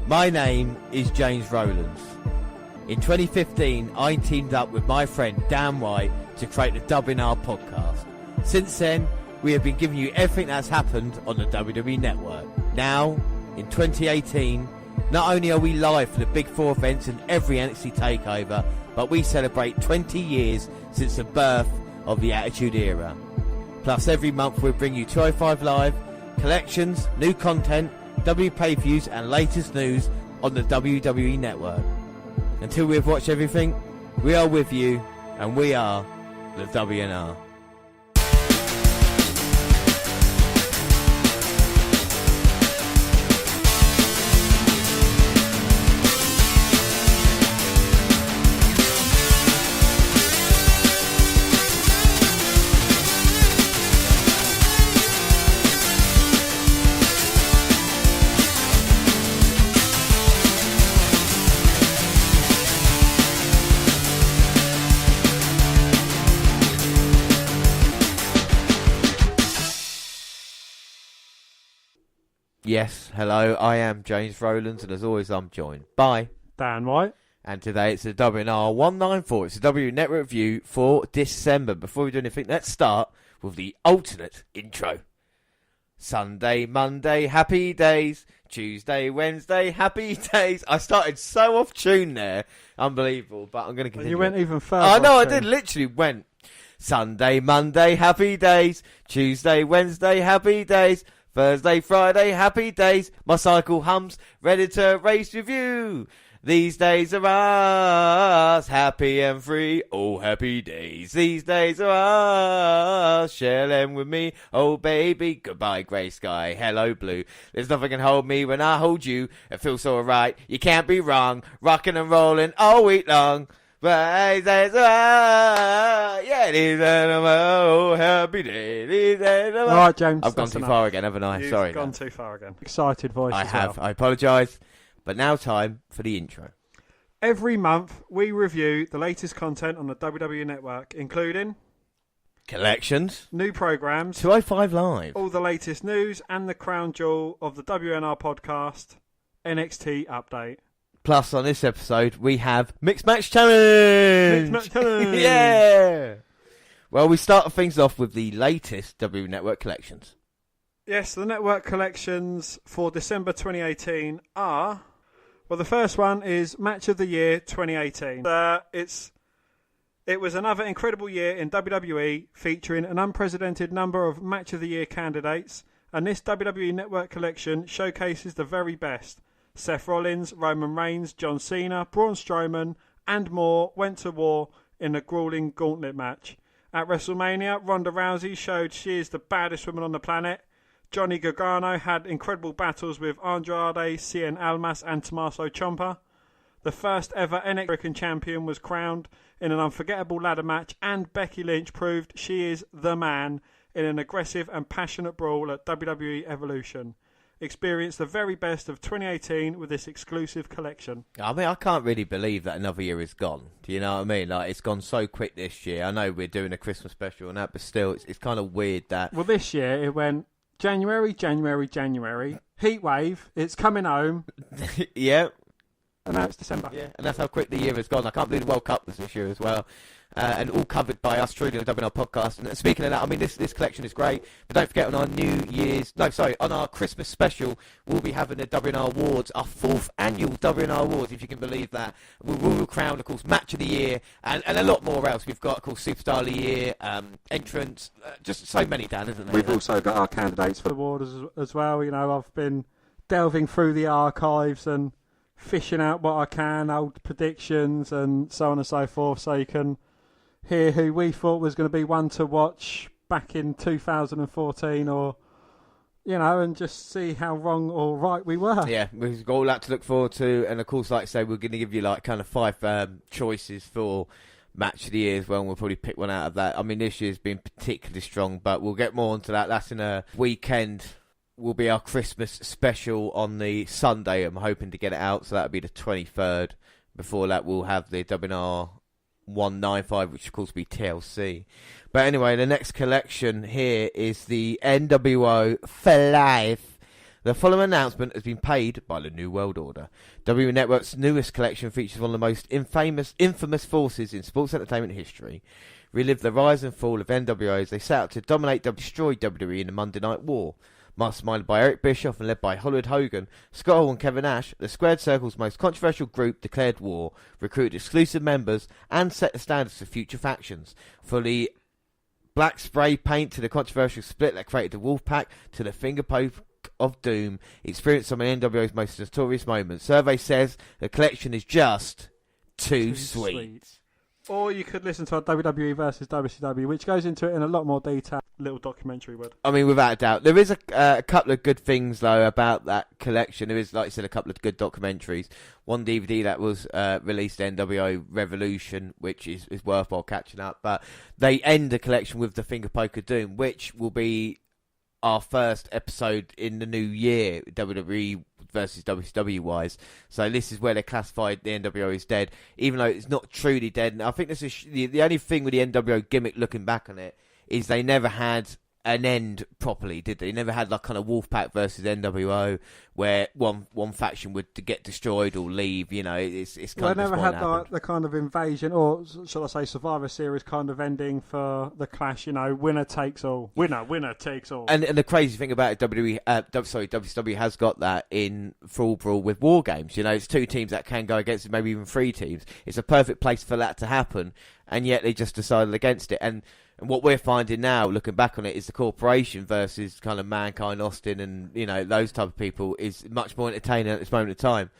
My name is James Rowlands. In 2015, I teamed up with my friend Dan White to create the WNR podcast. Since then, we have been giving you everything that's happened on the WWE Network. Now, in 2018, not only are we live for the Big Four events and every NXT takeover, but we celebrate 20 years since the birth of the Attitude Era. Plus, every month we'll bring you 205 Live, collections, new content, W pay-per-views and latest news on the WWE Network. Until we've watched everything, we are with you, and we are the WNR. Yes, hello, I am James Rowlands, and as always, I'm joined by Dan White. And today it's the WNR194. It's the W Network Review for December. Before we do anything, let's start with the alternate intro. Sunday, Monday, happy days. Tuesday, Wednesday, happy days. I started so off tune there. Unbelievable, but I'm going to continue. You went even further. Oh, no, I did. Literally went Sunday, Monday, happy days. Tuesday, Wednesday, happy days. Thursday, Friday, happy days. My cycle hums, ready to race with you. These days are ours, happy and free. Oh, happy days. These days are ours, share them with me. Oh, baby, goodbye, grey sky. Hello, blue. There's nothing can hold me when I hold you. It feels so right, you can't be wrong. Rocking and rolling all week long. These days are yeah, these days are oh, happy days. These days are all right, James. I've gone too far again, haven't I? You've Sorry. Gone too far again. Excited voice. I have. I apologise. But now time for the intro. Every month we review the latest content on the WWE Network, including collections, new programs, 205 Live, all the latest news, and the crown jewel of the WNR podcast, NXT update. Plus, on this episode, we have Mixed Match Challenge! Mixed Match Challenge! Yeah! Well, we start things off with the latest W Network collections. Yes, the network collections for December 2018 are... Well, the first one is Match of the Year 2018. It was another incredible year in WWE, featuring an unprecedented number of Match of the Year candidates, and this WWE Network collection showcases the very best. Seth Rollins, Roman Reigns, John Cena, Braun Strowman, and more went to war in a grueling gauntlet match. At WrestleMania, Ronda Rousey showed she is the baddest woman on the planet. Johnny Gargano had incredible battles with Andrade, Cien Almas, and Tommaso Ciampa. The first ever NXT American champion was crowned in an unforgettable ladder match, and Becky Lynch proved she is the man in an aggressive and passionate brawl at WWE Evolution. Experience the very best of 2018 with this exclusive collection. I mean, I can't really believe that another year is gone. Do you know what I mean? Like, it's gone so quick this year. I know we're doing a Christmas special and that, but still, it's kind of weird that... Well, this year it went January, Heat Wave, it's coming home. Yeah. And now it's December. Yeah, and that's how quick the year has gone. I can't believe the World Cup was this year as well. And all covered by us truly on the WNR podcast. And speaking of that, I mean, this collection is great. But don't forget, on our Christmas special, we'll be having the WNR Awards, our 4th annual WNR Awards, if you can believe that. We'll crown, of course, Match of the Year and a lot more else. We've got, of course, Superstar of the Year, entrance, just so many, Dan, isn't there? We've also got our candidates for the awards as well. You know, I've been delving through the archives and fishing out what I can, old predictions and so on and so forth, so you can hear who we thought was going to be one to watch back in 2014, or, you know, and just see how wrong or right we were. Yeah, we've got all that to look forward to, and of course, like I say, we're going to give you like kind of 5 choices for Match of the Year as well, and we'll probably pick one out of that. I mean, this year's been particularly strong, but we'll get more onto that. That's in a weekend. Will be our Christmas special on the Sunday. I'm hoping to get it out, so that'll be the 23rd. Before that, we'll have the WNR195, which of course will be TLC. But anyway, the next collection here is the NWO for Life The following announcement has been paid by the New World Order. WWE Network's newest collection features one of the most infamous forces in sports entertainment history. Relive the rise and fall of NWO as they set out to destroy WWE in the Monday Night War. Masterminded by Eric Bischoff and led by Hollywood Hogan, Scott Hall and Kevin Nash, the Squared Circle's most controversial group declared war, recruited exclusive members, and set the standards for future factions. Fully black spray paint to the controversial split that created the Wolfpack to the finger poke of doom, experienced some of NWO's most notorious moments. Survey says the collection is just too sweet. Or you could listen to our WWE versus WCW, which goes into it in a lot more detail. Little documentary would. I mean, without a doubt. There is a couple of good things, though, about that collection. There is, like I said, a couple of good documentaries. One DVD that was released, NWO Revolution, which is worthwhile catching up. But they end the collection with the Finger Poke of Doom, which will be our first episode in the new year, WWE versus WCW wise. So this is where they classified the NWO as dead, even though it's not truly dead. And I think this is the only thing with the NWO gimmick, looking back on it, is they never had an end properly, did they? Never had like kind of Wolfpack versus NWO where one faction would get destroyed or leave. You know, it's kind of. They never had like the kind of invasion, or shall I say, Survivor Series kind of ending for the Clash. You know, winner takes all. Winner takes all. And the crazy thing about it, WCW has got that in Full Brawl with War Games. You know, it's two teams that can go against it, maybe even three teams. It's a perfect place for that to happen, and yet they just decided against it. And what we're finding now, looking back on it, is the corporation versus kind of Mankind, Austin, and you know those type of people is much more entertaining at this moment in time.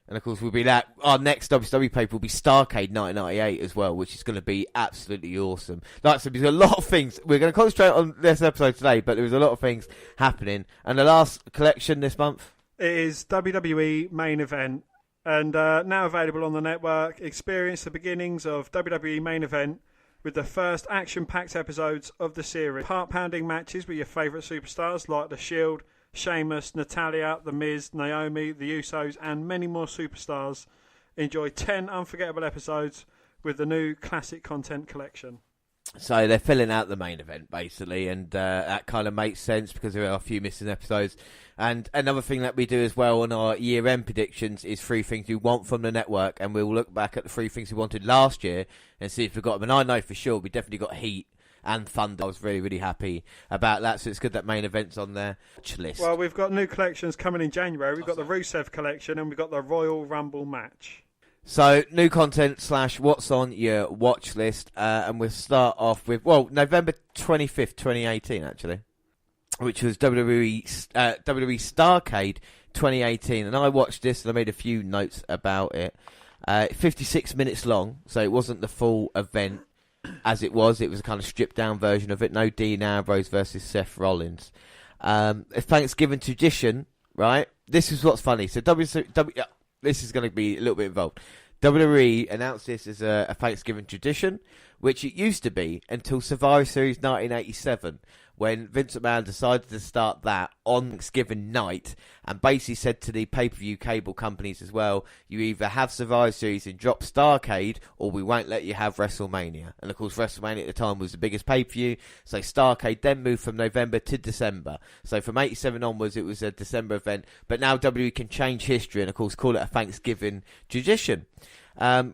And of course, we'll be that. Our next WCW paper will be Starrcade 1998 as well, which is going to be absolutely awesome. Like I said, there's a lot of things. We're going to concentrate on this episode today, but there's a lot of things happening. And the last collection this month, it is WWE Main Event, and now available on the network. Experience the beginnings of WWE Main Event with the first action-packed episodes of the series. Heart-pounding matches with your favourite superstars like The Shield, Sheamus, Natalya, The Miz, Naomi, The Usos, and many more superstars. Enjoy 10 unforgettable episodes with the new classic content collection. So they're filling out the main event, basically, and that kind of makes sense because there are a few missing episodes. And another thing that we do as well on our year-end predictions is 3 things we want from the network, and we'll look back at the 3 things we wanted last year and see if we got them. And I know for sure we definitely got Heat and Thunder. I was really, really happy about that, so it's good that main event's on their watch list. Well, we've got new collections coming in January. We've got the Rusev collection and we've got the Royal Rumble match. So, new content / what's on your watch list, and we'll start off with, November 25th, 2018, actually, which was WWE Starrcade 2018, and I watched this and I made a few notes about it. 56 minutes long, so it wasn't the full event as it was. It was a kind of stripped down version of it. No Dean Ambrose versus Seth Rollins. A Thanksgiving tradition, right? This is what's funny. So this is going to be a little bit involved. WWE announced this as a Thanksgiving tradition, which it used to be until Survivor Series 1987, when Vince McMahon decided to start that on Thanksgiving night and basically said to the pay-per-view cable companies as well, you either have Survivor Series and drop Starrcade, or we won't let you have WrestleMania. And of course, WrestleMania at the time was the biggest pay-per-view, so Starrcade then moved from November to December. So from 87 onwards, it was a December event, but now WWE can change history and of course call it a Thanksgiving tradition.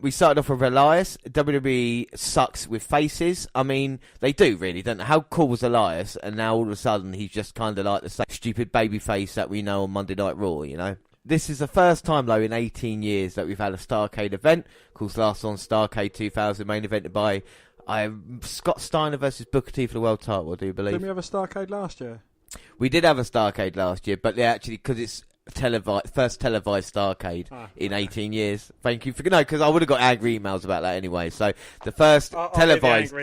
We started off with Elias. WWE sucks with faces. I mean, they do really, don't they? How cool was Elias? And now all of a sudden he's just kind of like the same stupid baby face that we know on Monday Night Raw, you know? This is the first time, though, in 18 years that we've had a Starrcade event. Of course, last on Starrcade 2000, main evented by Scott Steiner versus Booker T for the world title, I do believe. Didn't we have a Starrcade last year? We did have a Starrcade last year, but they actually, because it's first televised Starrcade in 18 years. Thank you for because I would have got angry emails about that anyway. So the first televised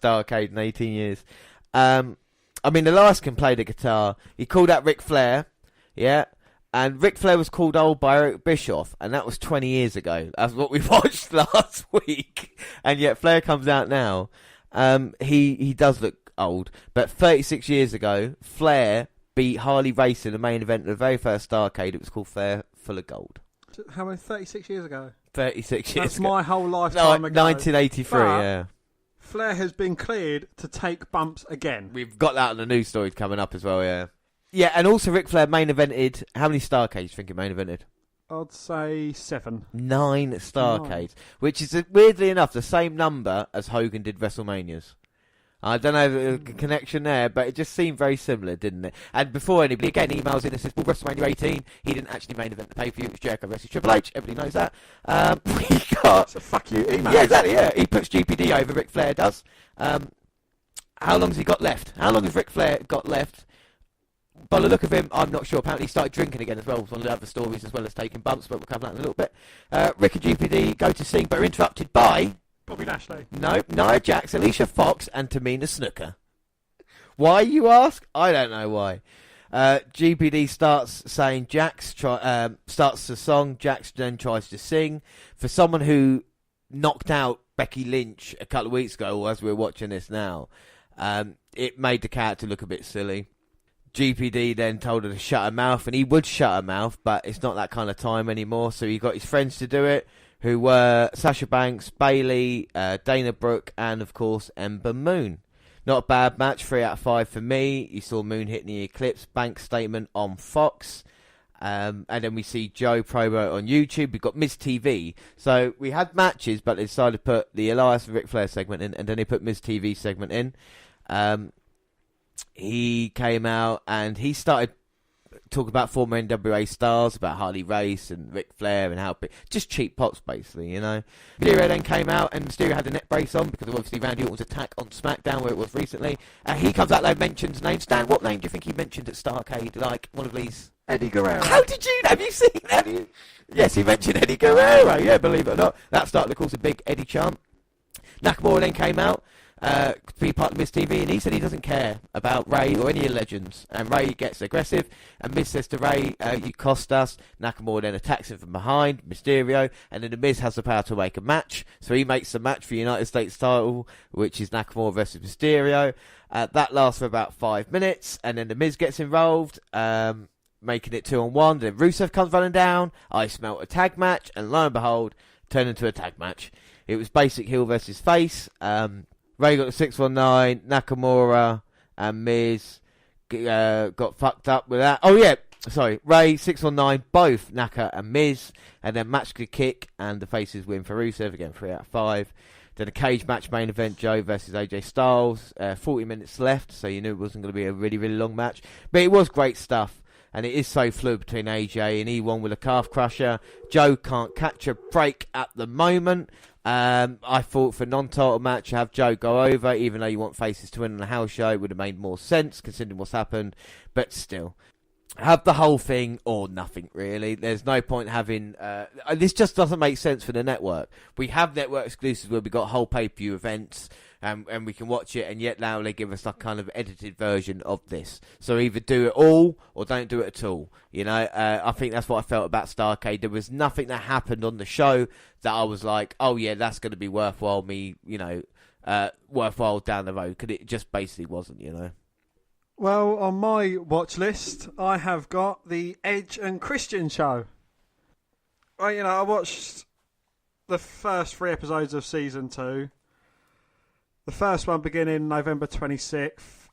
Starrcade in 18 years. I mean, Elias can play the guitar. He called out Ric Flair, yeah, and Ric Flair was called old by Eric Bischoff, and that was 20 years ago. That's what we watched last week, and yet Flair comes out now. He does look old, but 36 years ago, Flair beat Harley Race in the main event of the very first Starrcade. It was called Flair Full of Gold. How many? 36 years ago? 36 years That's ago. my whole lifetime ago. 1983, yeah. Flair has been cleared to take bumps again. We've got that on the news stories coming up as well, yeah. Yeah, and also Ric Flair main evented. How many Starcades do you think he main evented? I'd say 7. 9 Starcades, which is weirdly enough the same number as Hogan did WrestleManias. I don't know the connection there, but it just seemed very similar, didn't it? And before anybody again emails in and says, well, WrestleMania 18, he didn't actually main event the pay-per-view, it was Jericho versus Triple H, everybody knows that. We got... So fuck you email. Yeah, exactly, yeah. He puts GPD over, Ric Flair does. How long has he got left? How long has Ric Flair got left? By the look of him, I'm not sure. Apparently he started drinking again as well. It was one of the other stories, as well as taking bumps, but we'll cover that in a little bit. Rick and GPD go to sing, but are interrupted by... Bobby Lashley. No, Nia Jax, Alicia Fox, and Tamina Snuka. Why, you ask? I don't know why. GPD starts saying starts the song. Jax then tries to sing. For someone who knocked out Becky Lynch a couple of weeks ago, or as we're watching this now, it made the character look a bit silly. GPD then told her to shut her mouth, and he would shut her mouth, but it's not that kind of time anymore, so he got his friends to do it, who were Sasha Banks, Bayley, Dana Brooke, and, of course, Ember Moon. Not a bad match, 3 out of 5 for me. You saw Moon hitting the Eclipse Banks statement on Fox. And then we see Joe promo on YouTube. We've got Miz TV. So we had matches, but they decided to put the Elias and Ric Flair segment in, and then they put Miz TV segment in. He came out and he started talking about former NWA stars, about Harley Race and Ric Flair and how just cheap pops, basically, you know. Mysterio then came out and Mysterio had a neck brace on because of obviously Randy Orton's attack on SmackDown where it was recently. He comes out there and mentions names. Dan, what name do you think he mentioned at Starrcade? Like one of these? Eddie Guerrero. How did you? Have you seen that? Yes, he mentioned Eddie Guerrero. Yeah, believe it or not. That started, of course, a big Eddie chant. Nakamura then came out to be part of Miz TV, and he said he doesn't care about Ray or any of the legends. And Ray gets aggressive, and Miz says to Ray, you cost us. Nakamura then attacks him from behind, Mysterio, and then the Miz has the power to make a match. So he makes the match for the United States title, which is Nakamura versus Mysterio. That lasts for about 5 minutes, and then the Miz gets involved, making it 2-on-1. Then Rusev comes running down. I smelt a tag match, and lo and behold, turned into a tag match. It was basic heel versus face. Ray got the 619, Nakamura and Miz got fucked up with that. Oh yeah, sorry, Ray, 619, both Naka and Miz, and then match could kick, and the faces win for Rusev, again 3 out of 5. Then a cage match main event, Joe versus AJ Styles, 40 minutes left, so you knew it wasn't going to be a really, really long match, but it was great stuff. And it is so fluid between AJ and E1 with a calf crusher. Joe can't catch a break at the moment. I thought for non-title match, have Joe go over, even though you want faces to win on a house show, it would have made more sense considering what's happened. But still, have the whole thing or nothing, really. There's no point having... this just doesn't make sense for the network. We have network exclusives where we've got whole pay-per-view events, and we can watch it, and yet now they give us that kind of edited version of this. So either do it all or don't do it at all. You know, I think that's what I felt about Starrcade. There was nothing that happened on the show that I was like, oh yeah, that's going to be worthwhile worthwhile down the road, because it just basically wasn't, you know. Well, on my watch list, I have got the Edge and Christian show. Well, you know, I watched the first 3 episodes of season 2. The first one beginning November 26th.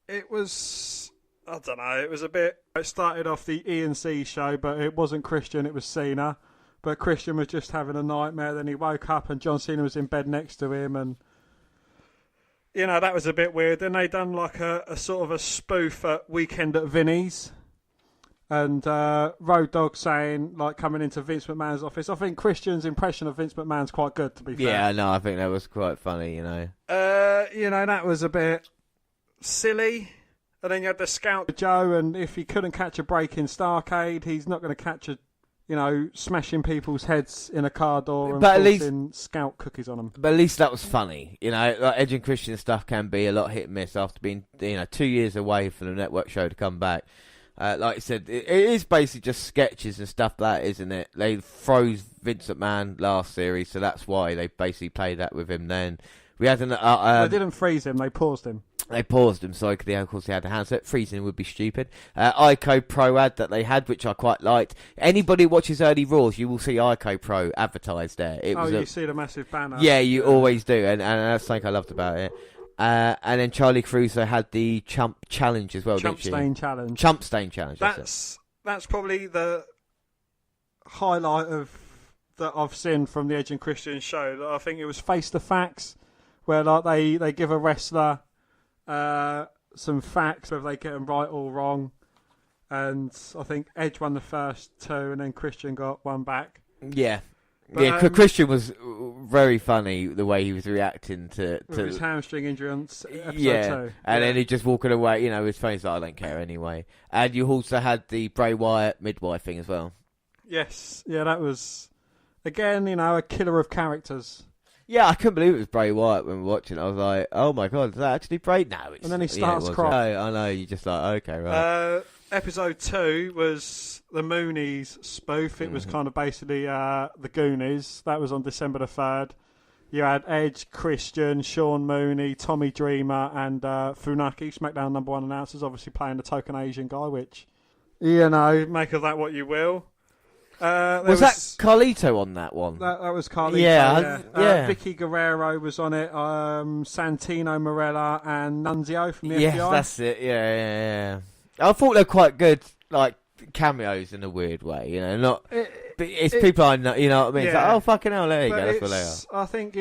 It was, I don't know, it was a bit... It started off the E&C show, but it wasn't Christian, it was Cena. But Christian was just having a nightmare. Then he woke up and John Cena was in bed next to him. And, you know, that was a bit weird. Then they done like a sort of a spoof at Weekend at Vinny's. And Road Dogg saying, like, coming into Vince McMahon's office. I think Christian's impression of Vince McMahon's quite good, to be fair. Yeah, no, I think that was quite funny, you know. You know, that was a bit silly. And then you had the scout Joe, and if he couldn't catch a break in Starrcade, he's not going to catch a, you know, smashing people's heads in a car door and forcing scout cookies on them. But at least that was funny. You know, like Edge and Christian stuff can be a lot hit and miss after being, 2 years away from the network show to come back. Like I said, it is basically just sketches and stuff like that, isn't it? They froze Vince McMahon last series, so that's why they basically played that with him then. We had they didn't freeze him, they paused him. They paused him, sorry, because of course they had a handset. Freezing would be stupid. ICO Pro ad that they had, which I quite liked. Anybody who watches early Raws, you will see ICO Pro advertised there. You see the massive banner. Yeah, you always do, and that's something I loved about it. And then Charlie Caruso had the Chump Challenge as well, Chump didn't she? Stain Challenge. Chump Stain Challenge. That's probably the highlight of that I've seen from the Edge and Christian show. I think it was Face the Facts, where like they give a wrestler some facts, whether they get them right or wrong. And I think Edge won the first two, and then Christian got one back. Yeah. But, Christian was very funny the way he was reacting to his hamstring injury on episode 2. And then he just walking away, his face like, I don't care anyway. And you also had the Bray Wyatt midwife thing as well. Yes, yeah, that was, again, a killer of characters. Yeah, I couldn't believe it was Bray Wyatt when we were watching. I was like, oh my God, is that actually Bray? No, it's... And then he starts crying. I know, you're just like, okay, right. Episode 2 was the Moonies spoof. It was kind of basically the Goonies. That was on December the 3rd. You had Edge, Christian, Sean Mooney, Tommy Dreamer, and Funaki, SmackDown #1 announcers, obviously playing the token Asian guy, which, make of that what you will. Was that Carlito on that one? That was Carlito, yeah. Vicky Guerrero was on it, Santino Marella, and Nunzio from the FBI. Yes, that's it, yeah. I thought they're quite good, like, cameos in a weird way, it's people I know, you know what I mean? It's like, oh, fucking hell, there you go, that's what they are. I think,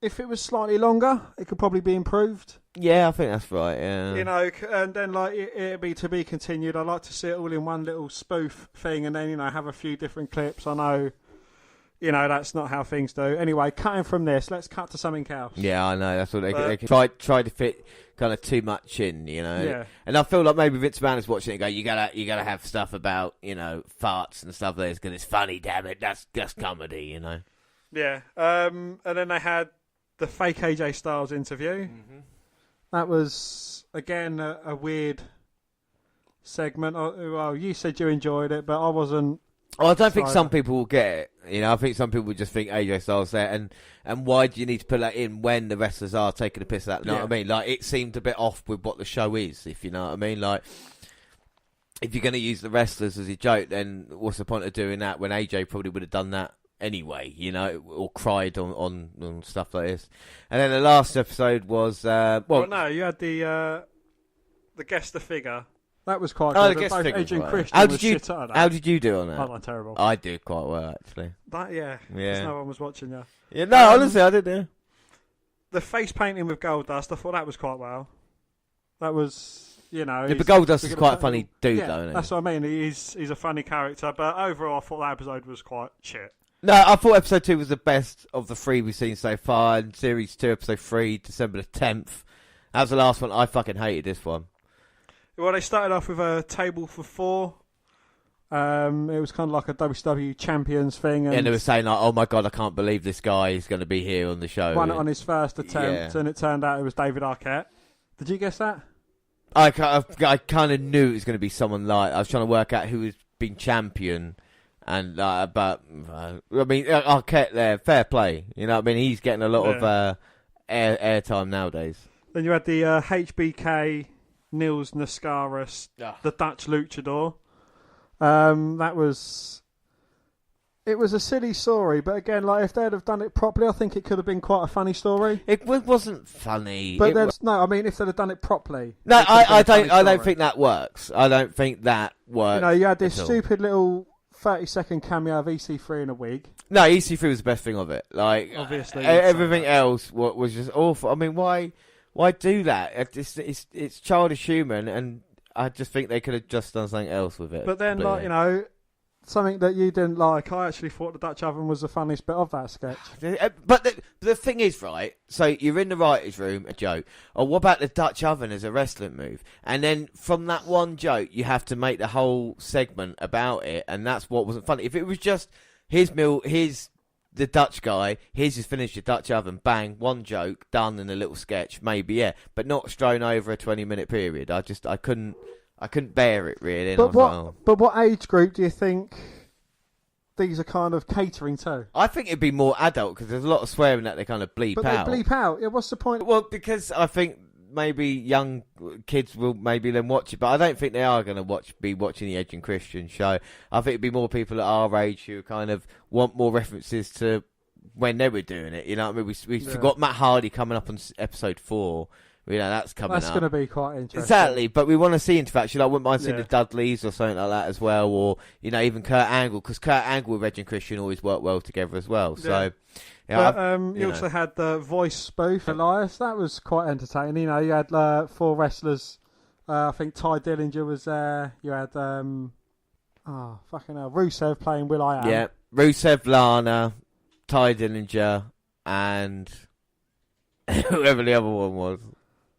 if it was slightly longer, it could probably be improved. Yeah, I think that's right, yeah. And then, it'd be to be continued. I'd like to see it all in one little spoof thing and then, have a few different clips. I know, that's not how things do. Anyway, cutting from this, let's cut to something else. Yeah, I know, that's what they try to fit kind of too much in, Yeah. And I feel like maybe Vince McMahon is watching it and go, you gotta have stuff about, farts and stuff there because it's funny, damn it, that's comedy, Yeah. And then they had the fake AJ Styles interview. Mm-hmm. That was, again, a weird segment. Well, you said you enjoyed it, but I wasn't. Oh, I don't think some people will get it. I think some people would just think AJ Styles there, and why do you need to put that in when the wrestlers are taking a piss out? You know what I mean? Like, it seemed a bit off with what the show is, if you know what I mean. Like, if you're going to use the wrestlers as a joke, then what's the point of doing that when AJ probably would have done that anyway, or cried on stuff like this. And then the last episode was well, no, you had the guest the figure. That was quite good. The guest figure. Agent Right. Christian How did you do on that? I went terrible. I did quite well actually. Yeah. No one was watching you. Yeah, no, honestly, I did. Yeah. The face painting with Goldust, I thought that was quite well. That was, Yeah, but Goldust is quite a funny dude, though. Isn't he? That's what I mean. He's a funny character, but overall, I thought that episode was quite shit. No, I thought episode 2 was the best of the 3 we've seen so far. And series 2, episode 3, December the 10th. That was the last one. I fucking hated this one. Well, they started off with a table for 4. It was kind of like a WW Champions thing. And they were saying, like, oh my God, I can't believe this guy is going to be here on the show. Won it on his first attempt, and it turned out it was David Arquette. Did you guess that? I kind of knew it was going to be someone like... I was trying to work out who has been champion. And but I mean, Arquette there, fair play. You know what I mean? He's getting a lot of airtime nowadays. Then you had the HBK... Nils Nascaris, the Dutch luchador. It was a silly story, but again, like if they'd have done it properly, I think it could have been quite a funny story. It wasn't funny. But I mean, if they'd have done it properly. No, I don't think that works. I don't think that works. You had this stupid little 30-second cameo of EC3 in a wig. No, EC3 was the best thing of it. Like, obviously, everything else was just awful. I mean, why do that? It's childish human, and I just think they could have just done something else with it. But then, something that you didn't like, I actually thought the Dutch oven was the funniest bit of that sketch. But the thing is, right, so you're in the writer's room, a joke. Or what about the Dutch oven as a wrestling move? And then from that one joke, you have to make the whole segment about it, and that's what wasn't funny. If it was just, here's the Dutch guy, here's his finish, the Dutch oven, bang, one joke, done in a little sketch, maybe, yeah. But not strewn over a 20-minute period. I couldn't bear it, really. But what age group do you think these are kind of catering to? I think it'd be more adult, because there's a lot of swearing that they kind of bleep out. But they bleep out? Yeah, what's the point? Well, because I think maybe young kids will maybe then watch it, but I don't think they are going to be watching the Edge and Christian show. I think it'd be more people at our age who kind of want more references to when they were doing it. You know what I mean? We forgot Matt Hardy coming up on episode 4. You know, that's coming up. That's going to be quite interesting. Exactly, but we want to see interaction. I wouldn't mind seeing the Dudleys or something like that as well, or, you know, even Kurt Angle, because Kurt Angle with Edge and Christian always work well together as well. So, you also had the voice spoof, Elias. That was quite entertaining. You know, you had 4 wrestlers. I think Ty Dillinger was there. You had, Rusev playing Will I Am. Yeah, Rusev, Lana, Ty Dillinger, and whoever the other one was.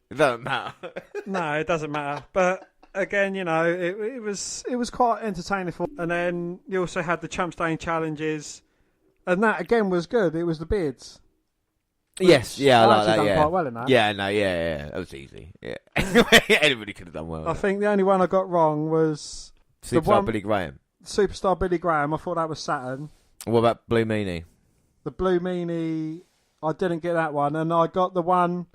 It doesn't matter. No, it doesn't matter. But again, you know, it was quite entertaining. And then you also had the Champ Stain challenges, and that again was good. It was the beards. Yes, I like that. Done quite well in that. Yeah, that was easy. Yeah, anybody could have done well. I think the only one I got wrong was Superstar Billy Graham. Superstar Billy Graham. I thought that was Saturn. What about Blue Meanie? The Blue Meanie, I didn't get that one, and I got the one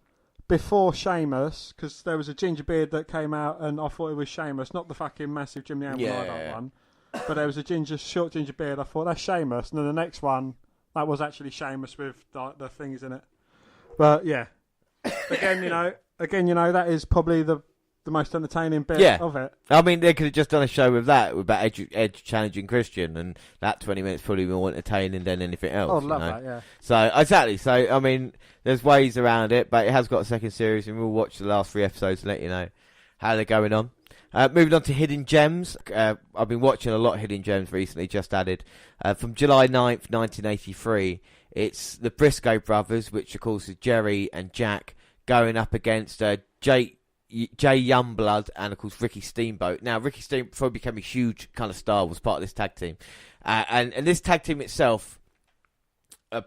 before Sheamus, because there was a ginger beard that came out and I thought it was Sheamus, not the fucking massive Jimmy Angle one, but there was a short ginger beard. I thought that's Sheamus, and then the next one, that was actually Sheamus with the things in it. But yeah, again, you know, that is probably the most entertaining bit of it. I mean, they could have just done a show with that, about Edge challenging Christian, and that 20 minutes probably more entertaining than anything else. Oh, I love that, yeah. So, exactly. So, I mean, there's ways around it, but it has got a second series, and we'll watch the last 3 episodes and let you know how they're going on. Moving on to Hidden Gems. I've been watching a lot of Hidden Gems recently, just added. From July 9th, 1983, it's the Briscoe brothers, which of course is Jerry and Jack, going up against Jay Youngblood and, of course, Ricky Steamboat. Now, Ricky Steamboat, before he became a huge kind of star, was part of this tag team. And this tag team itself,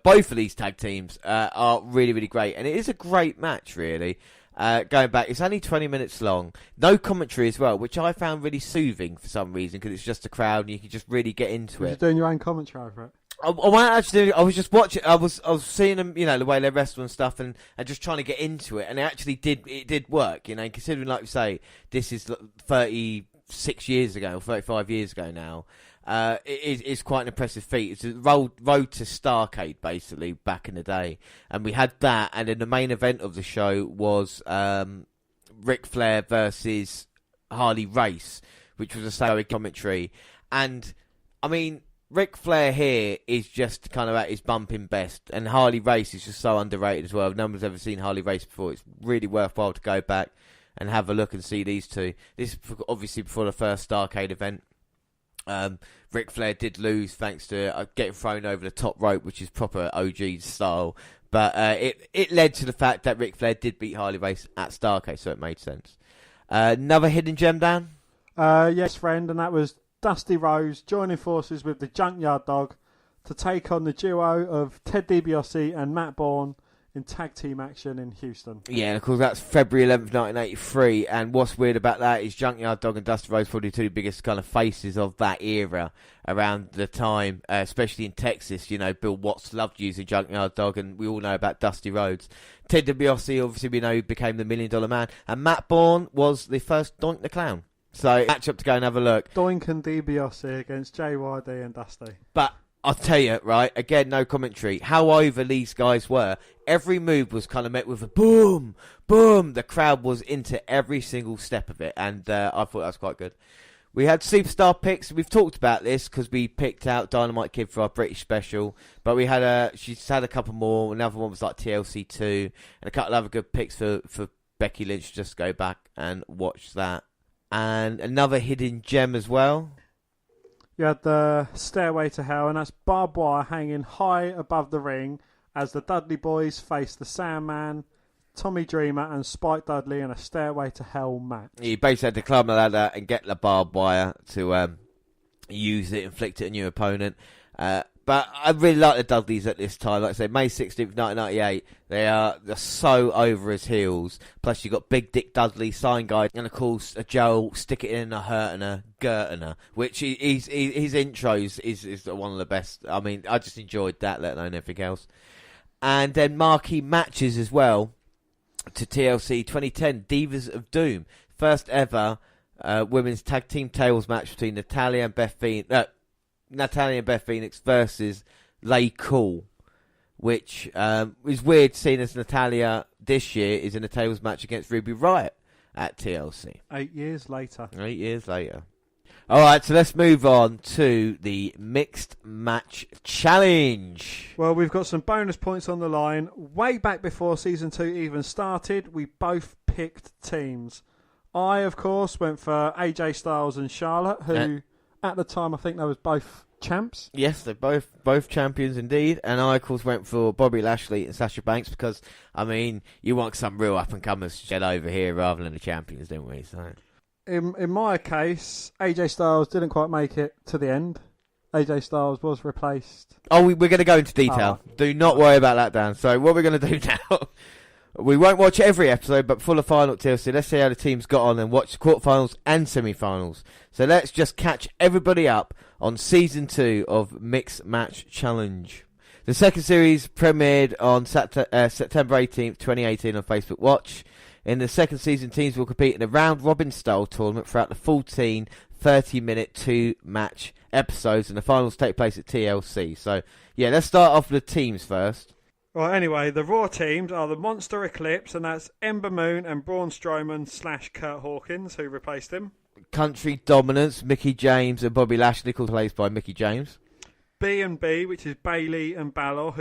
both of these tag teams are really, really great. And it is a great match, really. Going back, it's only 20 minutes long. No commentary as well, which I found really soothing for some reason, because it's just a crowd and you can just really get into it. You're doing your own commentary over it. I was just watching. I was seeing them, you know, the way they wrestle and stuff, and just trying to get into it. And it did work, you know. Considering, like you say, this is 36 years ago or 35 years ago now. It's quite an impressive feat. It's a road to Starrcade, basically, back in the day. And we had that, and then the main event of the show was Ric Flair versus Harley Race, which was a solo commentary. And I mean, Ric Flair here is just kind of at his bumping best, and Harley Race is just so underrated as well. No one's ever seen Harley Race before. It's really worthwhile to go back and have a look and see these two. This is obviously before the first Starrcade event. Ric Flair did lose thanks to getting thrown over the top rope, which is proper OG style. But it led to the fact that Ric Flair did beat Harley Race at Starrcade, so it made sense. Another hidden gem, Dan? Yes, friend, and that was Dusty Rhodes joining forces with the Junkyard Dog to take on the duo of Ted DiBiase and Matt Bourne in tag team action in Houston. Yeah, and of course that's February 11th, 1983. And what's weird about that is Junkyard Dog and Dusty Rhodes probably 2 biggest kind of faces of that era around the time, especially in Texas. You know, Bill Watts loved using Junkyard Dog, and we all know about Dusty Rhodes. Ted DiBiase, obviously, we know, became the $1 Million Man, and Matt Bourne was the first Doink the Clown. So, match up to go and have a look. Doink and DiBiase against JYD and Dusty. But I'll tell you, right, again, no commentary, how over these guys were. Every move was kind of met with a boom, boom. The crowd was into every single step of it, and I thought that was quite good. We had superstar picks. We've talked about this because we picked out Dynamite Kid for our British special, but we had she's had a couple more. Another one was like TLC 2, and a couple of other good picks for Becky Lynch. Just go back and watch that. And another hidden gem as well. You had the Stairway to Hell, and that's barbed wire hanging high above the ring as the Dudley Boys face the Sandman, Tommy Dreamer, and Spike Dudley in a Stairway to Hell match. You basically had to climb the ladder and get the barbed wire to use it, inflict it on your opponent. But I really like the Dudleys at this time. Like I said, May 16th, 1998, they're so over his heels. Plus, you got Big Dick Dudley, sign guy, and of course, a Joe, stick it in a hurtener, Gertner, which his intros is one of the best. I mean, I just enjoyed that, let alone everything else. And then marquee matches as well to TLC 2010, Divas of Doom. First ever women's tag team tables match between Natalia and Beth Phoenix versus Lay Cool. which is weird seeing as Natalya this year is in a tables match against Ruby Riott at TLC. 8 years later. 8 years later. All right, so let's move on to the Mixed Match Challenge. Well, we've got some bonus points on the line. Way back before Season 2 even started, we both picked teams. I, of course, went for AJ Styles and Charlotte, who at the time I think they was both champs. Yes, they're both champions indeed. And I, of course, went for Bobby Lashley and Sasha Banks because, I mean, you want some real up-and-comers to get over here rather than the champions, didn't we? So... In my case, AJ Styles didn't quite make it to the end. AJ Styles was replaced. Oh, we're going to go into detail. Do not worry about that, Dan. So what we're going to do now, we won't watch every episode, but for the final TLC, let's see how the teams got on and watch the quarterfinals and semi-finals. So let's just catch everybody up on Season 2 of Mixed Match Challenge. The second series premiered on September 18th, 2018 on Facebook Watch. In the second season, teams will compete in a round-robin style tournament throughout the 14 30-minute 2-match episodes, and the finals take place at TLC. So, yeah, let's start off with the teams first. Well, anyway, the Raw teams are the Monster Eclipse, and that's Ember Moon and Braun Strowman / Kurt Hawkins, who replaced him. Country Dominance, Mickie James and Bobby Lashley, called replaced by Mickie James. B&B, which is Bayley and Balor,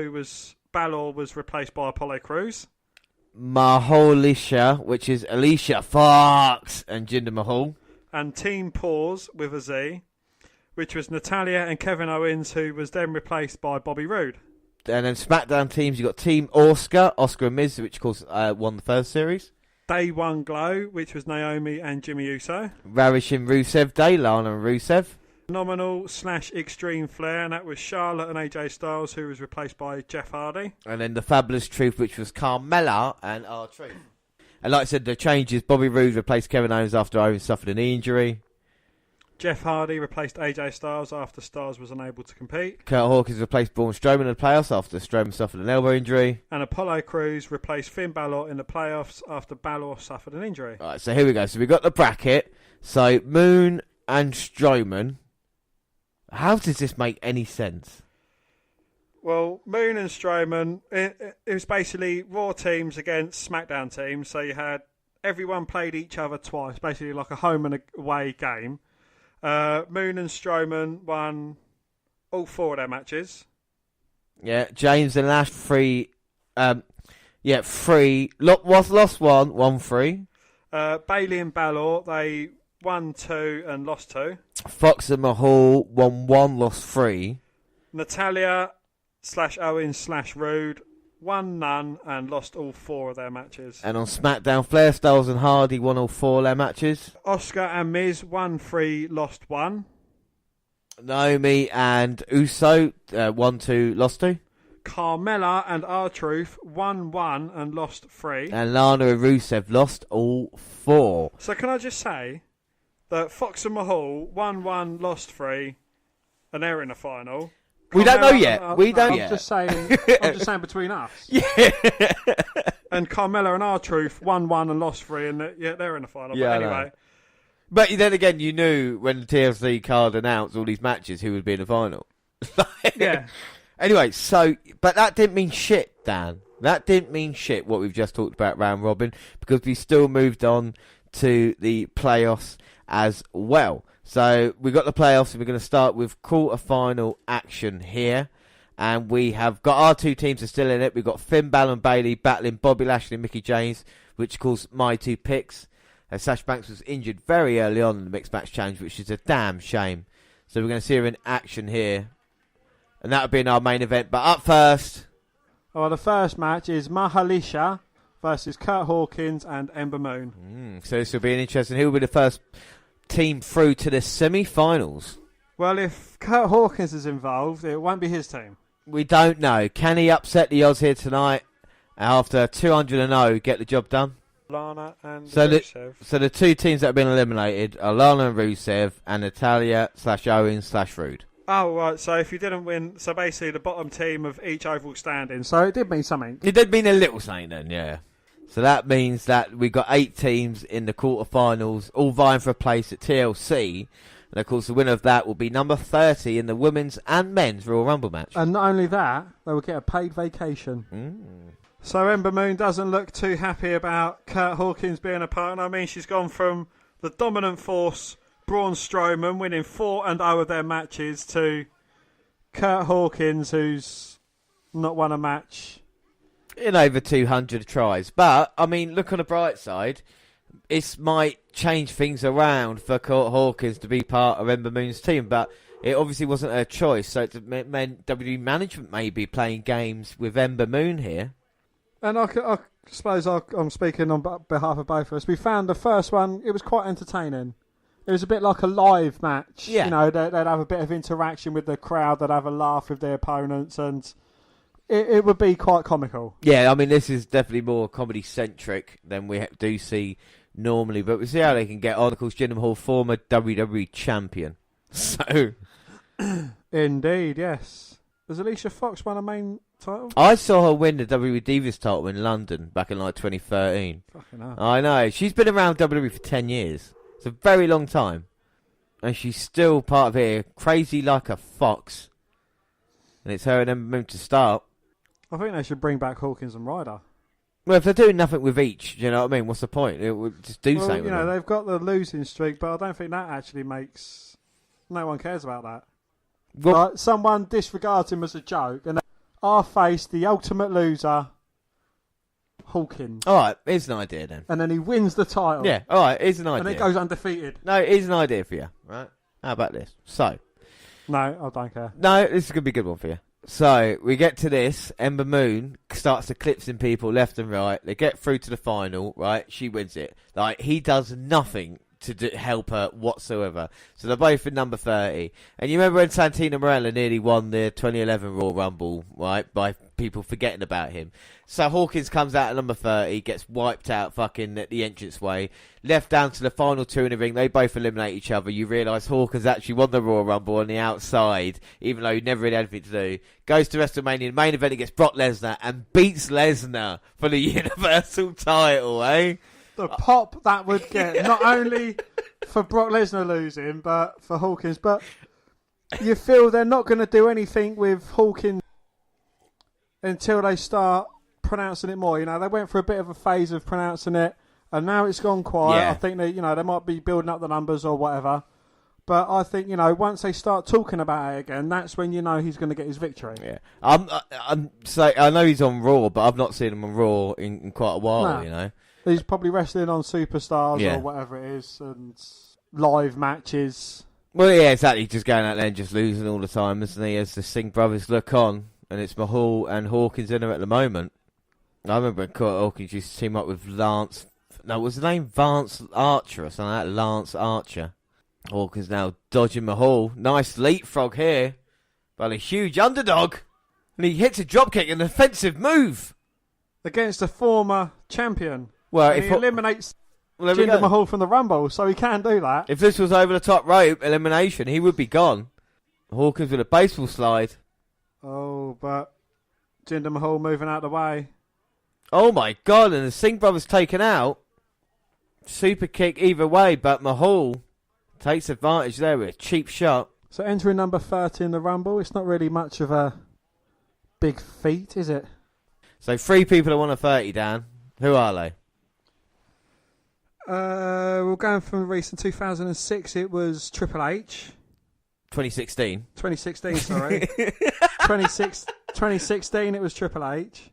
Balor was replaced by Apollo Crews. Mahalisha, which is Alicia Fox and Jinder Mahal. And Team Pause with a Z, which was Natalya and Kevin Owens, who was then replaced by Bobby Roode. And then SmackDown teams, you've got Team Oscar and Miz, which of course won the first series. Day One Glow, which was Naomi and Jimmy Uso. Ravish and Rusev Day, Lana and Rusev. Phenomenal / Extreme Flair, and that was Charlotte and AJ Styles, who was replaced by Jeff Hardy. And then the Fabulous Truth, which was Carmella and R-Truth. And like I said, the changes, Bobby Roode replaced Kevin Owens after Owens suffered an knee injury. Jeff Hardy replaced AJ Styles after Styles was unable to compete. Kurt Hawkins replaced Braun Strowman in the playoffs after Strowman suffered an elbow injury. And Apollo Crews replaced Finn Balor in the playoffs after Balor suffered an injury. Alright, so here we go. So we've got the bracket. So Moon and Strowman. How does this make any sense? Well, Moon and Strowman, it was basically Raw teams against SmackDown teams. So you had everyone played each other twice, basically like a home and away game. Moon and Strowman won all 4 of their matches. Yeah, James and Lash 3. 3. Lost 1, won 3. Bayley and Balor, they won 2 and lost 2. Fox and Mahal won 1, lost 3. Natalya / Owens / Roode won none and lost all 4 of their matches. And on SmackDown, Flair, Styles and Hardy won all 4 of their matches. Oscar and Miz won 3, lost 1. Naomi and Uso won 2, lost 2. Carmella and R-Truth won 1 and lost 3. And Lana and Rusev lost all 4. So can I just say that Fox and Mahal won 1, lost 3, and they're in the final. We don't know yet. I'm just saying between us. Yeah. And Carmella and R-Truth won 1 and lost 3, and they're in the final. Yeah, but anyway. But then again, you knew when the TLC card announced all these matches who would be in the final. Yeah. Anyway, but that didn't mean shit, Dan. That didn't mean shit, what we've just talked about round robin, because we still moved on to the playoffs as well. So we've got the playoffs, and we're going to start with quarter-final action here. And we have got our 2 teams are still in it. We've got Finn Balor and Bayley battling Bobby Lashley and Mickie James, which of course my 2 picks. Sasha Banks was injured very early on in the Mixed Match Challenge, which is a damn shame. So we're going to see her in action here. And that'll be in our main event. But up first... Well, the first match is Mahalisha versus Kurt Hawkins and Ember Moon. So this will be an interesting... Who will be the first team through to the semi-finals? Well, if Kurt Hawkins is involved, it won't be his team. We don't know. Can he upset the odds here tonight? After 200-0, get the job done? Lana and Rusev. So the 2 teams that have been eliminated are Lana and Rusev and Natalya / Owens / Roode. Oh, right. So if you didn't win, so basically the bottom team of each overall standing. So it did mean something. It did mean a little something then, yeah. So that means that we've got 8 teams in the quarterfinals, all vying for a place at TLC. And, of course, the winner of that will be number 30 in the women's and men's Royal Rumble match. And not only that, they will get a paid vacation. So Ember Moon doesn't look too happy about Kurt Hawkins being a partner. I mean, she's gone from the dominant force, Braun Strowman, winning 4-0 of their matches, to Kurt Hawkins, who's not won a match in over 200 tries. But, I mean, look on the bright side. It might change things around for Kurt Hawkins to be part of Ember Moon's team, but it obviously wasn't her choice, so it meant WWE management may be playing games with Ember Moon here. And I suppose I'm speaking on behalf of both of us. We found the first one, it was quite entertaining. It was a bit like a live match. Yeah. You know, they'd have a bit of interaction with the crowd, they'd have a laugh with their opponents, and it would be quite comical. Yeah, I mean, this is definitely more comedy-centric than we do see normally, but we'll see how they can get on. Of course, Jinder Mahal, former WWE champion. So, indeed, yes. Has Alicia Fox won a main title? I saw her win the WWE Divas title in London back in like 2013. Fucking hell. I know. She's been around WWE for 10 years. It's a very long time. And she's still part of here, crazy like a fox. And it's her and Ember Moon to start. I think they should bring back Hawkins and Ryder. Well, if they're doing nothing with each, you know what I mean? What's the point? It would just do something. You know, with them. they've got the losing streak, but I don't think that actually makes... No one cares about that. Well, Like, someone disregards him as a joke, and our face, the ultimate loser, Hawkins. all right, here's an idea then. And then he wins the title. Yeah, all right, here's an idea. And it goes undefeated. No, here's an idea for you, right? How about this? So, No, I don't care. no, this is going to be a good one for you. So, we get to this. Ember Moon starts eclipsing people left and right. They get through to the final, right? She wins it. Like, he does nothing to help her whatsoever. So, they're both in number 30. And you remember when Santina Morella nearly won the 2011 Royal Rumble, right? By people forgetting about him. So, Hawkins comes out at number 30, gets wiped out fucking at the entranceway. Left down to the final two in the ring. They both eliminate each other. You realise Hawkins actually won the Royal Rumble on the outside, even though he never really had anything to do. Goes to WrestleMania. The main event, he gets Brock Lesnar and beats Lesnar for the Universal title, eh? The pop that would get, not only for Brock Lesnar losing, but for Hawkins. But you feel they're not going to do anything with Hawkins until they start pronouncing it more. You know, they went for a bit of a phase of pronouncing it, and now it's gone quiet. Yeah. I think they might be building up the numbers or whatever. But I think, once they start talking about it again, that's when he's going to get his victory. Yeah, I know he's on Raw, but I've not seen him on Raw in quite a while. No. He's probably wrestling on Superstars or whatever it is, and live matches. Well, yeah, exactly. Just going out there and just losing all the time, isn't he? As the Singh brothers look on, and it's Mahal and Hawkins in there at the moment. I remember when Kurt Hawkins used to team up with Lance. No, was the name Vance Archer or something like that? Lance Archer. Hawkins now dodging Mahal. Nice leapfrog here, but a huge underdog, and he hits a dropkick, an offensive move Against a former champion. Well, and if he eliminates there we Jinder go. Mahal from the Rumble, so he can do that. If this was over the top rope elimination, he would be gone. Hawkins with a baseball slide. Oh, but Jinder Mahal moving out of the way. Oh my God! And the Singh brothers taken out. Super kick either way, but Mahal takes advantage there with a cheap shot. So entering number 30 in the Rumble, it's not really much of a big feat, is it? So 3 people are 1 of 30, Dan. Who are they? We're going from recent 2006. It was Triple H. 2016. 2016, sorry. 2016, it was Triple H.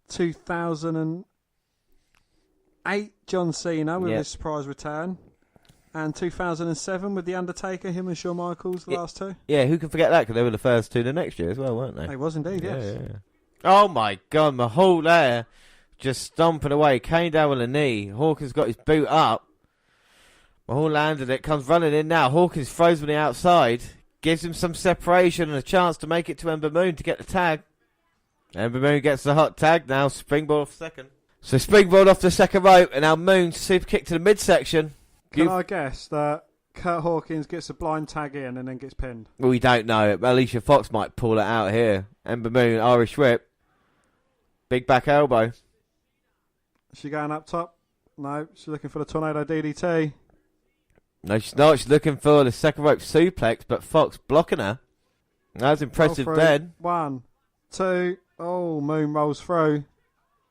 2008, John Cena with his surprise return. And 2007 with The Undertaker, him and Shawn Michaels, the last two. Yeah, who can forget that? Because they were the first two the next year as well, weren't they? They was indeed, yes. Yeah. Oh my God, Mahal there. Just stomping away. Came down with a knee. Hawkins got his boot up. Mahal landed it. Comes running in now. Hawkins throws on the outside. Gives him some separation and a chance to make it to Ember Moon to get the tag. Ember Moon gets the hot tag now. Springboard off second. So springboard off the second rope. And now Moon super kick to the midsection. Can I guess that Kurt Hawkins gets a blind tag in and then gets pinned? We don't know. Alicia Fox might pull it out here. Ember Moon, Irish whip. Big back elbow. Is she going up top? No, she's looking for the tornado DDT. No, she's not. She's looking for the second rope suplex, but Fox blocking her. That was impressive then. 1, 2. Oh, Moon rolls through.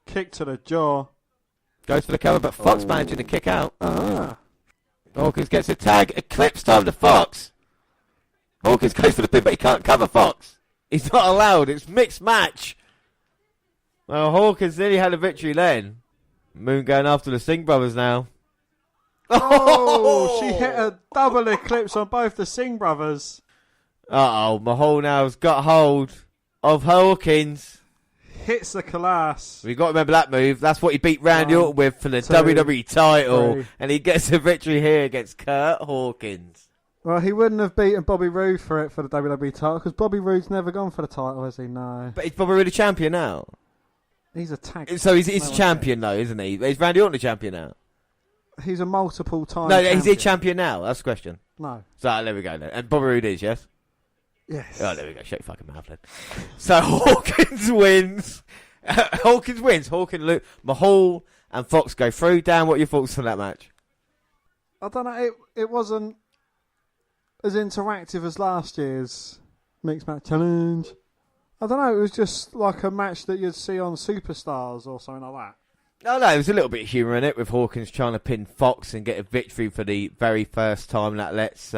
Kick to the jaw. Goes for the cover, but Fox managing to kick out. Hawkins gets a tag. Eclipse time to Fox. Hawkins goes for the pin, but he can't cover Fox. He's not allowed. It's mixed match. Well, Hawkins nearly had a victory then. Moon going after the Singh brothers now. Oh, she hit a double eclipse on both the Singh brothers. Mahal now has got hold of Hawkins. Hits the Colossus. We've got to remember that move. That's what he beat Randy Orton with for the WWE title. 3. And he gets a victory here against Kurt Hawkins. Well, he wouldn't have beaten Bobby Roode for the WWE title because Bobby Roode's never gone for the title, has he? No. But is Bobby Roode a champion now? He's a tag. So he's a champion though, isn't he? Is Randy Orton a champion now? He's a multiple time champion. Is he a champion now? That's the question. No. So there we go then. And Bobby Roode is, yes? Yes. Oh, there we go. Shut your fucking mouth then. So Hawkins wins. Hawkins wins. Hawkins, Mahal and Fox go through. Dan, what are your thoughts on that match? I don't know. It wasn't as interactive as last year's Mixed Match Challenge. I don't know. It was just like a match that you'd see on Superstars or something like that. No, there was a little bit of humour in it with Hawkins trying to pin Fox and get a victory for the very first time. That lets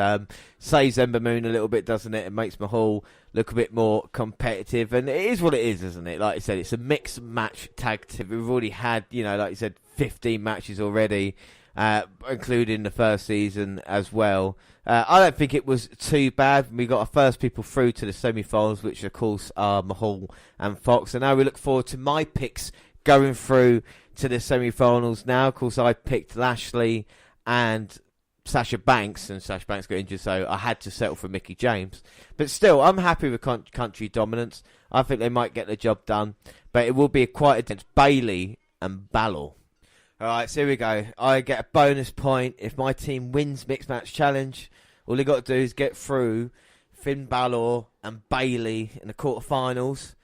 saves Ember Moon a little bit, doesn't it? It makes Mahal look a bit more competitive. And it is what it is, isn't it? Like I said, it's a mixed match tag team. We've already had, like you said, 15 matches already, including the first season as well. I don't think it was too bad. We got our first people through to the semi-finals, which of course are Mahal and Fox. And now we look forward to my picks going through to the semi-finals now. Of course, I picked Lashley and Sasha Banks, and Sasha Banks got injured, so I had to settle for Mickie James. But still, I'm happy with country dominance. I think they might get the job done, but it will be quite against Bayley and Balor. Alright, so here we go. I get a bonus point if my team wins Mixed Match Challenge. All they got to do is get through Finn Balor and Bayley in the quarterfinals,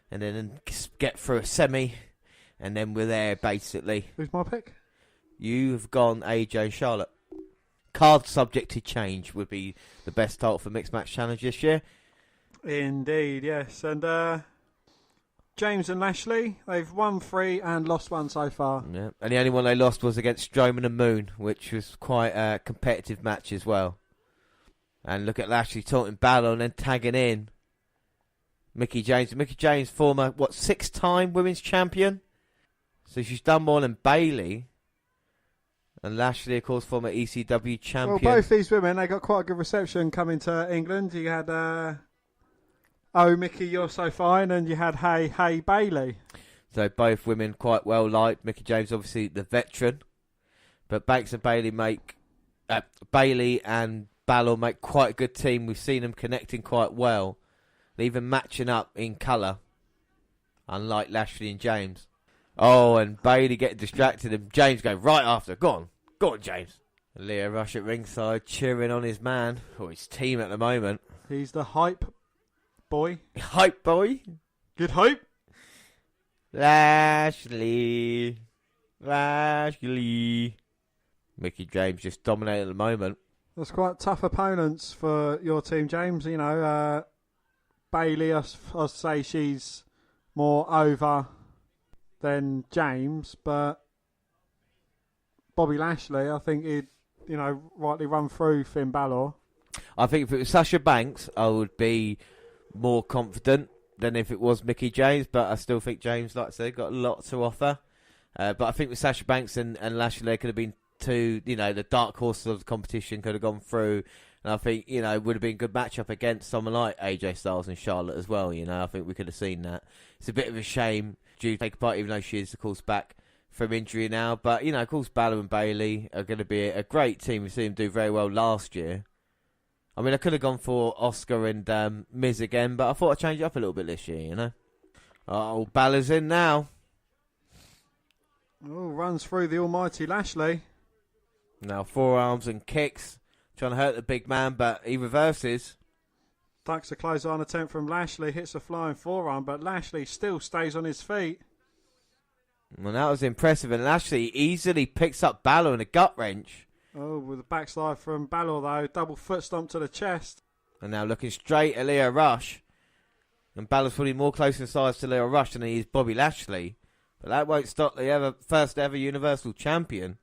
and then get through a semi. And then we're there, basically. Who's my pick? You've gone AJ and Charlotte. Card subject to change would be the best title for Mixed Match Challenge this year. Indeed, yes. And James and Lashley, they've won 3 and lost 1 so far. Yeah. And the only one they lost was against Strowman and Moon, which was quite a competitive match as well. And look at Lashley taunting Balor and then tagging in Mickie James. Mickie James, former, 6-time women's champion? So she's done more than Bayley. And Lashley, of course, former ECW champion. Well, both these women, they got quite a good reception coming to England. You had, Oh, Mickie, you're so fine, and you had Hey, Bayley. So both women quite well liked. Mickie James, obviously, the veteran. But Banks and Bayley Bayley and Balor make quite a good team. We've seen them connecting quite well. They're even matching up in colour. Unlike Lashley and James. Oh, and Bayley getting distracted and James going right after. Go on, James. And Leo Rush at ringside cheering on his man, or his team at the moment. He's the hype boy. Hype boy? Good hype. Lashley. Mickie James just dominating at the moment. That's quite tough opponents for your team, James. Bayley, I'll say she's more over than James, but Bobby Lashley, I think he'd, rightly run through Finn Balor. I think if it was Sasha Banks, I would be more confident than if it was Mickie James, but I still think James, like I said, got a lot to offer. But I think with Sasha Banks and Lashley, there could have been two, the dark horses of the competition could have gone through. And I think, it would have been a good matchup against someone like AJ Styles and Charlotte as well. I think we could have seen that. It's a bit of a shame due to take part, even though she is, of course, back from injury now. But, of course, Balor and Bayley are going to be a great team. We've seen them do very well last year. I mean, I could have gone for Oscar and Miz again, but I thought I'd change it up a little bit this year, Oh, Balor's in now. Oh, runs through the almighty Lashley. Now, forearms and kicks. Trying to hurt the big man, but he reverses. Ducks a close-on attempt from Lashley, hits a flying forearm, but Lashley still stays on his feet. Well, that was impressive, and Lashley easily picks up Balor in a gut wrench. Oh, with a backslide from Balor though, double foot stomp to the chest. And now looking straight at Leo Rush. And Balor's probably more close in size to Leo Rush than he is Bobby Lashley. But that won't stop the first ever Universal Champion.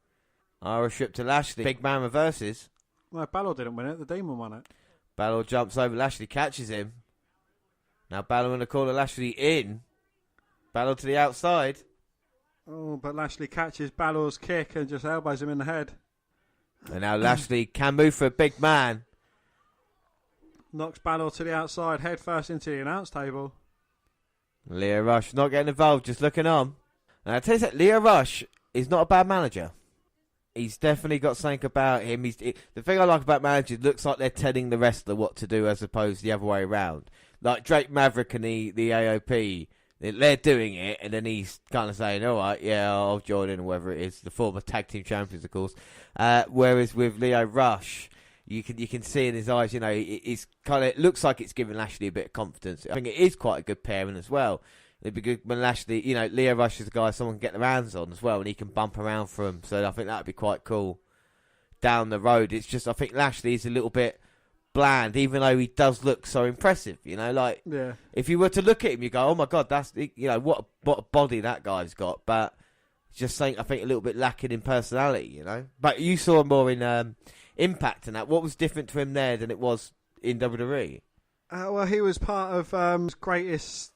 Irish whip to Lashley. Big man reverses. No, Balor didn't win it. The Demon won it. Balor jumps over. Lashley catches him. Now Balor in the corner. Lashley in. Balor to the outside. Oh, but Lashley catches Balor's kick and just elbows him in the head. And now Lashley can move for a big man. Knocks Balor to the outside, head first into the announce table. Leo Rush not getting involved, just looking on. And I tell you that Leo Rush is not a bad manager. He's definitely got something about him. The thing I like about managers, looks like they're telling the wrestler what to do as opposed to the other way around. Like Drake Maverick and the AOP, they're doing it, and then he's kind of saying, all right, yeah, I'll join in, or whatever it is. The former tag team champions, of course. Whereas with Leo Rush, you can see in his eyes, you know, it looks like it's giving Lashley a bit of confidence. I think it is quite a good pairing as well. It'd be good when Lashley, you know, Leo Rush is a guy someone can get their hands on as well, and he can bump around for him. So I think that'd be quite cool down the road. It's just, I think Lashley is a little bit bland, even though he does look so impressive. You know, like if you were to look at him, you go, "Oh my God, that's what a body that guy's got." But just saying, I think a little bit lacking in personality. You know, but you saw him more in Impact and that. What was different to him there than it was in WWE? Well, he was part of his greatest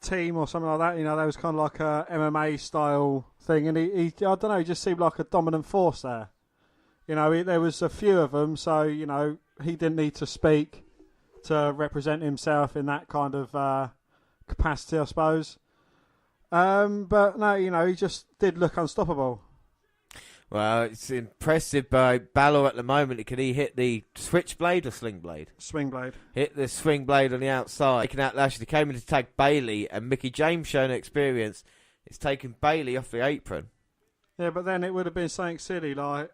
team or something like that. You know, that was kind of like a MMA style thing, and he I don't know, he just seemed like a dominant force there. You know, there was a few of them, so you know he didn't need to speak to represent himself in that kind of capacity, I suppose. But no, you know, he just did look unstoppable. Well, it's impressive by Balor at the moment. Can he hit the switchblade or sling blade? Swing blade. Hit the swing blade on the outside. Taking out Lashley. Came in to tag Bayley, and Mickey James showing experience. It's taken Bayley off the apron. Yeah, but then it would have been something silly like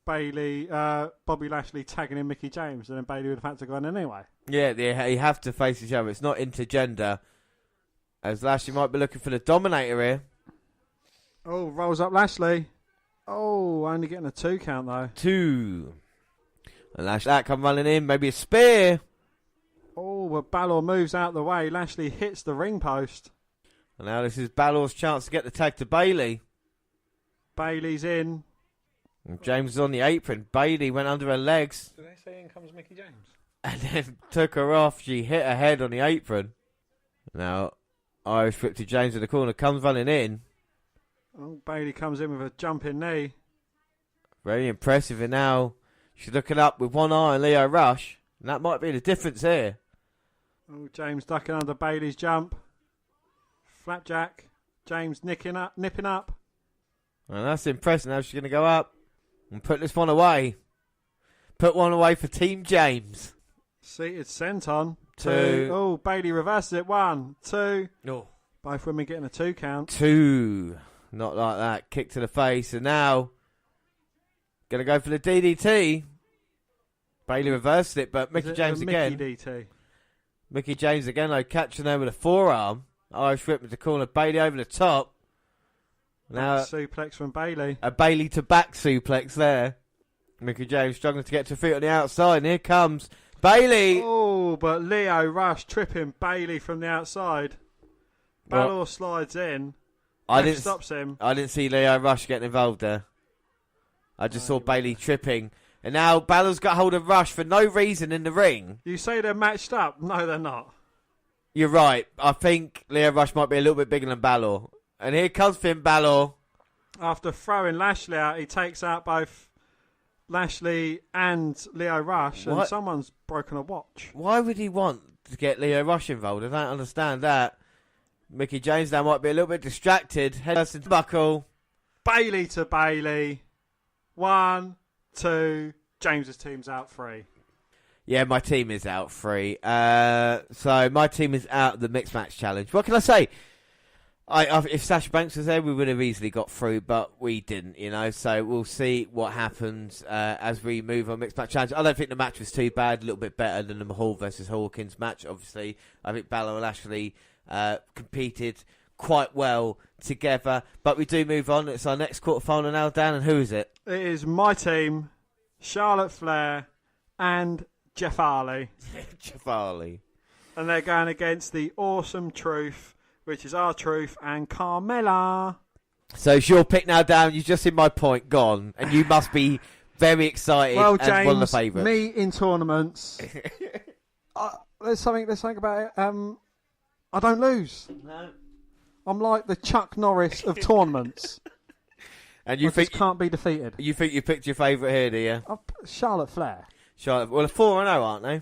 Bobby Lashley tagging in Mickey James, and then Bayley would have had to go in anyway. Yeah, you have to face each other. It's not intergender. As Lashley might be looking for the Dominator here. Oh, rolls up Lashley. Oh, only getting a 2 count though. 2. And Lashley that come running in, maybe a spear. Oh, well, Balor moves out the way. Lashley hits the ring post. And now this is Balor's chance to get the tag to Bayley. Bayley's in. And James is on the apron. Bayley went under her legs. Did they say in comes Mickey James? And then took her off. She hit her head on the apron. Now, Irish whip to James in the corner. Comes running in. Oh, Bayley comes in with a jumping knee. Very impressive. And now she's looking up with one eye on Leo Rush. And that might be the difference here. Oh, James ducking under Bayley's jump. Flapjack. James nipping up. And that's impressive. Now she's going to go up and put this one away. Put one away for Team James. Seated senton. 2. Oh, Bayley reverses it. 1, 2. No. Both women getting a 2 count. 2. Not like that. Kick to the face. And now, going to go for the DDT. Bayley reversed it, but Mickey James again. Mickey DT. Mickey James again, though, catching her with a forearm. Irish whip with the corner. Bayley over the top. Now, suplex from Bayley. A Bayley to back suplex there. Mickey James struggling to get to feet on the outside. And here comes Bayley. Oh, but Leo Rush tripping Bayley from the outside. Balor slides in. Stops him. I didn't see Leo Rush getting involved there. I just saw Bayley tripping. And now Balor's got hold of Rush for no reason in the ring. You say they're matched up? No, they're not. You're right. I think Leo Rush might be a little bit bigger than Balor. And here comes Finn Balor. After throwing Lashley out, he takes out both Lashley and Leo Rush. And someone's broken a watch. Why would he want to get Leo Rush involved? I don't understand that. Mickey James now might be a little bit distracted. Head first into buckle. Bayley to Bayley. 1, 2. James's team's out 3. Yeah, my team is out 3. So my team is out of the mixed match challenge. What can I say? If Sasha Banks was there, we would have easily got through, but we didn't, you know. So we'll see what happens as we move on mixed match challenge. I don't think the match was too bad. A little bit better than the Mahal versus Hawkins match. Obviously, I think Balor and Lashley competed quite well together. But we do move on. It's our next quarterfinal now, Dan. And who is it? It is my team, Charlotte Flair, and Jeff Hardy. Jeff Hardy. And they're going against the Awesome Truth, which is R-Truth and Carmella. So it's your pick now, Dan. You've just seen my point gone, and you must be very excited. Well, and James, one of the favourites. Me in tournaments, there's something about it. I don't lose. No. I'm like the Chuck Norris of tournaments. And you think just can't be defeated. You think you picked your favourite here, do you? Charlotte Flair. Charlotte. Well, 4-0, aren't they?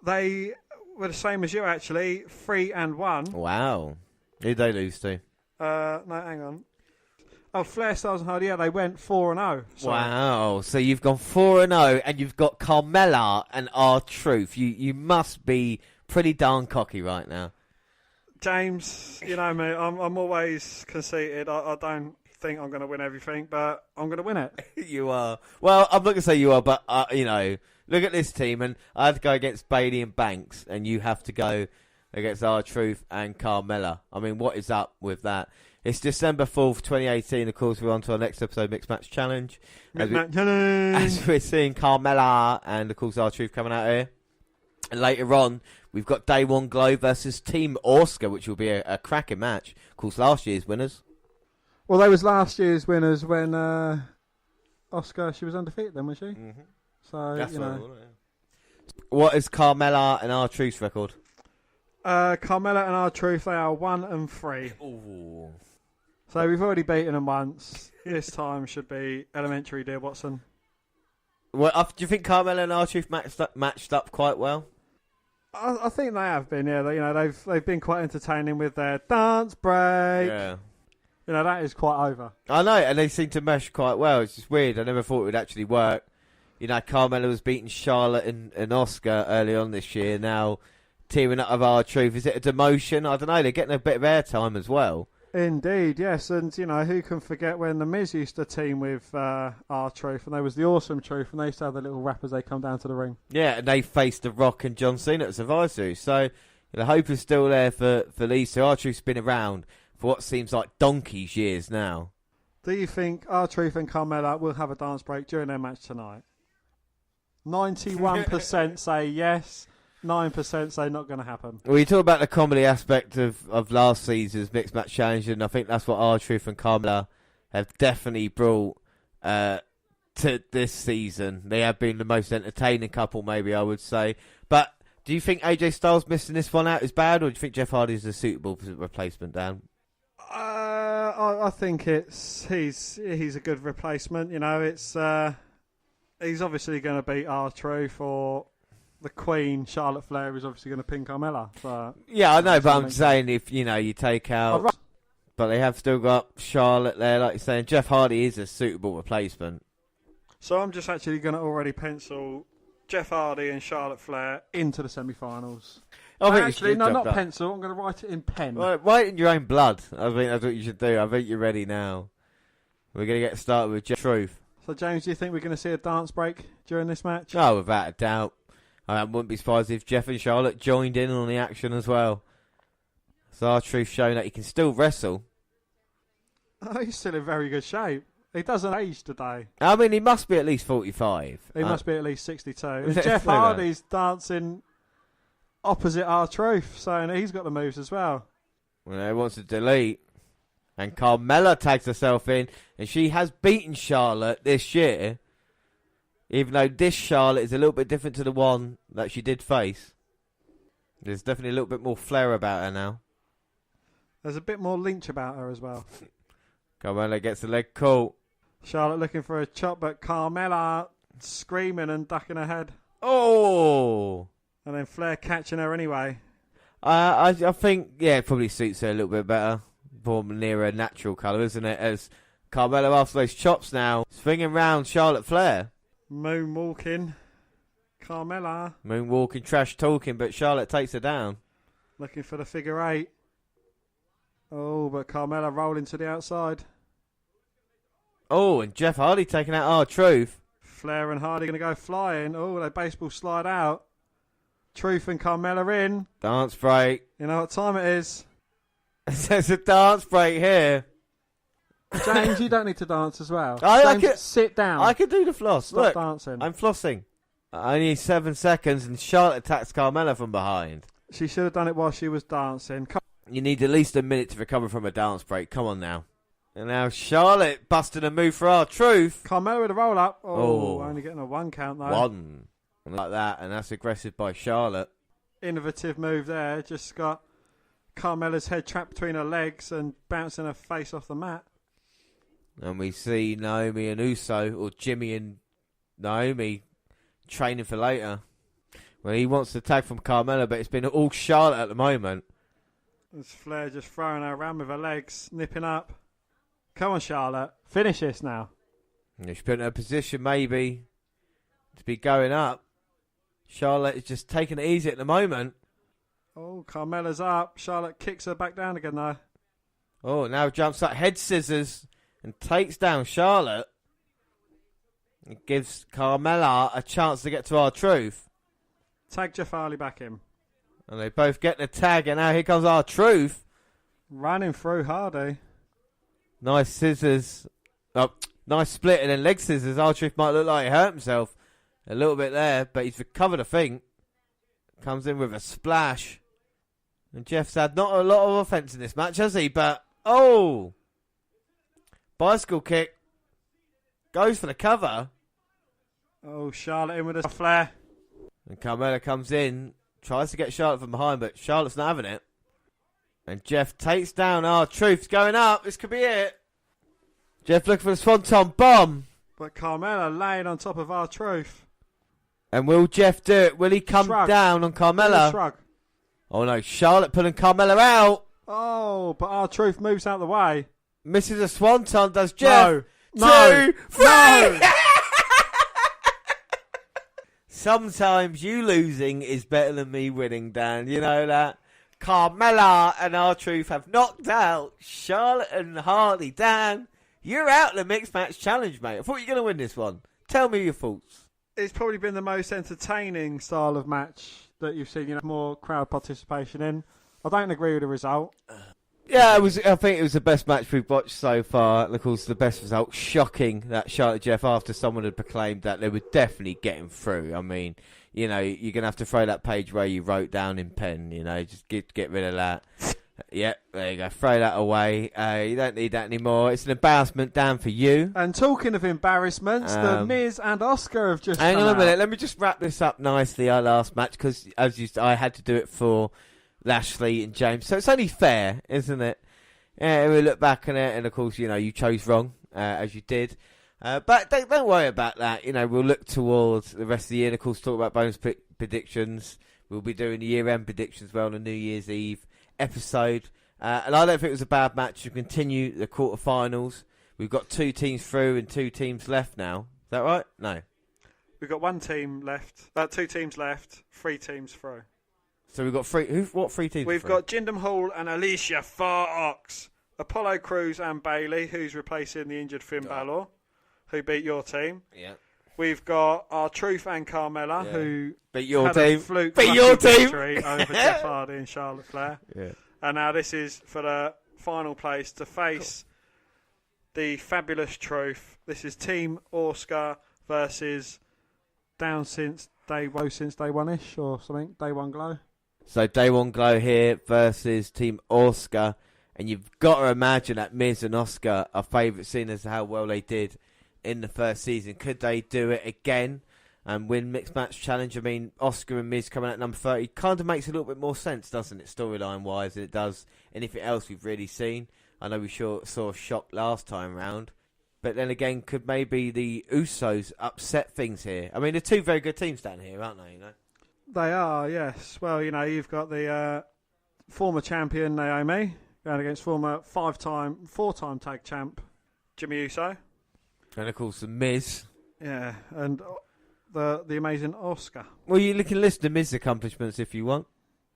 They were the same as you, actually. 3-1. Wow. Who'd they lose to? No, hang on. Oh, Flair, Styles and Hardy. Yeah, they went 4-0. Wow. So you've gone 4-0, and you've got Carmella and R-Truth. You must be pretty darn cocky right now. James, you know me. I'm always conceited. I don't think I'm going to win everything, but I'm going to win it. You are. Well, I'm not going to say you are, but, look at this team, and I have to go against Bailey and Banks, and you have to go against R-Truth and Carmella. I mean, what is up with that? It's December 4th, 2018. Of course, we're on to our next episode, Mixed Match Challenge. As we're seeing Carmella and, of course, R-Truth coming out here. And later on, we've got Day One Glow versus Team Oscar, which will be a cracking match. Of course, last year's winners. Well, they was last year's winners when Oscar, she was undefeated then, was she? Mm-hmm. So, that's What is Carmella and R-Truth's record? Carmella and R-Truth, they are 1-3. Ooh. So we've already beaten them once. This time should be elementary, dear Watson. Well, do you think Carmella and R-Truth matched up quite well? I think they have been. Yeah, they've been quite entertaining with their dance break. Yeah. That is quite over. I know, and they seem to mesh quite well. It's just weird. I never thought it would actually work. Carmella was beating Charlotte and Oscar early on this year. Now, teaming up with R-Truth. Is it a demotion? I don't know. They're getting a bit of airtime as well. Indeed, yes. And, who can forget when The Miz used to team with R-Truth, and they was the Awesome Truth, and they used to have the little rap as they come down to the ring. Yeah, and they faced The Rock and John Cena at Survivor Series. So, the hope is still there for these two. R-Truth's been around for what seems like donkey's years now. Do you think R-Truth and Carmella will have a dance break during their match tonight? 91% say yes. 9% say not going to happen. Well, you talk about the comedy aspect of last season's Mixed Match Challenge, and I think that's what R-Truth and Carmella have definitely brought to this season. They have been the most entertaining couple, maybe, I would say. But do you think AJ Styles missing this one out is bad, or do you think Jeff Hardy is a suitable replacement, Dan? I think he's a good replacement. He's obviously going to beat R-Truth, or the Queen, Charlotte Flair, is obviously going to pin Carmella. But yeah, I know, but I'm saying if, you take out... But they have still got Charlotte there, like you're saying. Jeff Hardy is a suitable replacement. So I'm just actually going to already pencil Jeff Hardy and Charlotte Flair into the semi-finals. Actually, no, not pencil. I'm going to write it in pen. Well, write it in your own blood. I think that's what you should do. I think you're ready now. We're going to get started with Jeff Truth. So, James, do you think we're going to see a dance break during this match? Oh, without a doubt. I wouldn't be surprised if Jeff and Charlotte joined in on the action as well. So R-Truth showing that he can still wrestle. Oh, he's still in very good shape. He doesn't age today. I mean, he must be at least 45. He must be at least 62. And Jeff Hardy's dancing opposite R-Truth, so he's got the moves as well. Well, he wants to delete. And Carmella tags herself in, and she has beaten Charlotte this year. Even though this Charlotte is a little bit different to the one that she did face. There's definitely a little bit more flair about her now. There's a bit more lynch about her as well. Carmella gets the leg caught. Charlotte looking for a chop, but Carmella screaming and ducking her head. Oh! And then Flair catching her anyway. I think, it probably suits her a little bit better. More near her natural colour, isn't it? As Carmella, after those chops now, swinging round Charlotte Flair. Moonwalking. Carmella. Moonwalking, trash talking, but Charlotte takes her down. Looking for the figure eight. Oh, but Carmella rolling to the outside. Oh, and Jeff Hardy taking out R-Truth. Flair and Hardy going to go flying. Oh, they baseball slide out. Truth and Carmella in. Dance break. You know what time it is? There's a dance break here. James, you don't need to dance as well. James, sit down. I can do the floss. Stop Look, dancing. I'm flossing. Only 7 seconds, and Charlotte attacks Carmella from behind. She should have done it while she was dancing. You need at least a minute to recover from a dance break. Come on now. And now Charlotte busted a move for R-Truth. Carmella with a roll up. Oh, only getting a 1 count though. 1. Like that, and that's aggressive by Charlotte. Innovative move there. Just got Carmella's head trapped between her legs and bouncing her face off the mat. And we see Naomi and Uso, or Jimmy and Naomi, training for later. Well, he wants to tag from Carmella, but it's been all Charlotte at the moment. There's Flair just throwing her around with her legs, nipping up. Come on, Charlotte. Finish this now. And she's put in a position, maybe, to be going up. Charlotte is just taking it easy at the moment. Oh, Carmella's up. Charlotte kicks her back down again, though. Oh, now jumps up head scissors and takes down Charlotte. It gives Carmella a chance to get to R-Truth. Tag Jeff Hardy back in. And they both get the tag, and now here comes R-Truth. Running through Hardy. Nice scissors. Oh, nice split and then leg scissors. R-Truth might look like he hurt himself a little bit there, but he's recovered, I think. Comes in with a splash. And Jeff's had not a lot of offense in this match, has he? But, oh! Bicycle kick. Goes for the cover. Oh, Charlotte in with a Flair. And Carmella comes in, tries to get Charlotte from behind, but Charlotte's not having it. And Jeff takes down R-Truth. Going up. This could be it. Jeff looking for the Swanton Bomb. But Carmella laying on top of R-Truth. And will Jeff do it? Will he come down on Carmella? Shrug. Oh no, Charlotte pulling Carmella out. Oh, but R-Truth moves out of the way. Misses a Swanton, does Jeff. No. 2, 3. No. Sometimes you losing is better than me winning, Dan. You know that? Carmella and R-Truth have knocked out Charlotte and Hardy. Dan, you're out of the Mixed Match Challenge, mate. I thought you were going to win this one. Tell me your thoughts. It's probably been the most entertaining style of match that you've seen, more crowd participation in. I don't agree with the result. Yeah, it was. I think it was the best match we've watched so far. And of course, the best result. Shocking that Charlotte Jeff, after someone had proclaimed that they were definitely getting through. I mean, you're going to have to throw that page where you wrote down in pen, just get rid of that. Yep, there you go. Throw that away. You don't need that anymore. It's an embarrassment, Dan, for you. And talking of embarrassments, the Miz and Oscar have just hang come on a minute. out. Let me just wrap this up nicely, our last match, because I had to do it for Lashley and James. So it's only fair, isn't it? Yeah, we look back on it, and of course, you chose wrong, as you did. But don't worry about that. We'll look towards the rest of the year, and of course, talk about bonus predictions. We'll be doing the year-end predictions as well on the New Year's Eve episode. And I don't think it was a bad match to continue the quarterfinals. We've got 2 teams through and 2 teams left now. Is that right? No. We've got 1 team left. 2 teams left. 3 teams through. So we've got 3. What 3 teams? We've got Jinder Mahal and Alicia Fox, Apollo Crews and Bayley, who's replacing the injured Finn Balor, who beat your team. Yeah. We've got R-Truth and Carmella, who beat your had team. A fluke beat your team victory over Jeff Hardy and Charlotte Flair. Yeah. And now this is for the final place to face the fabulous Truth. This is Team Oscar versus Down since day one-ish or something. Day One Glow. So Day One Glow here versus Team Oscar. And you've got to imagine that Miz and Oscar are favourites, seeing as how well they did in the first season. Could they do it again and win Mixed Match Challenge? I mean, Oscar and Miz coming out at number 30 kind of makes a little bit more sense, doesn't it, storyline-wise, than it does anything else we've really seen. I know we saw Shock last time round. But then again, could maybe the Usos upset things here? I mean, they're 2 very good teams down here, aren't they? They are, yes. Well, you've got the former champion Naomi going against former 4-time tag champ Jimmy Uso. And of course, the Miz. Yeah, and the amazing Oscar. Well, you can list the Miz accomplishments if you want.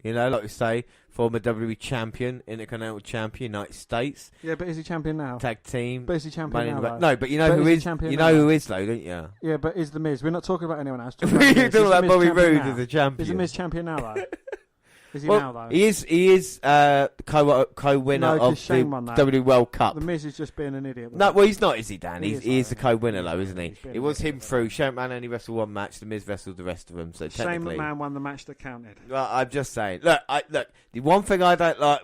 Like we say, former WWE champion, Intercontinental champion, United States. Yeah, but is he champion now? Tag team. But is he champion now, though? No, but you know who is. You know who is though, don't you? Yeah, but is the Miz? We're not talking about anyone else. You're talking about Bobby Roode as a champion. Is the Miz champion now, though? Is he now, though? He is co-winner No, of the Shane won that. WWE World Cup. The Miz is just being an idiot. No, well, he's not, is he, Dan? He is the though. co-winner, though, isn't he? It was him idiot, through. Shane McMahon only wrestled one match. The Miz wrestled the rest of them. So Shane technically, McMahon won the match that counted. well, I'm just saying. Look. The one thing I don't like.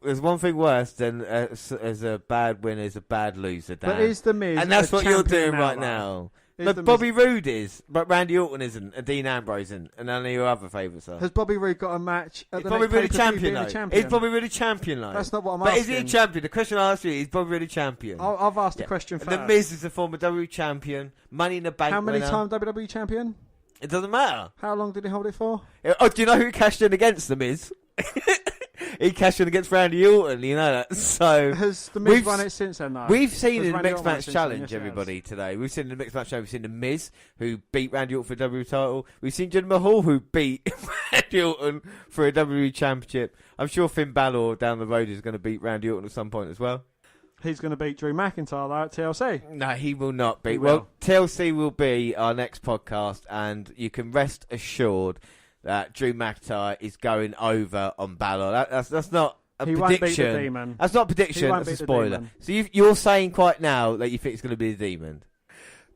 There's one thing worse than as a bad winner is a bad loser, Dan. But is the Miz, and that's a what you're champion doing right though? now. Is Look, the Bobby Roode is, but Randy Orton isn't, and Dean Ambrose isn't, and none of your other favourites are. Has Bobby Roode got a match at Is the Bobby next Roode a pay-per-view being champion, though? Is Bobby Roode a champion, though? That's not what I'm but asking. But is he a champion? The question I asked you is Bobby Roode a champion? I've asked the question first. The Miz is a former WWE champion, Money in the Bank How many winner. times WWE champion? It doesn't matter. How long did he hold it for? Oh, do you know who cashed in against the Miz? He cashed in against Randy Orton, you know that. So has the Miz won it since then, though? We've seen in the Randy Mixed Orton Match won it Challenge, since then? Yes, everybody, today. We've seen in the Mixed Match Challenge, we've seen the Miz, who beat Randy Orton for a WWE title. We've seen Jinder Mahal, who beat Randy Orton for a WWE Championship. I'm sure Finn Balor down the road is going to beat Randy Orton at some point as well. He's going to beat Drew McIntyre, though, at TLC. No, he will not be. He Well, will. TLC will be our next podcast, and you can rest assured that Drew McIntyre is going over on Balor. That's not a He prediction. won't beat the Demon. That's not a prediction. He won't That's a beat the spoiler. Demon. So you're saying quite now that you think it's going to be the Demon.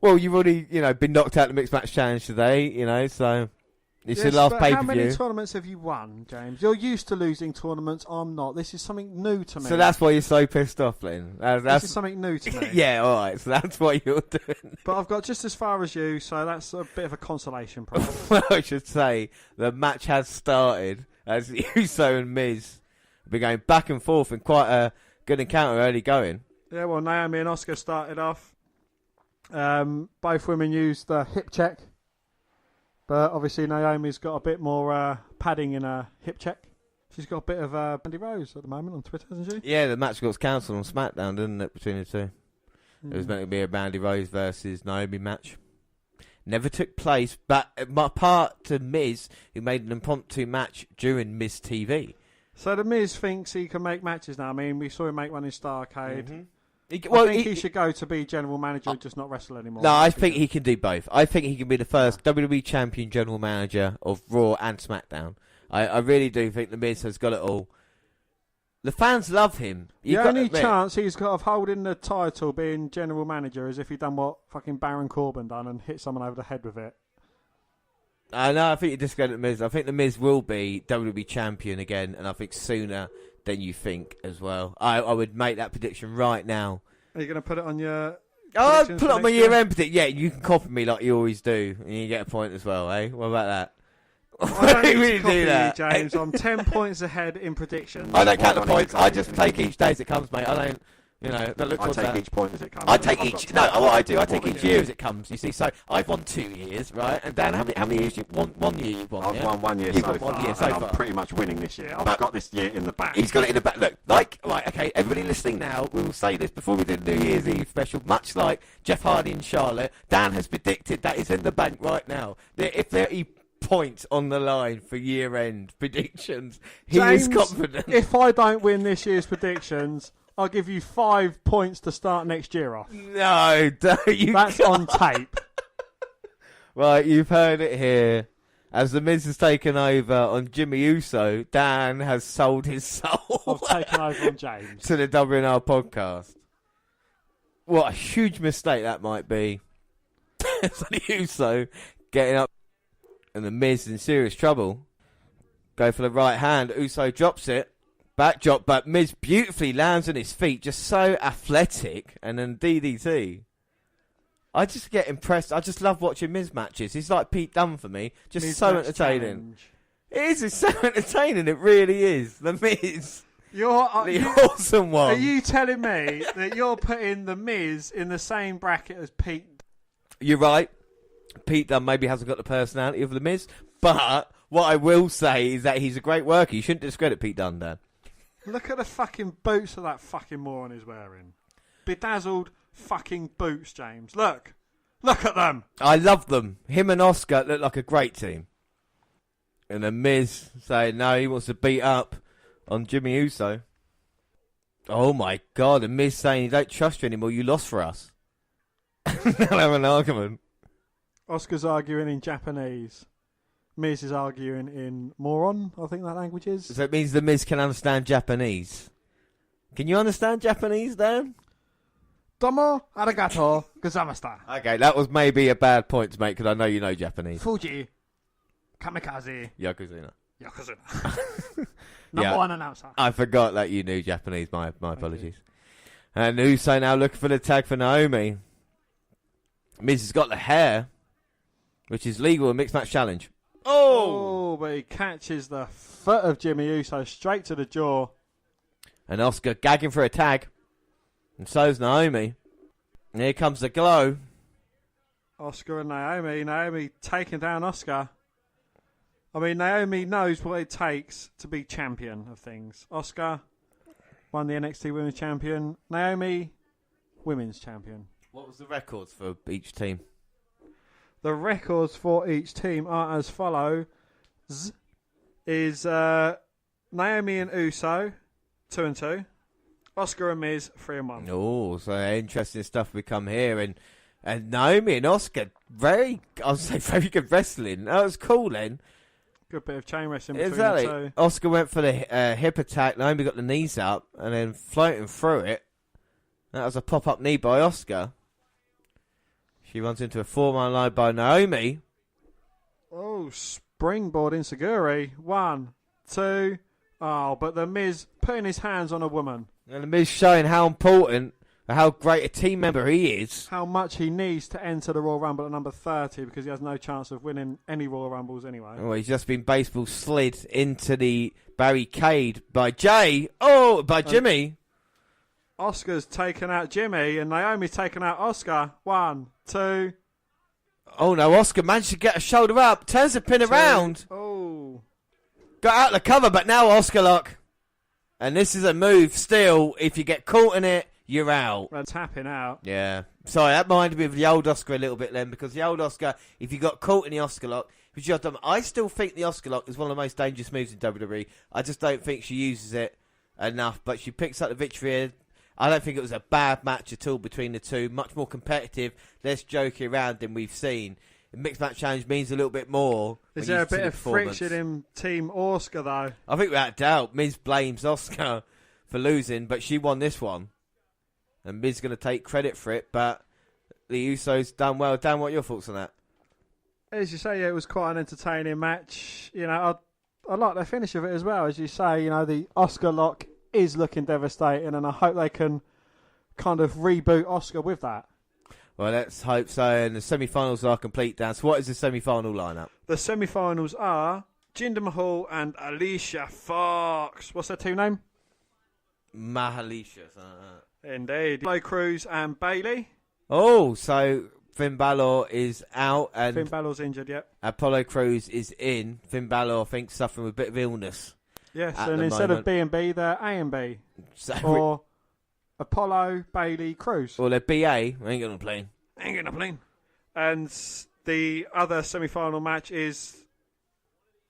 Well, you've already been knocked out of the Mixed Match Challenge today. So it's your last pay How per many view. tournaments have you won, James? You're used to losing tournaments. I'm not. This is something new to me. So that's why you're so pissed off, Lynn. This is something new to me. Yeah, all right. So that's what you're doing. But I've got just as far as you, so that's a bit of a consolation prize. Well, I should say the match has started as Uso and Miz have been going back and forth in quite a good encounter early going. Yeah, well, Naomi and Asuka started off. Both women used the hip check. But obviously Naomi's got a bit more padding in her hip check. She's got a bit of Mandy Rose at the moment on Twitter, hasn't she? Yeah, the match got cancelled on SmackDown, didn't it, between the two? It was meant to be a Mandy Rose versus Naomi match. Never took place, but part to Miz, who made an impromptu match during Miz TV. So the Miz thinks he can make matches now. I mean, we saw him make one in Starrcade. Mm-hmm. I think he should go to be general manager and just not wrestle anymore. No, I think he can do both. I think he can be the first WWE Champion General Manager of Raw and SmackDown. I really do think The Miz has got it all. The fans love him. The only chance he's got of holding the title being general manager is if he done what fucking Baron Corbin done and hit someone over the head with it. I think you discredit The Miz. I think The Miz will be WWE Champion again, and I think sooner than you think as well. I would make that prediction right now. Are you going to put it on your... I'll put it on my year-end prediction. Yeah, you can copy me like you always do, and you get a point as well, eh? What about that? I don't need really to copy do that. you, James. I'm 10 points ahead in predictions. I don't count the points. I just take each day as it comes, mate. I don't... don't look I towards take that. each point as it comes. I take each. No, what I do, I take each year as it comes. You see, so I've won 2 years, right? And Dan, how many years you won? 1 year you've won. I've won 1 year You've so won 1 far, year so and far. I'm pretty much winning this year. I've got this year in the back. He's got it in the back. Look, right, okay, everybody listening now, we will say this before we do the New Year's Eve special. Much like Jeff Hardy and Charlotte, Dan has predicted that is in the bank right now. If there are points on the line for year-end predictions, he James, is confident. If I don't win this year's predictions, I'll give you 5 points to start next year off. No, That's on tape. Right, you've heard it here. As The Miz has taken over on Jimmy Uso, Dan has sold his soul I've taken over on James. to the WNR podcast. What a huge mistake that might be. Sonny Uso getting up, and The Miz in serious trouble. Go for the right hand. Uso drops it. Back drop, but Miz beautifully lands on his feet, just so athletic, and then DDT. I just get impressed. I just love watching Miz matches. He's like Pete Dunne for me. Just Miz so match entertaining. challenge. It is. It's so entertaining. It really is. The Miz. The awesome one. Are you telling me that you're putting The Miz in the same bracket as Pete? You're right. Pete Dunne maybe hasn't got the personality of The Miz, but what I will say is that he's a great worker. You shouldn't discredit Pete Dunne, Dan. Look at the fucking boots that fucking moron is wearing. Bedazzled fucking boots, James. Look at them. I love them. Him and Oscar look like a great team. And The Miz saying no, he wants to beat up on Jimmy Uso. Oh my God, The Miz saying he don't trust you anymore. You lost for us. They'll have an argument. Oscar's arguing in Japanese. Miz is arguing in moron, I think that language is. So it means the Miz can understand Japanese. Can you understand Japanese, Dan? Domo arigato gozaimasu. Okay, that was maybe a bad point to make because I know you know Japanese. Fuji kamikaze Yokozuna. Number one announcer. I forgot that you knew Japanese. My apologies. And Uso now looking for the tag for Naomi. Miz has got the hair, which is legal in mixed match challenge. Oh, but he catches the foot of Jimmy Uso straight to the jaw. And Oscar gagging for a tag. And so's Naomi. And here comes the glow. Oscar and Naomi. Naomi taking down Oscar. I mean, Naomi knows what it takes to be champion of things. Oscar won the NXT Women's Champion. Naomi, Women's Champion. What was the records for each team? The records for each team are as follows. Is Naomi and Uso 2-2. Oscar and Miz 3-1. Oh, so interesting stuff we come here. And Naomi and Oscar, very good wrestling. That was cool then. Good bit of chain wrestling between exactly. the two. Oscar went for the hip attack. Naomi got the knees up and then floating through it. That was a pop-up knee by Oscar. She runs into a 4-man line by Naomi. Oh, springboard insecurity. 1, 2. Oh, but the Miz putting his hands on a woman. And the Miz showing how important, how great a team member he is. How much he needs to enter the Royal Rumble at number 30 because he has no chance of winning any Royal Rumbles anyway. Oh, he's just been baseball slid into the barricade by Jimmy. Oscar's taken out Jimmy and Naomi's taken out Oscar. 1, 2. Oh no, Oscar managed to get a shoulder up, turns the pin around. Oh. Got out the cover, but now Oscar lock. And this is a move still, if you get caught in it, you're out. We're tapping out. Yeah. Sorry, that reminded me of the old Oscar a little bit then, because the old Oscar, if you got caught in the Oscar lock, which you have done, I still think the Oscar lock is one of the most dangerous moves in WWE. I just don't think she uses it enough, but she picks up the victory here. I don't think it was a bad match at all between the two. Much more competitive, less jokey around than we've seen. The mixed match challenge means a little bit more. Is there a bit of friction in Team Oscar, though? I think without doubt, Miz blames Oscar for losing, but she won this one. And Miz going to take credit for it, but the Usos done well. Dan, what are your thoughts on that? As you say, yeah, it was quite an entertaining match. You know, I like the finish of it as well. As you say, you know, the Oscar lock is looking devastating, and I hope they can kind of reboot Oscar with that. Well, let's hope so. And the semi-finals are complete, Dan. So what is the semi-final lineup? The semi-finals are Jinder Mahal and Alicia Fox. What's their team name? Mahalisha. Indeed. Apollo Crews and Bailey. Oh, so Finn Balor is out. And Finn Balor's injured, yep. Apollo Crews is in. Finn Balor, I think, suffering with a bit of illness. Yes, and instead of B&B, they're A&B. So or Apollo, Bailey, Crews. Well, they're BA. Ain't got no plane. Ain't got no plane. And the other semi-final match is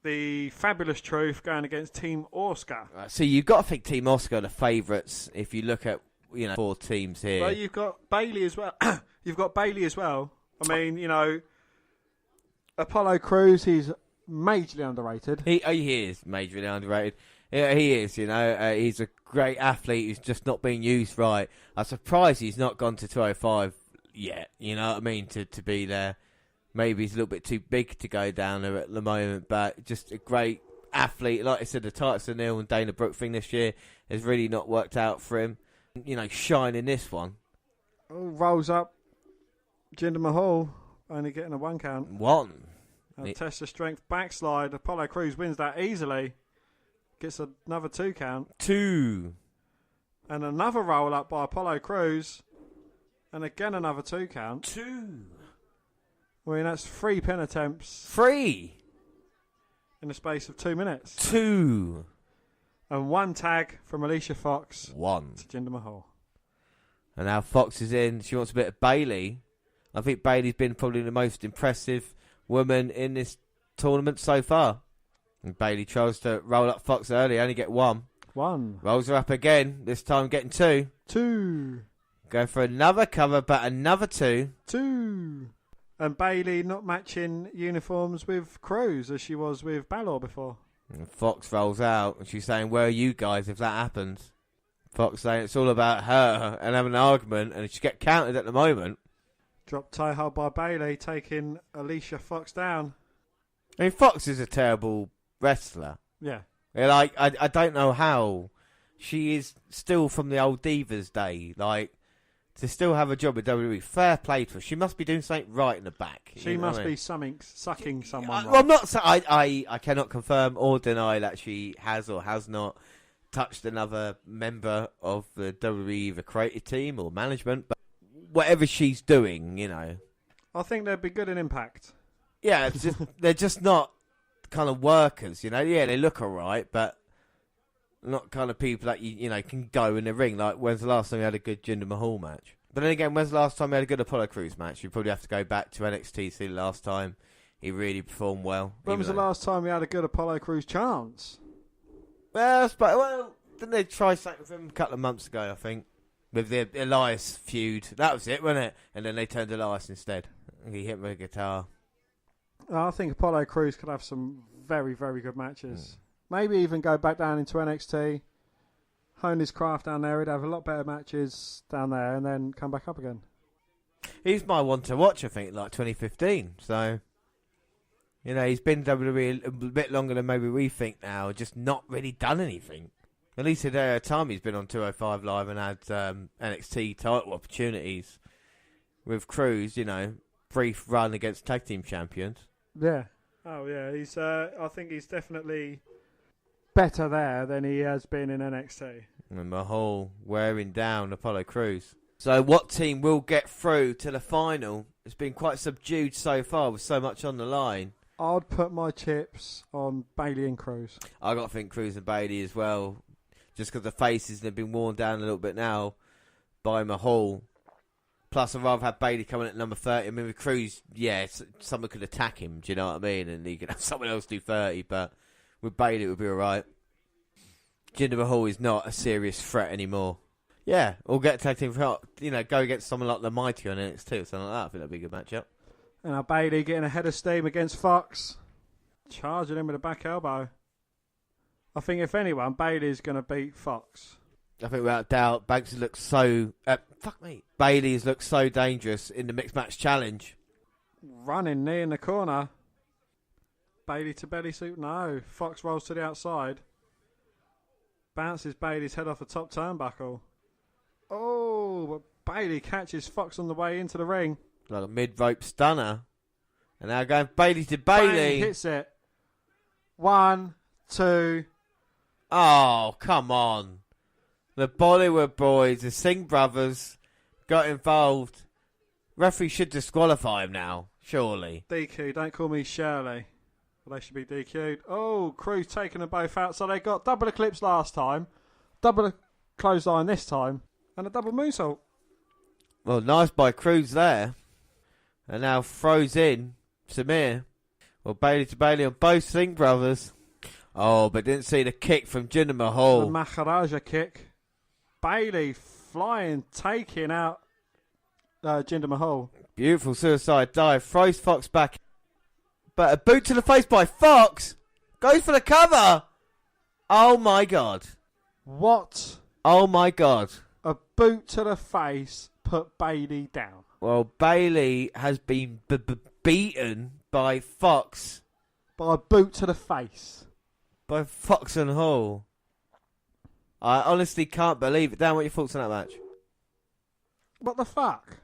the Fabulous Truth going against Team Oscar. Right, so you've got to think Team Oscar are the favourites if you look at, you know, 4 teams here. But you've got Bailey as well. You've got Bailey as well. I mean, you know, Apollo Crews, he's majorly underrated. He is majorly underrated. Yeah, he is, you know. He's a great athlete who's just not being used right. I'm surprised he's not gone to 205 yet, you know what I mean, to be there. Maybe he's a little bit too big to go down there at the moment, but just a great athlete. Like I said, the Titus O'Neil and Dana Brooke thing this year has really not worked out for him. You know, shining this one. Oh, rolls up Jinder Mahal, only getting a 1 count. 1. Test of strength backslide. Apollo Crews wins that easily. Gets another 2 count. 2. And another roll up by Apollo Crews. And again another 2 count. 2. I mean, that's 3 pin attempts. 3. In the space of 2 minutes. 2. And 1 tag from Alicia Fox. 1. To Jinder Mahal. And now Fox is in. She wants a bit of Bailey. I think Bailey's been probably the most impressive woman in this tournament so far. And Bailey tries to roll up Fox early, only get 1. 1. Rolls her up again, this time getting 2. 2. Go for another cover, but another 2. 2. And Bayley not matching uniforms with Cruz as she was with Balor before. And Fox rolls out and she's saying, where are you guys if that happens? Fox saying it's all about her and having an argument, and she get counted at the moment. Drop tie hold by Bayley, taking Alicia Fox down. I mean, Fox is a terrible wrestler. Yeah. Like, I don't know how she is still from the old Divas day. Like, to still have a job with WWE, fair play to her. She must be doing something right in the back. She must be sucking someone. Well, I'm not. I cannot confirm or deny that she has or has not touched another member of the WWE either creative team or management. But whatever she's doing, you know, I think they'd be good in Impact. Yeah, it's just, they're just not kind of workers, you know. Yeah, they look alright, but not kind of people that you know can go in the ring. Like, when's the last time you had a good Jinder Mahal match? But then again, when's the last time you had a good Apollo Crews match? You probably have to go back to NXT to see the last time he really performed well. When was the last time we had a good Apollo Crews chance? Well, didn't they try something with him a couple of months ago, I think, with the Elias feud? That was it, wasn't it? And then they turned Elias instead. He hit him with a guitar. I think Apollo Crews could have some very, very good matches. Maybe even go back down into NXT, hone his craft down there. He'd have a lot better matches down there and then come back up again. He's my one to watch, I think, like 2015. So, you know, he's been WWE a bit longer than maybe we think now, just not really done anything. At least at a time he's been on 205 Live and had NXT title opportunities with Crews, you know, brief run against tag team champions. Yeah. Oh, yeah. He's. I think he's definitely better there than he has been in NXT. And Mahal wearing down Apollo Crews. So what team will get through to the final? It's been quite subdued so far with so much on the line. I'd put my chips on Bayley and Crews. I got to think Crews and Bayley as well, just because the faces have been worn down a little bit now by Mahal. Plus, I'd rather have Bayley coming at number 30. I mean, with Crews, yeah, someone could attack him, do you know what I mean? And he could have someone else do 30, but with Bayley it would be alright. Jinder Mahal is not a serious threat anymore. Yeah, or get a tag team, you know, go against someone like the Mighty on NXT or something like that. I think that'd be a good matchup. And now Bayley getting ahead of steam against Fox. Charging him with a back elbow. I think if anyone, Bayley's going to beat Fox. I think without doubt, Banks looks so... Bayley's looked so dangerous in the Mixed Match Challenge. Running knee in the corner. Bayley to belly suit. No. Fox rolls to the outside. Bounces Bayley's head off the top turnbuckle. Oh, but Bayley catches Fox on the way into the ring. Like a mid-rope stunner. And now going Bayley to Bayley. Bang, hits it. 1, 2. Oh, come on. The Bollywood boys, the Singh brothers, got involved. Referee should disqualify him now, surely. DQ, don't call me Shirley. Well, they should be DQ'd. Oh, Crews taking them both out. So they got double eclipse last time, double clothesline this time, and a double moonsault. Well, nice by Crews there. And now throws in Samir. Well, Bayley to Bayley on both Singh brothers. Oh, but didn't see the kick from Jinder Mahal. The Maharaja kick. Bayley flying, taking out Jinder Mahal. Beautiful suicide dive. Throws Fox back. But a boot to the face by Fox. Goes for the cover. Oh, my God. What? Oh, my God. A boot to the face put Bayley down. Well, Bayley has been beaten by Fox. By a boot to the face. By Fox and Hall. I honestly can't believe it. Dan, what are your thoughts on that match? What the fuck?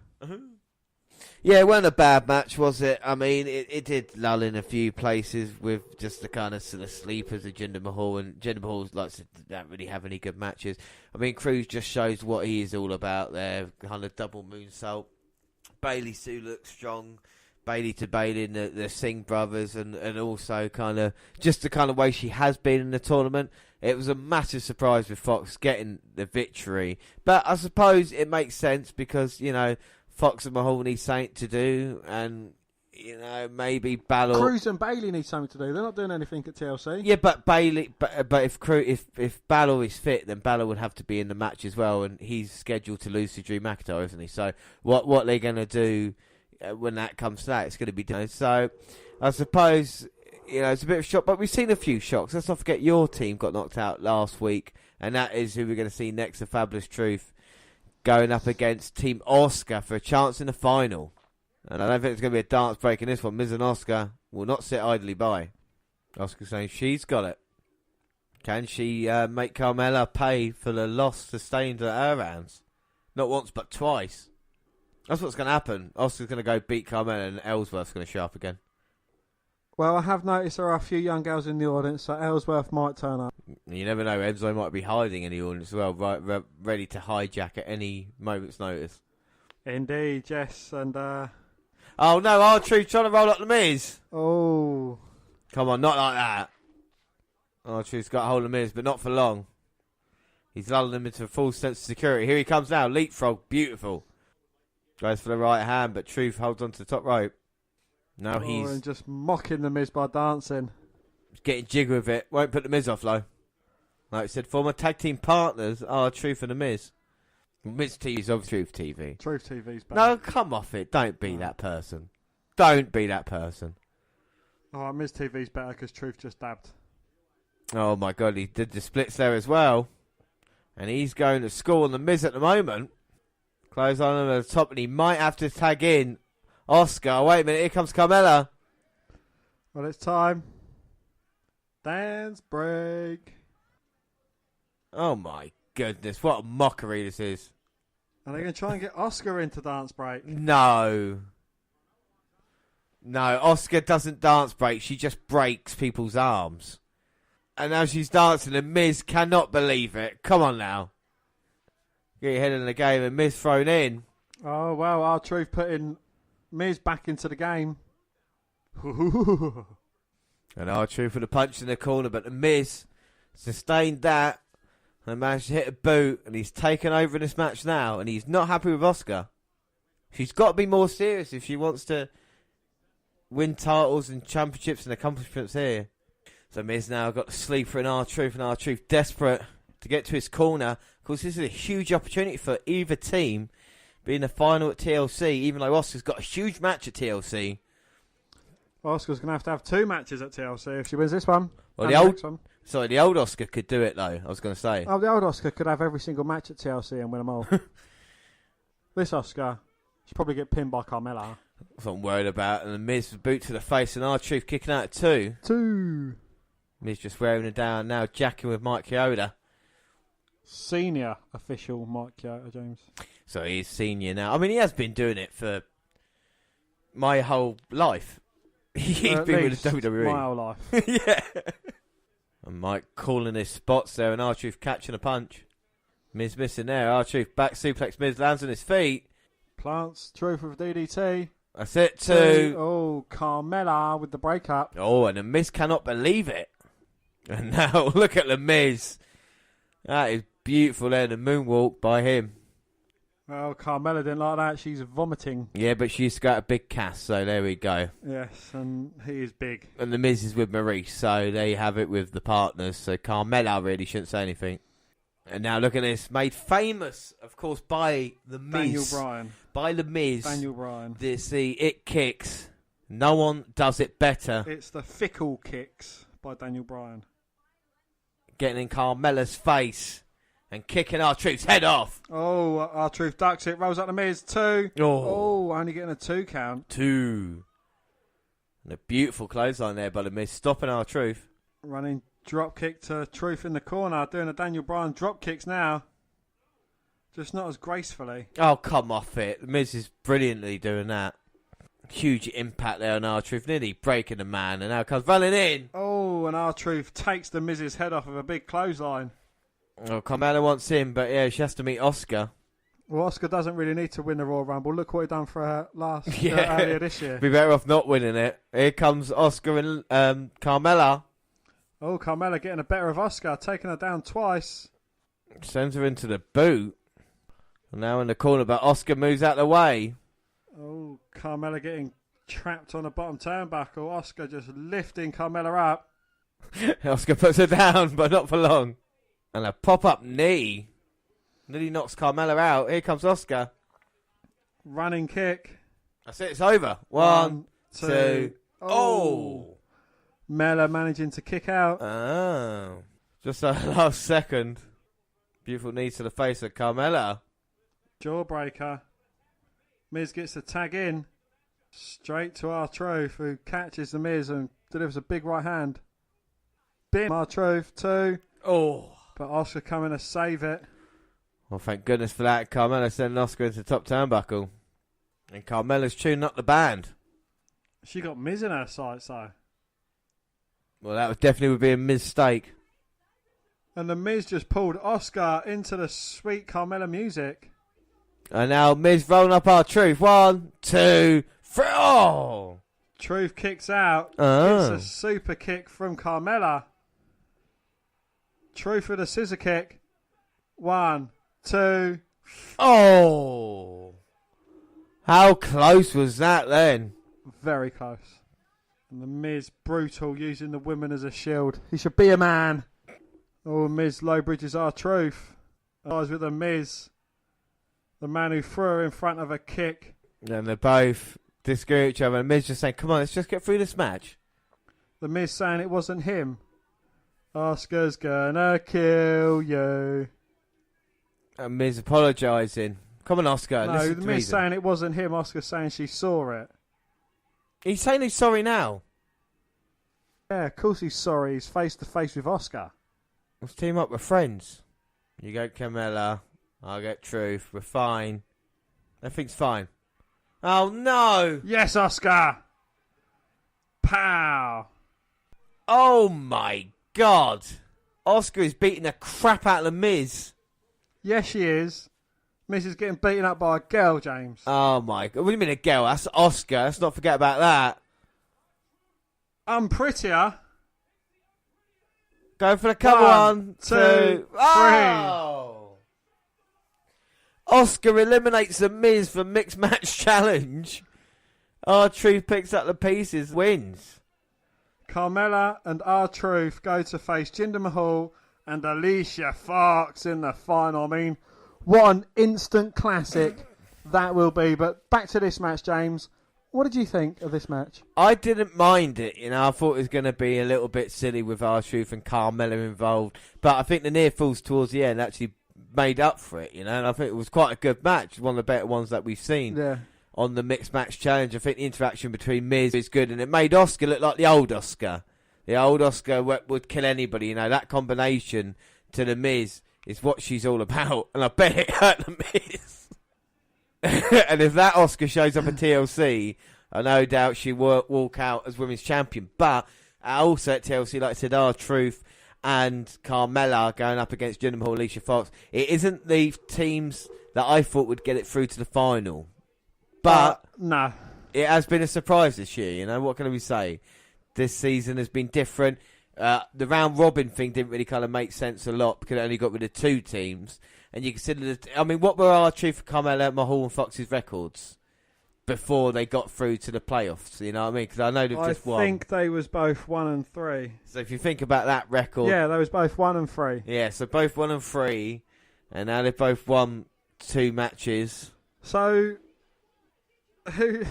Yeah, it wasn't a bad match, was it? I mean, it did lull in a few places with just the kind of sort of sleepers of Jinder Mahal, and Jinder Mahal don't really have any good matches. I mean, Crews just shows what he is all about there, kind of double moonsault. Bayley Sue looks strong. Bayley to Bayley and the Singh brothers, and also kind of just the kind of way she has been in the tournament. It was a massive surprise with Fox getting the victory. But I suppose it makes sense because, you know, Fox and Mahal need something to do, and, you know, maybe Balor... Crews and Bayley need something to do. They're not doing anything at TLC. Yeah, but Bayley... But if Balor is fit, then Balor would have to be in the match as well, and he's scheduled to lose to Drew McIntyre, isn't he? So what they're going to do when that comes to that, it's going to be done. So I suppose, it's a bit of a shock, but we've seen a few shocks. Let's not forget your team got knocked out last week, and that is who we're going to see next, the Fabulous Truth, going up against Team Oscar for a chance in the final. And I don't think it's going to be a dance break in this one. Miz and Oscar will not sit idly by. Oscar saying she's got it. Can she make Carmella pay for the loss sustained at her hands? Not once, but twice. That's what's going to happen. Oscar's going to go beat Carmella and Ellsworth's going to show up again. Well, I have noticed there are a few young girls in the audience, so Ellsworth might turn up. You never know. Enzo might be hiding in the audience as well, ready to hijack at any moment's notice. Indeed, yes. And oh no, R-Truth trying to roll up the Miz. Oh. Come on, not like that. R-Truth's got a hold of the Miz, but not for long. He's lulling him into a full sense of security. Here he comes now. Leapfrog. Beautiful. Goes for the right hand, but Truth holds on to the top rope. Now he's... and just mocking the Miz by dancing. Getting jiggy with it. Won't put the Miz off, though. Like I said, former tag team partners are Truth and the Miz. Miz TV's of Truth TV. Truth TV's back. No, come off it. Don't be that person. Don't be that person. Oh, Miz TV's better because Truth just dabbed. Oh, my God. He did the splits there as well. And he's going to school on the Miz at the moment. Close on him at the top, and he might have to tag in Oscar. Wait a minute. Here comes Carmella. Well, it's time. Dance break. Oh, my goodness. What a mockery this is. Are they going to try and get Oscar into dance break? No. No, Oscar doesn't dance break. She just breaks people's arms. And now she's dancing, and Miz cannot believe it. Come on now. Get your head in the game, and Miz thrown in. Oh, well, R-Truth putting Miz back into the game. And R-Truth with a punch in the corner, but the Miz sustained that and managed to hit a boot, and he's taken over in this match now, and he's not happy with Oscar. She's got to be more serious if she wants to win titles and championships and accomplishments here. So Miz now got the sleeper in R-Truth, and R-Truth desperate to get to his corner. Of course, this is a huge opportunity for either team being the final at TLC, even though Oscar's got a huge match at TLC. Oscar's going to have two matches at TLC if she wins this one. Well, the old Oscar could do it, though, I was going to say. Oh, the old Oscar could have every single match at TLC and win them all. This Oscar, she'll probably get pinned by Carmella. That's what I'm worried about. And the Miz boot to the face, and R-Truth kicking out at 2. Miz just wearing her down now, jacking with Mike Chioda. Senior official Mike Chioda, James. So he's senior now. I mean, he has been doing it for my whole life. He's been with the WWE. My whole life. Yeah. And Mike calling his spots there, and R-Truth catching a punch. Miz missing there. R-Truth back suplex. Miz lands on his feet. Plants Truth with DDT. That's it, 2. Oh, Carmella with the breakup. Oh, and the Miz cannot believe it. And now, look at the Miz. That is beautiful there, the moonwalk by him. Well, Carmella didn't like that. She's vomiting. Yeah, but she's got a big cast, so there we go. Yes, and he is big. And the Miz is with Maurice, so there you have it with the partners. So Carmella really shouldn't say anything. And now look at this, made famous, of course, by the Miz. Daniel Bryan. By the Miz. Daniel Bryan. This the It Kicks. No one does it better. It's the Fickle Kicks by Daniel Bryan. Getting in Carmella's face and kicking R-Truth's head off. Oh, R-Truth ducks it, rolls up the Miz. 2. Oh, only getting a 2 count. 2. And a beautiful clothesline there by the Miz, stopping R-Truth. Running drop kick to Truth in the corner, doing a Daniel Bryan drop kicks now. Just not as gracefully. Oh, come off it. The Miz is brilliantly doing that. Huge impact there on R-Truth, nearly breaking the man, and now comes running in. Oh, and R-Truth takes the Miz's head off with a big clothesline. Oh, Carmella wants him, but yeah, she has to meet Oscar. Well, Oscar doesn't really need to win the Royal Rumble. Look what he done for her earlier this year. Be better off not winning it. Here comes Oscar and Carmella. Oh, Carmella getting the better of Oscar, taking her down twice. Sends her into the boot. And now in the corner, but Oscar moves out of the way. Oh, Carmella getting trapped on the bottom turnbuckle. Oscar just lifting Carmella up. Oscar puts her down, but not for long. And a pop-up knee. Nearly knocks Carmella out. Here comes Oscar. Running kick. That's it. It's over. One, two. Oh. Mella managing to kick out. Oh. Just that last second. Beautiful knee to the face of Carmella. Jawbreaker. Miz gets the tag in. Straight to R-Truth, who catches the Miz and delivers a big right hand. Bim. R-Truth, 2. Oh. But Oscar coming to save it. Well, thank goodness for that. Carmella sending Oscar into the top turnbuckle. And Carmella's tuning up the band. She got Miz in her sights, though. Well, that would definitely be a mistake. And the Miz just pulled Oscar into the sweet Carmella music. And now Miz rolling up R-Truth. 1, 2, 3. Oh! Truth kicks out. Oh. Gets a super kick from Carmella. Truth with a scissor kick. 1, 2. Oh! How close was that then? Very close. And the Miz brutal, using the women as a shield. He should be a man. Oh, Miz low bridges R-Truth. Eyes with the Miz. The man who threw her in front of a kick. And they're both disagreeing with each other. And Miz just saying, come on, let's just get through this match. The Miz saying it wasn't him. Oscar's gonna kill you. And Miz apologising. Come on, Oscar. No, the Miz saying it wasn't him. Oscar saying she saw it. He's saying he's sorry now. Yeah, of course he's sorry. He's face to face with Oscar. Let's team up with friends. You go Carmella. I'll get Truth. We're fine. Everything's fine. Oh, no. Yes, Oscar. Pow. Oh, my God. Oscar is beating the crap out of the Miz. Yes, she is. Miz is getting beaten up by a girl, James. Oh, my God. What do you mean a girl? That's Oscar. Let's not forget about that. I'm prettier. Go for the cover. 1, 2, 3. Oh! Oscar eliminates the Miz for Mixed Match Challenge. R-Truth picks up the pieces, wins. Carmella and R-Truth go to face Jinder Mahal and Alicia Fox in the final. I mean, what an instant classic that will be. But back to this match, James. What did you think of this match? I didn't mind it. I thought it was going to be a little bit silly with R-Truth and Carmella involved. But I think the near falls towards the end actually made up for it, and I think it was quite a good match. One of the better ones that we've seen on the Mixed Match Challenge. I think the interaction between Miz is good, and it made Oscar look like the old Oscar. The old Oscar would kill anybody. That combination to the Miz is what she's all about, and I bet it hurt the Miz. And if that Oscar shows up at TLC, I no doubt she will walk out as women's champion. But also at TLC, like I said, R-Truth and Carmella going up against Jinder Mahal, Alicia Fox. It isn't the teams that I thought would get it through to the final. But no, it has been a surprise this year. What can we say? This season has been different. The round robin thing didn't really kind of make sense a lot because it only got rid of 2 teams. And you consider what were R-Truth, Carmella, Mahal and Fox's records before they got through to the playoffs? You know what I mean? Because I know they've just won. I think they was both 1 and 3. So if you think about that record, yeah, they was both 1 and 3. Yeah, so both 1 and 3, and now they've both won 2 matches. So, who?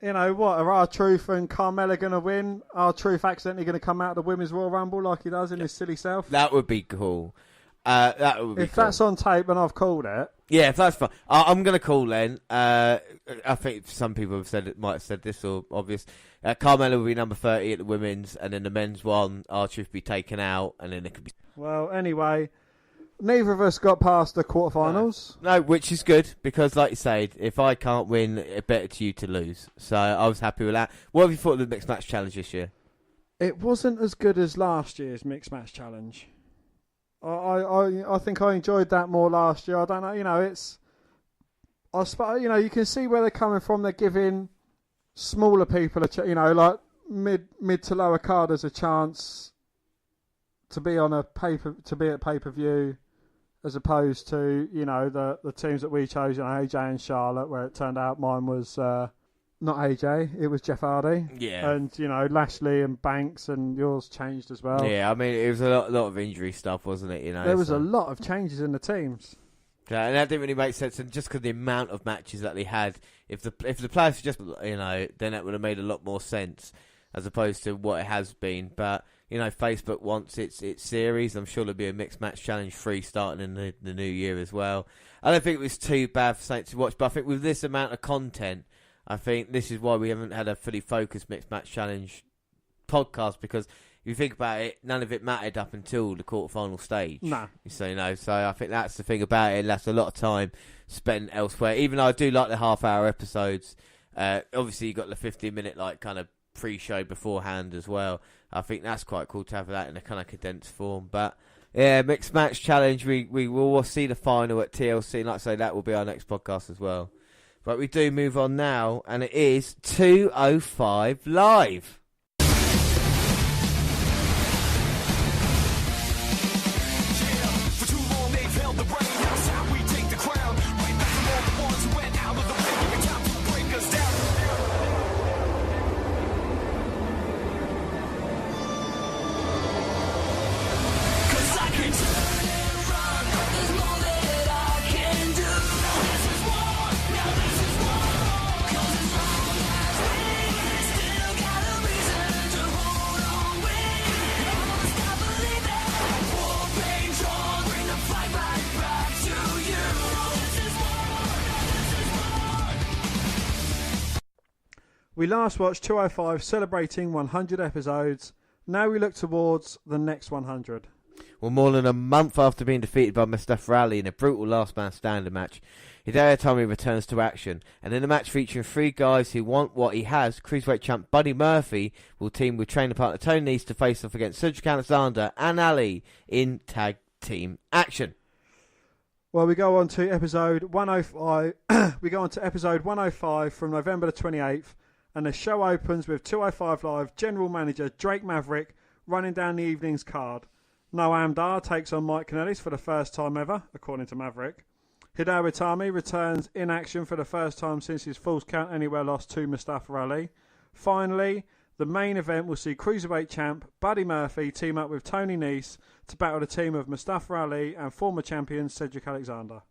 What are R-Truth and Carmella going to win? R-Truth accidentally going to come out of the Women's Royal Rumble like he does in his silly self? That would be cool. That would be if cool. that's on tape and I've called it. Yeah, if that's fine. I'm going to call then. I think some people might have said this or obvious. Carmella will be number 30 at the women's, and then the men's one, R-Truth be taken out, and then it could be. Well, anyway, neither of us got past the quarterfinals. No, which is good because, like you said, if I can't win, it's better to you to lose. So I was happy with that. What have you thought of the Mixed Match Challenge this year? It wasn't as good as last year's Mixed Match Challenge. I think I enjoyed that more last year. I don't know, you can see where they're coming from. They're giving smaller people like mid to lower carders a chance to be on at pay-per-view, as opposed to the teams that we chose, AJ and Charlotte, where it turned out mine was not AJ, it was Jeff Hardy. Yeah. And, Lashley and Banks, and yours changed as well. Yeah, I mean, it was a lot of injury stuff, wasn't it? There was a lot of changes in the teams. And that didn't really make sense, and just because the amount of matches that they had, if the players were just, then it would have made a lot more sense, as opposed to what it has been. But, Facebook wants its series. I'm sure there'll be a Mixed Match Challenge 3 starting in the new year as well. I don't think it was too bad for Saints to watch, but I think with this amount of content, I think this is why we haven't had a fully focused Mixed Match Challenge podcast, because if you think about it, none of it mattered up until the quarterfinal stage. No. So I think that's the thing about it. That's a lot of time spent elsewhere. Even though I do like the half-hour episodes, obviously you got the 15-minute kind of pre-show beforehand as well. I think that's quite cool to have that in a kind of condensed form. But yeah, Mixed Match Challenge. We will see the final at TLC. Like I say, that will be our next podcast as well. But we do move on now, and it is 205 Live. We last watched 205 celebrating 100 episodes. Now we look towards the next 100. Well, more than a month after being defeated by Mustafa Ali in a brutal last man standing match, Hideo Itami returns to action, and in a match featuring three guys who want what he has, Cruiserweight champ Buddy Murphy will team with trainer partner Tony Nese to face off against Cedric Alexander and Ali in tag team action. Well, we go on to episode 105. We go on to episode 105 from November the 28th. And the show opens with 205 Live General Manager Drake Maverick running down the evening's card. Noam Dar takes on Mike Kanellis for the first time ever, according to Maverick. Hideo Itami returns in action for the first time since his Falls Count Anywhere loss to Mustafa Ali. Finally, the main event will see Cruiserweight champ Buddy Murphy team up with Tony Nese to battle the team of Mustafa Ali and former champion Cedric Alexander.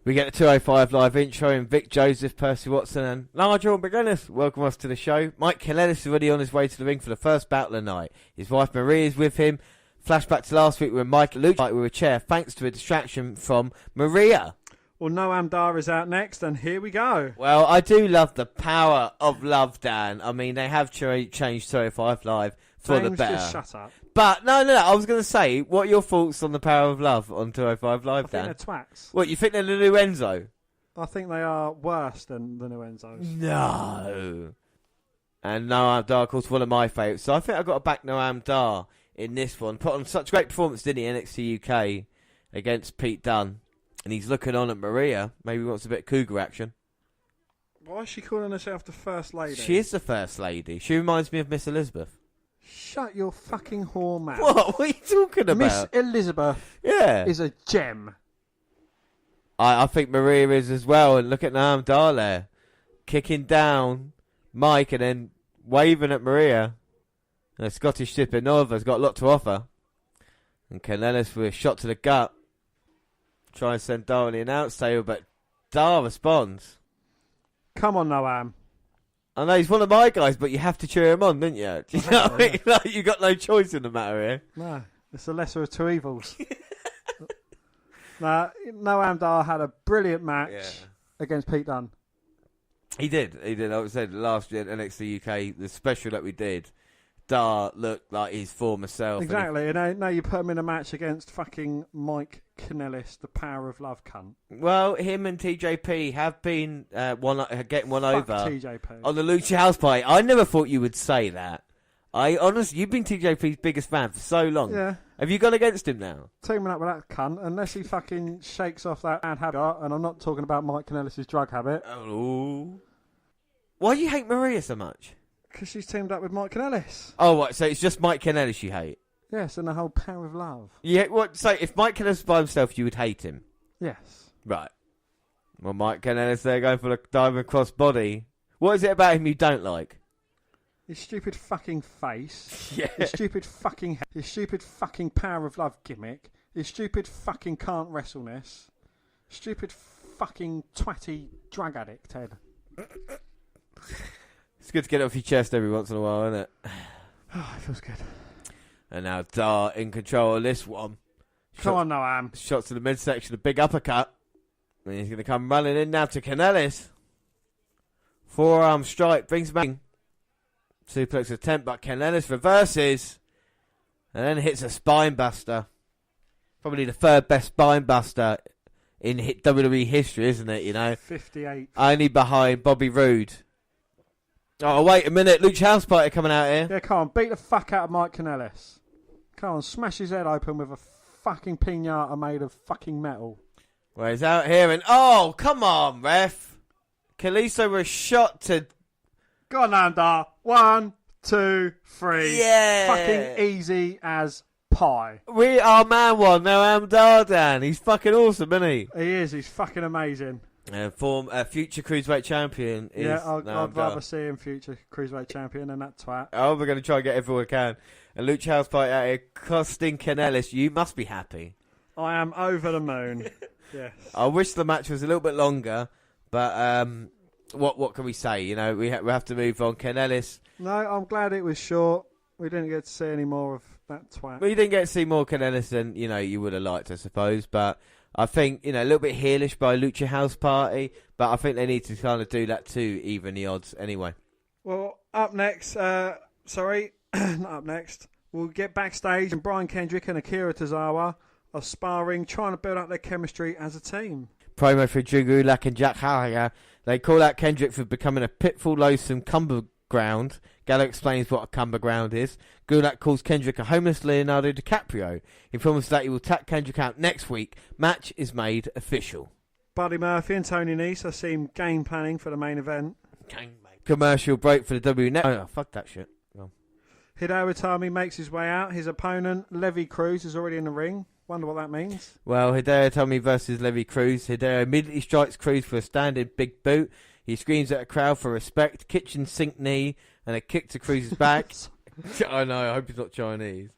We get the 205 Live intro, and Vic Joseph, Percy Watson and Nigel McGuinness welcome us to the show. Mike Kanellis is already on his way to the ring for the first battle of the night. His wife Marie is with him. Flashback to last week when Mike Luke with a chair thanks to a distraction from Maria. Well, Noam Dar is out next, and here we go. Well, I do love the power of love, Dan. I mean, they have changed 205 Live for the better. Just shut up. But, no, I was going to say, what are your thoughts on the power of love on 205 Live, Dan? I think they're twats. What, you think they're the new Enzo? I think they are worse than the new Enzos. No. And Noam Dar, of course, one of my favourites. So I think I've got to back Noam Dar in this one. Put on such a great performance, didn't he, NXT UK against Pete Dunne. And he's looking on at Maria. Maybe he wants a bit of cougar action. Why is she calling herself the First Lady? She is the First Lady. She reminds me of Miss Elizabeth. Shut your fucking whore mouth. What are you talking about? Miss Elizabeth is a gem. I think Maria is as well. And look at Noam Dar there. Kicking down Mike and then waving at Maria. And the Scottish Supernova has got a lot to offer. And Kanellis with a shot to the gut. Try and send Dar on the announce table, but Dar responds. Come on, Noam. I know he's one of my guys, but you have to cheer him on, don't you? Do you know what I mean? Like, you got no choice in the matter here. No, it's the lesser of two evils. Noam Dar had a brilliant match against Pete Dunne. He did. Like I said, last year at NXT UK, the special that we did, Dar looked like his former self. Exactly. And now you put him in a match against fucking Mike Kanellis, the power of love cunt. Well, him and TJP have been getting one over TJP. On the Lucha House Party. I never thought you would say that. Honestly, you've been TJP's biggest fan for so long. Yeah. Have you gone against him now? Teaming up with that cunt, unless he fucking shakes off that bad habit, and I'm not talking about Mike Kanellis' drug habit. Oh. Why do you hate Maria so much? Because she's teamed up with Mike Kanellis. Oh, right, so it's just Mike Kanellis you hate? Yes, and the whole power of love. Yeah, what? So if Mike Kanellis was by himself, you would hate him? Yes. Right. Well, Mike Kanellis there going for the diamond cross body. What is it about him you don't like? His stupid fucking face. Yeah. His stupid fucking power of love gimmick. His stupid fucking can't wrestleness. Stupid fucking twatty drug addict, Ted. It's good to get it off your chest every once in a while, isn't it? Oh, it feels good. And now Dart in control of this one. Come on, Noam. Shots to the midsection, a big uppercut. And he's going to come running in now to Kanellis. Forearm strike, brings him back. Suplex attempt, but Kanellis reverses. And then hits a spine buster. Probably the third best spine buster in WWE history, isn't it, you know? 58. Only behind Bobby Roode. Oh, wait a minute. Lucha House Party coming out here. Yeah, come on. Beat the fuck out of Mike Kanellis. Come on. Smash his head open with a fucking piñata made of fucking metal. Well, he's out here and... Oh, come on, ref. Kalisto was shot to... Go on, Nanda. 1, 2, 3. Yeah. Fucking easy as pie. We are man one, now Dardan. He's fucking awesome, isn't he? He is. He's fucking amazing. Future Cruiserweight Champion is... Yeah, I'd rather see him future Cruiserweight Champion than that twat. Oh, we're going to try and get everyone we can. And Lucha House Party out here costing Kanellis. You must be happy. I am over the moon. Yes. I wish the match was a little bit longer, but what can we say? You know, we have to move on. Kanellis. No, I'm glad it was short. We didn't get to see any more of that twat. Well, you didn't get to see more Kanellis than, you know, you would have liked, I suppose. But I think, you know, a little bit heelish by Lucha House Party, but I think they need to kind of do that too, even the odds anyway. Well, up next, not up next. We'll get backstage and Brian Kendrick and Akira Tozawa are sparring, trying to build up their chemistry as a team. Promo for Drew Gulak and Jack Harrier. They call out Kendrick for becoming a pitfall loathsome cumber ground. Gallo explains what a cumber ground is. Gulak calls Kendrick a homeless Leonardo DiCaprio. He promises that he will tap Kendrick out next week. Match is made official. Buddy Murphy and Tony Nese are seen game planning for the main event. Commercial break for the WNR. Oh, fuck that shit. Hideo Itami makes his way out. His opponent, Levi Cruz, is already in the ring. Wonder what that means. Well, Hideo Itami versus Levi Cruz. Hideo immediately strikes Cruz for a standing big boot. He screams at a crowd for respect, kitchen sink knee, and a kick to Cruz's back. I know, I hope he's not Chinese.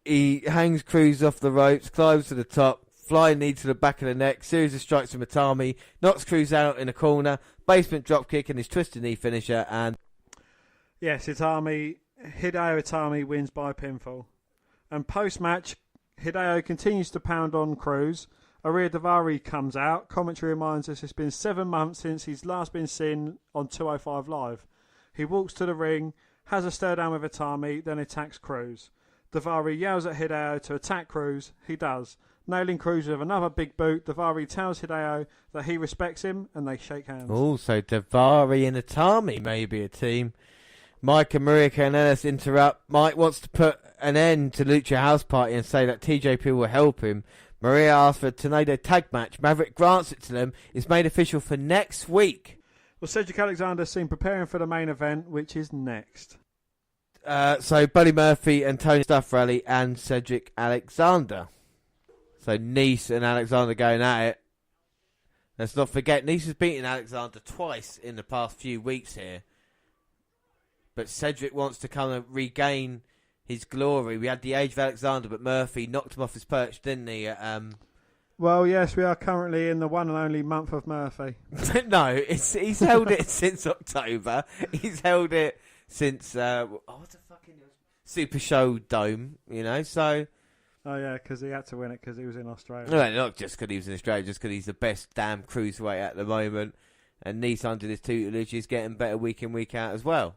He hangs Cruz off the ropes, climbs to the top, flying knee to the back of the neck, series of strikes from Itami, knocks Cruz out in a corner, basement dropkick and his twisted knee finisher, and... Yes, Hideo Itami wins by pinfall. And post-match, Hideo continues to pound on Cruz. Aria Davari comes out. Commentary reminds us it's been 7 months since he's last been seen on 205 Live. He walks to the ring, has a stare down with Itami, then attacks Cruz. Davari yells at Hideo to attack Cruz. He does. Nailing Cruz with another big boot, Davari tells Hideo that he respects him and they shake hands. Also, Davari and Itami may be a team. Mike and Maria Kanellis interrupt. Mike wants to put an end to Lucha House Party and say that TJP will help him. Maria asks for a Tornado tag match. Maverick grants it to them. It's made official for next week. Well, Cedric Alexander is seen preparing for the main event, which is next. So Buddy Murphy and Tony Stuff Rally and Cedric Alexander. So Nese and Alexander going at it. Let's not forget, Nese has beaten Alexander twice in the past few weeks here. But Cedric wants to kind of regain his glory. We had the age of Alexander, but Murphy knocked him off his perch, didn't he? Well, yes, we are currently in the one and only month of Murphy. No, he's held it since October. He's held it since what the fucking Super Show Dome, you know. So. Oh yeah, because he had to win it because he was in Australia. No, not just because he was in Australia, just because he's the best damn cruiserweight at the moment. And Nese under this tutelage is getting better week in, week out as well.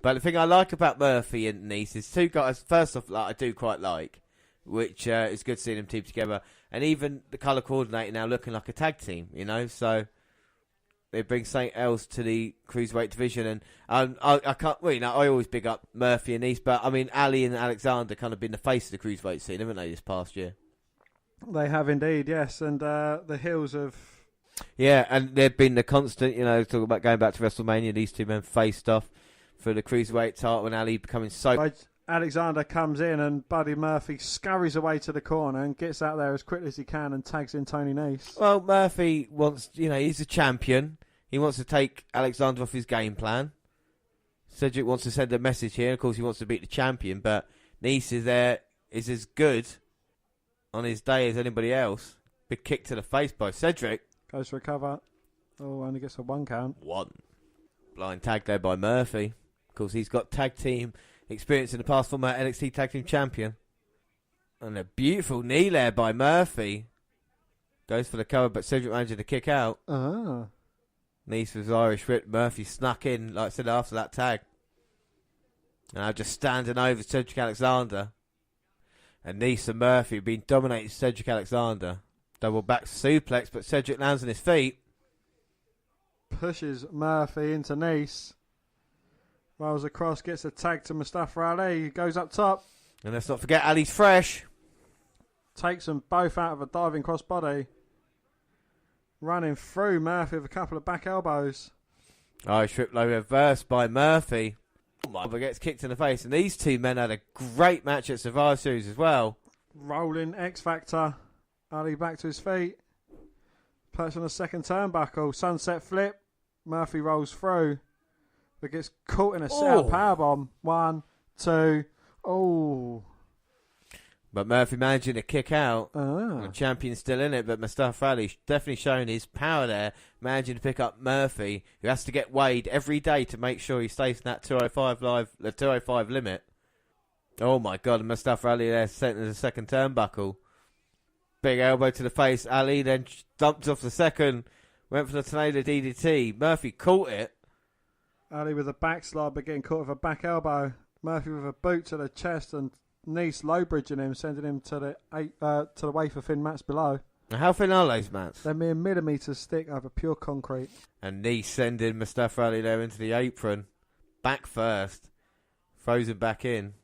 But the thing I like about Murphy and Nese is two guys, first off, like I do quite like, which is good seeing them team together. And even the colour coordinator now looking like a tag team, you know. So they bring something else to the cruiserweight division. And I can't, well, you know, I always big up Murphy and Nese, but I mean, Ali and Alexander kind of been the face of the cruiserweight scene, haven't they, this past year? They have indeed, yes. And the heels of. Yeah, and they've been the constant, you know, talking about going back to WrestleMania, these two men faced off for the cruiserweight title and Ali becoming so... Alexander comes in and Buddy Murphy scurries away to the corner and gets out there as quickly as he can and tags in Tony Nese. Well, Murphy wants, you know, he's a champion. He wants to take Alexander off his game plan. Cedric wants to send a message here. Of course, he wants to beat the champion, but Nese is as good on his day as anybody else. Big kick to the face by Cedric. Goes for a cover. Oh, only gets a 1 count. 1. Blind tag there by Murphy. Of course, he's got tag team experience in the past, former NXT tag team champion. And a beautiful knee there by Murphy. Goes for the cover, but Cedric managed to kick out. Nice was Irish whip. Murphy snuck in, like I said, after that tag. Now just standing over Cedric Alexander. And Nice and Murphy have been dominating Cedric Alexander. Double back suplex, but Cedric lands on his feet. Pushes Murphy into Nice. Rolls across, gets a tag to Mustafa Ali. Goes up top. And let's not forget Ali's fresh. Takes them both out of a diving crossbody. Running through Murphy with a couple of back elbows. Irish whip low reverse by Murphy. But gets kicked in the face. And these two men had a great match at Survivor Series as well. Rolling X Factor. Ali back to his feet. Perched on the second turnbuckle. Sunset flip. Murphy rolls through. But gets caught in a set powerbomb. 1, 2. Oh. But Murphy managing to kick out. The champion's still in it, but Mustafa Ali definitely showing his power there, managing to pick up Murphy, who has to get weighed every day to make sure he stays in that 205 limit. Oh my God, and Mustafa Ali there sent to the second turnbuckle. Big elbow to the face. Ali then dumped off the second, went for the tornado DDT. Murphy caught it. Ali with a backslide, but getting caught with a back elbow. Murphy with a boot to the chest and Nice low bridging him, sending him to the wafer thin mats below. Now how thin are those mats? They're mere millimetres thick over pure concrete. And Nice sending Mustafa Ali there into the apron. Back first. Throws him back in.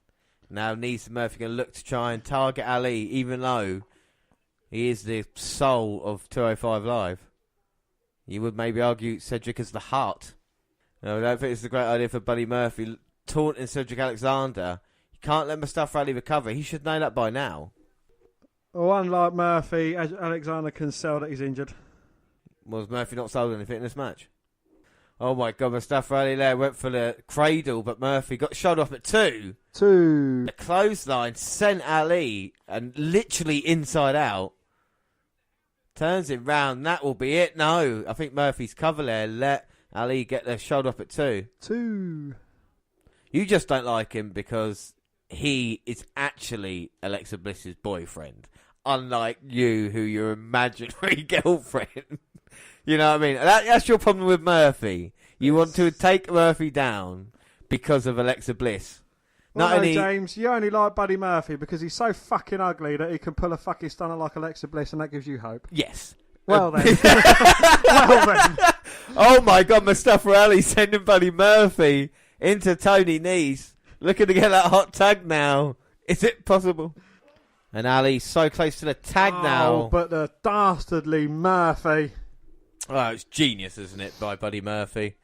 Now Nice and Murphy going to look to try and target Ali, even though he is the soul of 205 Live. You would maybe argue Cedric is the heart. No, I don't think it's a great idea for Buddy Murphy taunting Cedric Alexander. Can't let Mustafa Ali recover. He should know that by now. Well, unlike Murphy, Alexander can sell that he's injured. Was Murphy not sold anything in this match? Oh my God, Mustafa Ali there went for the cradle, but Murphy got shot off at 2. The clothesline sent Ali and literally inside out. Turns him round. That will be it. No, I think Murphy's cover there let Ali get the shot off at 2. You just don't like him because he is actually Alexa Bliss's boyfriend, unlike you, who your imaginary girlfriend. You know what I mean? That's your problem with Murphy. You want to take Murphy down because of Alexa Bliss. James, you only like Buddy Murphy because he's so fucking ugly that he can pull a fucking stunner like Alexa Bliss, and that gives you hope. Yes. Well then. Well then. Oh my God, Mustafa Ali sending Buddy Murphy into Tony Nese. Looking to get that hot tag now. Is it possible? And Ali so close to the tag now. But the dastardly Murphy. Oh, it's genius, isn't it, by Buddy Murphy?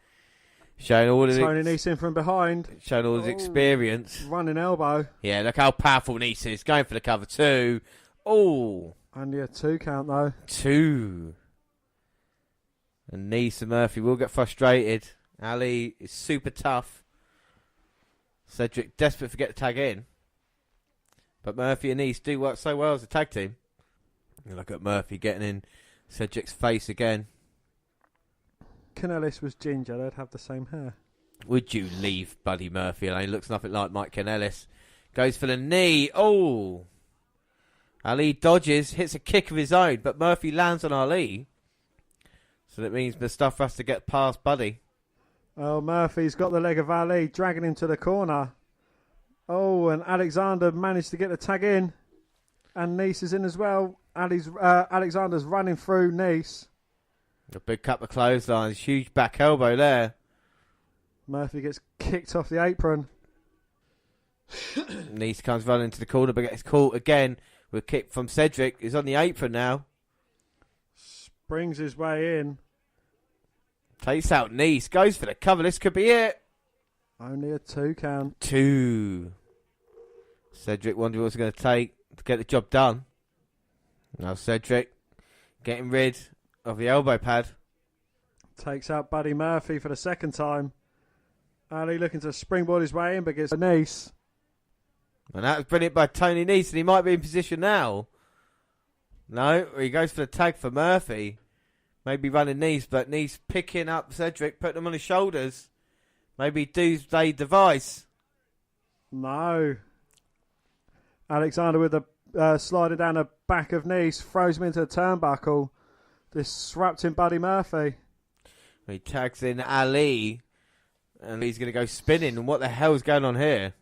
Showing all of Tony Nese in from behind. Showing all his experience. Running elbow. Yeah, look how powerful Nese is. Going for the cover 2. Oh. Only a 2 count though. 2. And Nese and Murphy will get frustrated. Ali is super tough. Cedric desperate to get the tag in. But Murphy and Nese do work so well as a tag team. You look at Murphy getting in Cedric's face again. Kanellis was ginger, they'd have the same hair. Would you leave Buddy Murphy alone? He looks nothing like Mike Kanellis. Goes for the knee. Oh! Ali dodges, hits a kick of his own, but Murphy lands on Ali. So that means Mustafa has to get past Buddy. Oh, Murphy's got the leg of Ali, dragging him to the corner. Oh, and Alexander managed to get the tag in. And Nice is in as well. Alexander's running through Nice. A big couple of clotheslines, huge back elbow there. Murphy gets kicked off the apron. Nice comes running into the corner, but gets caught again with a kick from Cedric. He's on the apron now. Springs his way in. Takes out Nice, goes for the cover. This could be it. Only a 2 count. 2. Cedric wondering what's going to take to get the job done. Now Cedric getting rid of the elbow pad. Takes out Buddy Murphy for the second time. Ali looking to springboard his way in, but gets a Nice. And that was brilliant by Tony Nese, and he might be in position now. No, he goes for the tag for Murphy. Maybe running knees, but knees picking up Cedric, putting him on his shoulders. Maybe Doomsday device. No. Alexander with a sliding down the back of knees, throws him into the turnbuckle, disrupting Buddy Murphy. He tags in Ali, and he's going to go spinning. And what the hell's going on here?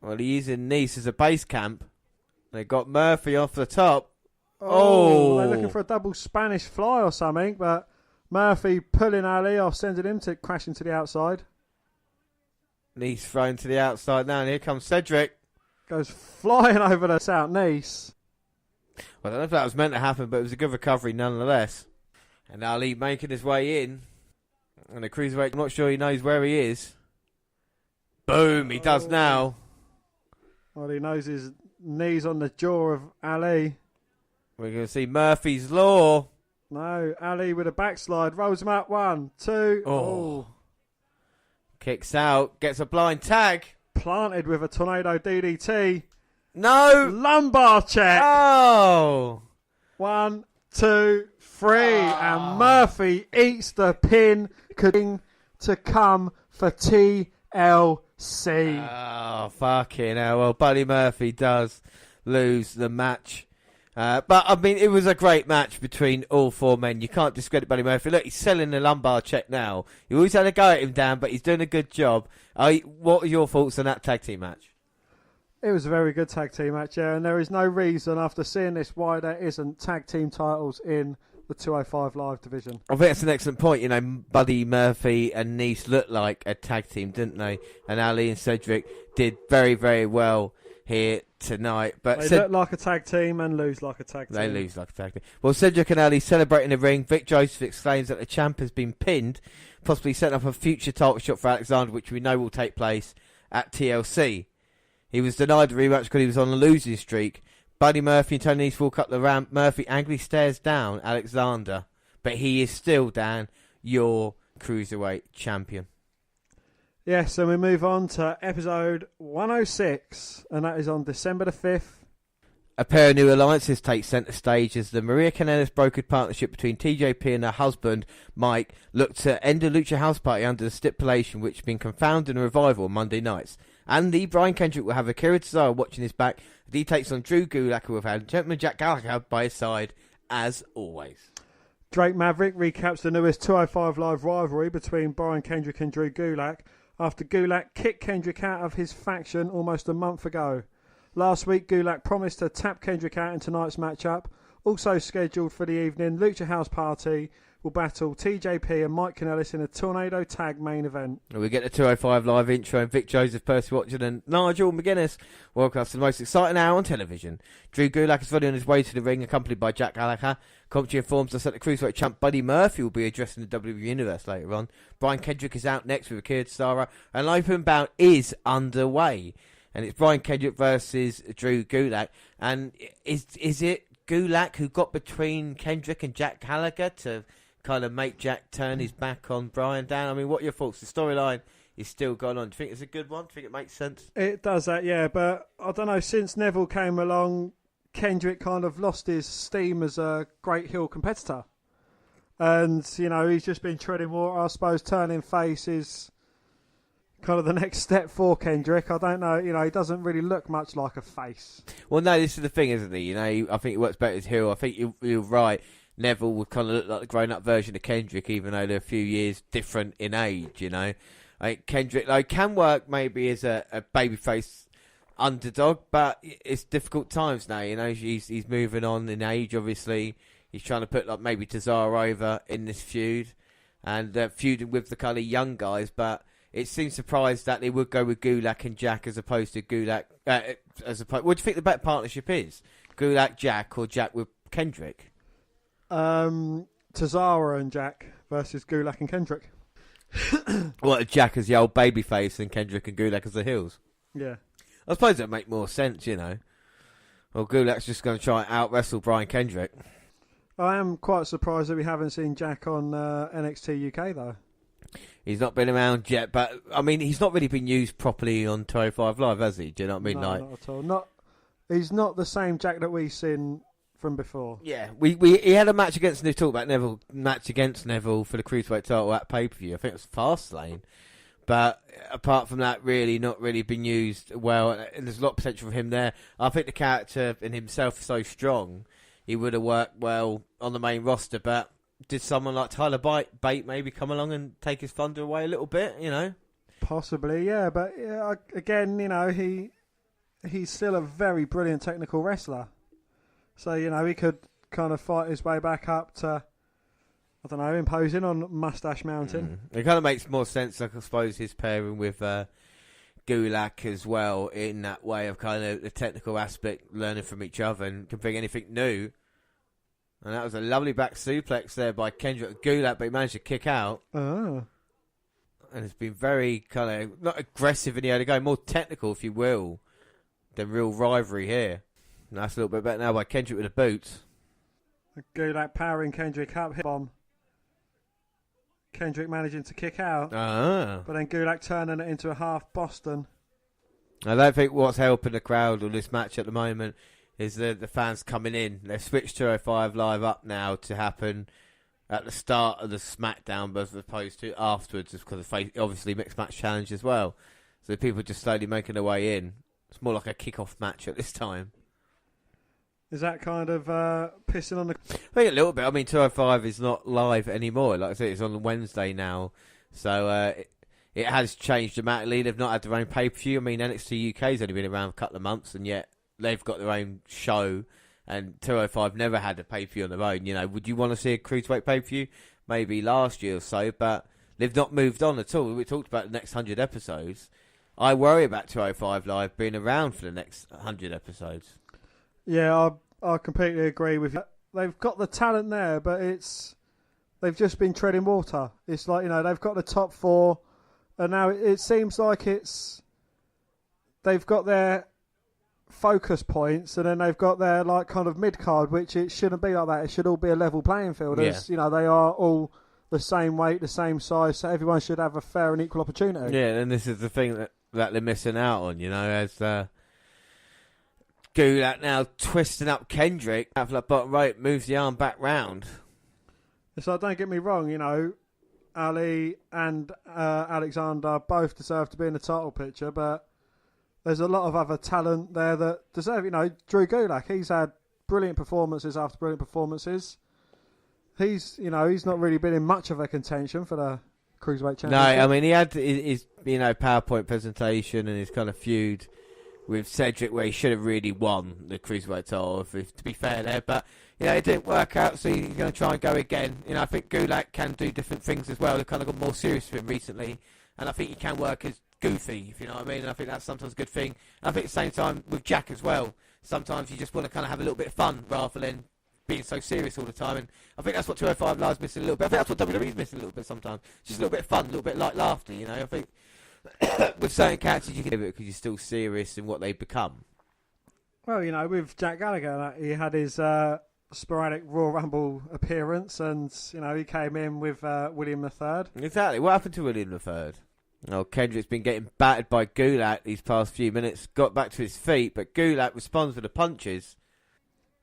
Well, he's in Nice as a base camp. They got Murphy off the top. Oh! They're looking for a double Spanish fly or something, but Murphy pulling Ali off, sending him to crash into the outside. Nice thrown to the outside now, and here comes Cedric. Goes flying over the South Nice. Well, I don't know if that was meant to happen, but it was a good recovery nonetheless. And Ali making his way in. And the cruiserweight, I'm not sure he knows where he is. Boom, he does now. Well, he knows his knees on the jaw of Ali. We're going to see Murphy's Law. No, Ali with a backslide. Rolls him up. 1, 2. Oh. Kicks out. Gets a blind tag. Planted with a tornado DDT. No. Lumbar check. Oh. 1, 2, 3. And Murphy eats the pin. To come for TLC. Oh, fucking hell. Well, Buddy Murphy does lose the match. But, I mean, it was a great match between all four men. You can't discredit Buddy Murphy. Look, he's selling the lumbar check now. You always had a go at him, Dan, but he's doing a good job. What are your thoughts on that tag team match? It was a very good tag team match, yeah, and there is no reason after seeing this why there isn't tag team titles in the 205 Live division. I think that's an excellent point. You know, Buddy Murphy and Nice looked like a tag team, didn't they? And Ali and Cedric did very, very well here tonight. But they look like a tag team and lose like a tag team. They lose like a tag team. Well, Cedric and Ali celebrating the ring. Vic Joseph exclaims that the champ has been pinned, possibly setting up a future title shot for Alexander, which we know will take place at TLC. He was denied the rematch because he was on a losing streak. Buddy Murphy and Tony Nese walk up the ramp. Murphy angrily stares down Alexander, but he is still, Dan, your cruiserweight champion. Yes, and we move on to episode 106, and that is on December the 5th. A pair of new alliances take centre stage as the Maria Kanellis brokered partnership between TJP and her husband, Mike, look to end a Lucha House Party under the stipulation which has been confounded in a revival on Monday nights. Andy, Brian Kendrick will have Akira Tozawa watching his back. He takes on Drew Gulak, who will have Gentleman Jack Gallagher by his side, as always. Drake Maverick recaps the newest 205 Live rivalry between Brian Kendrick and Drew Gulak after Gulak kicked Kendrick out of his faction almost a month ago. Last week, Gulak promised to tap Kendrick out in tonight's matchup. Also scheduled for the evening, Lucha House Party will battle TJP and Mike Kanellis in a Tornado Tag main event. We get the 205 Live intro and Vic Joseph, Percy Watson and Nigel McGuinness welcome us to the most exciting hour on television. Drew Gulak is running on his way to the ring, accompanied by Jack Gallagher. Commentary informs us that the Cruiserweight champ Buddy Murphy will be addressing the WWE Universe later on. Brian Kendrick is out next with Akira Tozawa, and an open bout is underway. And it's Brian Kendrick versus Drew Gulak. And is it Gulak who got between Kendrick and Jack Gallagher to kind of make Jack turn his back on Brian, Dan? I mean, what are your thoughts? The storyline is still going on. Do you think it's a good one? Do you think it makes sense? It does that, yeah, but I don't know, since Neville came along, Kendrick kind of lost his steam as a great heel competitor. And, you know, he's just been treading water. I suppose turning face is kind of the next step for Kendrick. I don't know, you know, he doesn't really look much like a face. Well, no, this is the thing, isn't he? You know, I think he works better as heel. I think you're right. Neville would kind of look like the grown-up version of Kendrick, even though they're a few years different in age, you know. I think Kendrick can work maybe as a babyface underdog, but it's difficult times now, you know. He's moving on in age, obviously. He's trying to put maybe Tozawa over in this feud and feuding with the kind of young guys, but it seems surprised that they would go with Gulak and Jack as opposed to Gulak. What do you think the better partnership is? Gulak, Jack, or Jack with Kendrick? Tozawa and Jack versus Gulak and Kendrick. What, Jack as the old babyface and Kendrick and Gulak as the heels? Yeah. I suppose that would make more sense, you know. Well, Gulak's just going to try and out-wrestle Brian Kendrick. I am quite surprised that we haven't seen Jack on NXT UK, though. He's not been around yet, but, I mean, he's not really been used properly on 205 Live, has he? Do you know what I mean? No, not at all. He's not the same Jack that we've seen from before. Yeah, he had a match against Neville. Talk about Neville match against Neville for the cruiserweight title at pay-per-view. I think it was Fastlane, but apart from that, really not really been used well. And there's a lot of potential for him there. I think the character in himself is so strong, he would have worked well on the main roster. But did someone like Tyler Bate maybe come along and take his thunder away a little bit? You know, possibly, yeah. But again, you know, he's still a very brilliant technical wrestler. So, you know, he could kind of fight his way back up to, I don't know, imposing on Mustache Mountain. It kind of makes more sense, like, I suppose, his pairing with Gulak as well, in that way of kind of the technical aspect, learning from each other and can bring anything new. And that was a lovely back suplex there by Kendrick Gulak, but he managed to kick out. Oh. And it's been very kind of, not aggressive in the early going, more technical, if you will, than real rivalry here. Nice little bit better now by Kendrick with the boots. Gulak powering Kendrick up, hit bomb. Kendrick managing to kick out. But then Gulak turning it into a half Boston. I don't think what's helping the crowd on this match at the moment is the fans coming in. They've switched 205 Live up now to happen at the start of the SmackDown as opposed to afterwards, just because of obviously mixed match challenge as well. So people just slowly making their way in. It's more like a kick-off match at this time. Is that kind of pissing on the... I think a little bit. I mean, 205 is not live anymore. Like I said, it's on Wednesday now. So it has changed dramatically. They've not had their own pay-per-view. I mean, NXT UK's only been around a couple of months, and yet they've got their own show. And 205 never had a pay-per-view on their own. You know, would you want to see a cruiserweight pay-per-view? Maybe last year or so, but they've not moved on at all. We talked about the next 100 episodes. I worry about 205 Live being around for the next 100 episodes. Yeah, I completely agree with you. They've got the talent there, but they've just been treading water. It's like, you know, they've got the top four, and now it seems like they've got their focus points, and then they've got their like kind of mid card, which it shouldn't be like that. It should all be a level playing field. As you know, they are all the same weight, the same size, so everyone should have a fair and equal opportunity. Yeah, and this is the thing that they're missing out on, you know, as Gulak now twisting up Kendrick after that bottom right, moves the arm back round. So don't get me wrong, you know, Ali and Alexander both deserve to be in the title picture, but there's a lot of other talent there that deserve, you know, Drew Gulak, he's had brilliant performances after brilliant performances. He's not really been in much of a contention for the Cruiserweight Championship. No, I mean, he had his PowerPoint presentation and his kind of feud with Cedric where he should have really won the Cruiserweight title, to be fair there. But, you know, it didn't work out, so he's going to try and go again. You know, I think Gulak can do different things as well. They've kind of got more serious with him recently. And I think he can work as goofy, if you know what I mean. And I think that's sometimes a good thing. And I think at the same time with Jack as well, sometimes you just want to kind of have a little bit of fun rather than being so serious all the time. And I think that's what 205 Live's missing a little bit. I think that's what WWE's missing a little bit sometimes. Just a little bit of fun, a little bit like laughter, you know. I think with certain characters you can do it because you're still serious in what they've become. Well, you know, with Jack Gallagher, he had his sporadic Royal Rumble appearance, and, you know, he came in with William III. Exactly. What happened to William III? Oh, Kendrick's been getting battered by Gulak these past few minutes, got back to his feet, but Gulak responds with the punches.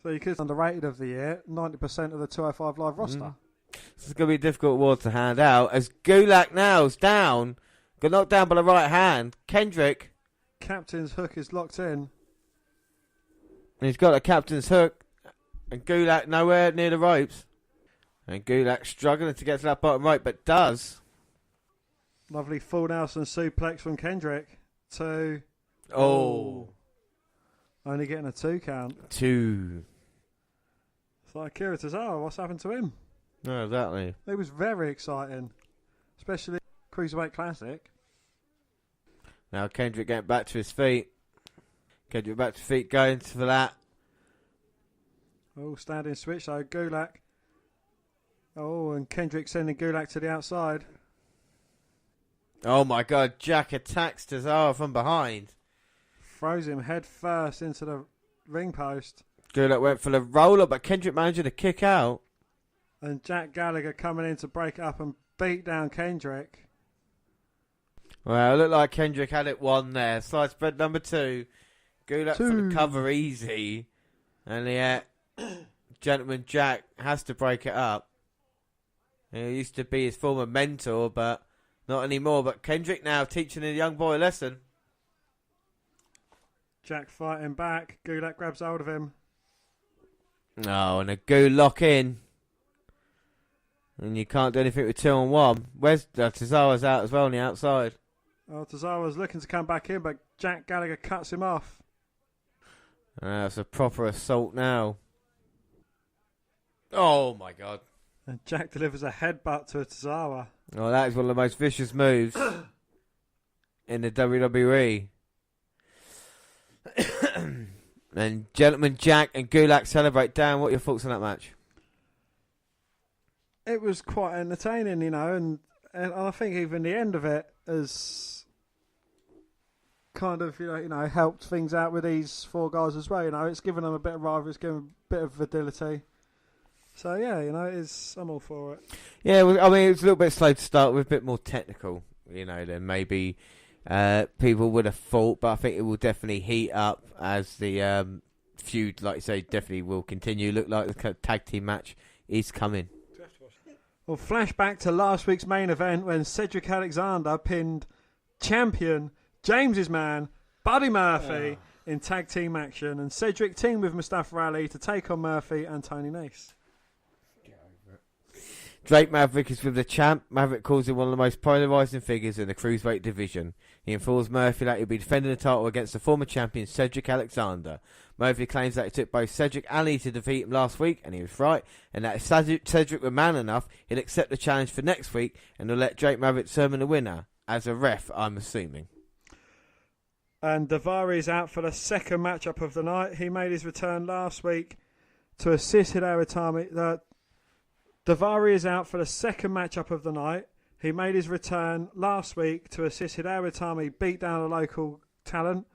So you could underrated of the year, 90% of the 205 Live roster. This is going to be a difficult award to hand out, as Gulak now is down, got knocked down by the right hand. Kendrick. Captain's hook is locked in. And he's got a captain's hook, and Gulak nowhere near the ropes. And Gulak struggling to get to that bottom right, but does. Lovely full Nelson suplex from Kendrick. Two. Oh. Only getting a 2 count. 2. It's like Akira Tozawa, what's happened to him? No, exactly. It was very exciting. Especially Cruiserweight Classic. Now Kendrick getting back to his feet. Kendrick back to feet, going for that. Oh, standing switch though, Gulak. Oh, and Kendrick sending Gulak to the outside. Oh my God, Jack attacks Tozawa from behind. Throws him head first into the ring post. Gulak went for the roller, but Kendrick managed to kick out. And Jack Gallagher coming in to break it up and beat down Kendrick. Well, it looked like Kendrick had it won there. Side spread number 2. Gulak for the cover easy. And yeah, Gentleman Jack has to break it up. He used to be his former mentor, but not anymore. But Kendrick now teaching a young boy a lesson. Jack fighting back. Gulak grabs hold of him. Oh, and a goo lock in. And you can't do anything with 2-on-1. Where's Tozawa's out as well on the outside? Oh, Tozawa's looking to come back in, but Jack Gallagher cuts him off. It's a proper assault now. Oh, my God. And Jack delivers a headbutt to Tozawa. Oh, that is one of the most vicious moves in the WWE. And Gentleman Jack and Gulak celebrate. Dan, what are your thoughts on that match? It was quite entertaining, and I think even the end of it has kind of, helped things out with these four guys as well. It's given them a bit of rivalry, it's given them a bit of validity. So, yeah, I'm all for it. Yeah, well, I mean, it was a little bit slow to start with, a bit more technical, than maybe people would have thought, but I think it will definitely heat up as the feud, like you say, definitely will continue. Look like the tag team match is coming. Well, flashback to last week's main event when Cedric Alexander pinned champion James's man, Buddy Murphy, in tag team action, and Cedric teamed with Mustafa Ali to take on Murphy and Tony Nese. Drake Maverick is with the champ. Maverick calls him one of the most polarising figures in the cruiserweight division. He informs Murphy that he'll be defending the title against the former champion Cedric Alexander. Murphy claims that it took both Cedric and Ali to defeat him last week, and he was right, and that if Cedric were man enough, he'll accept the challenge for next week, and he'll let Drake Maverick determine the winner. As a ref, I'm assuming. And Daivari is out for the second matchup of the night. He made his return last week to assist Hideo Itami. Daivari is out for the second matchup of the night. He made his return last week to assist Hideo Itami beat down a local talent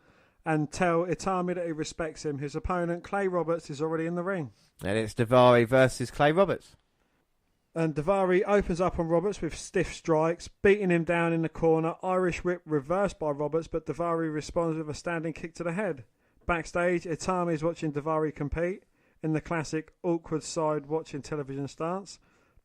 and tell Itami that he respects him. His opponent, Clay Roberts, is already in the ring. And it's Daivari versus Clay Roberts. And Daivari opens up on Roberts with stiff strikes, beating him down in the corner. Irish whip reversed by Roberts, but Daivari responds with a standing kick to the head. Backstage, Itami is watching Daivari compete in the classic awkward side watching television stance.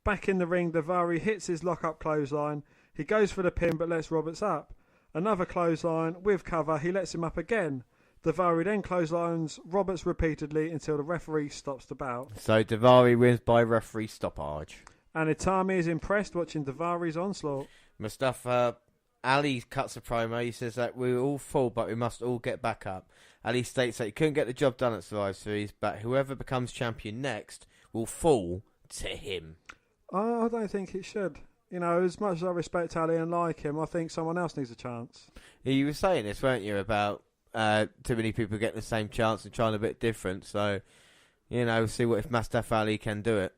Back in the ring, Daivari hits his lock-up clothesline. He goes for the pin but lets Roberts up. Another clothesline with cover, he lets him up again. Daivari then clotheslines Roberts repeatedly until the referee stops the bout. So Daivari wins by referee stoppage. And Itami is impressed watching Daivari's onslaught. Mustafa Ali cuts a promo. He says that we all fall, but we must all get back up. Ali states that he couldn't get the job done at Survivor Series, but whoever becomes champion next will fall to him. I don't think it should. As much as I respect Ali and like him, I think someone else needs a chance. You were saying this, weren't you, about too many people getting the same chance and trying a bit different. So, see what if Mustafa Ali can do it.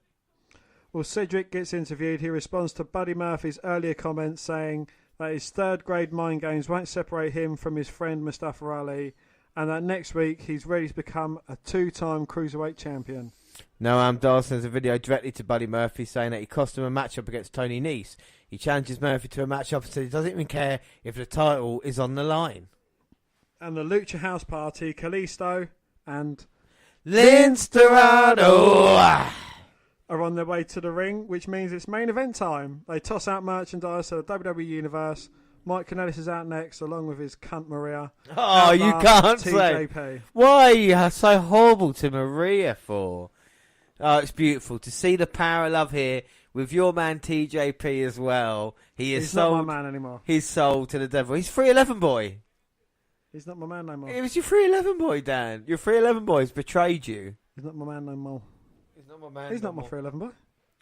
Well, Cedric gets interviewed. He responds to Buddy Murphy's earlier comments saying that his third-grade mind games won't separate him from his friend Mustafa Ali, and that next week he's ready to become a two-time cruiserweight champion. Noam Dar sends a video directly to Buddy Murphy saying that he cost him a matchup against Tony Nese. He challenges Murphy to a matchup and says he doesn't even care if the title is on the line. And the Lucha House Party, Kalisto and Lince Dorado are on their way to the ring, which means it's main event time. They toss out merchandise to the WWE Universe. Mike Kanellis is out next, along with his cunt Maria. Oh, you can't TJP. say. Why are you so horrible to Maria for? Oh, it's beautiful to see the power of love here with your man TJP as well. He's sold, not my man anymore. He's sold to the devil. He's 311 boy. He's not my man no more. It was your 311 boy, Dan. Your 311 boy has betrayed you. He's not my man no more. He's not my man. He's not my 311 boy.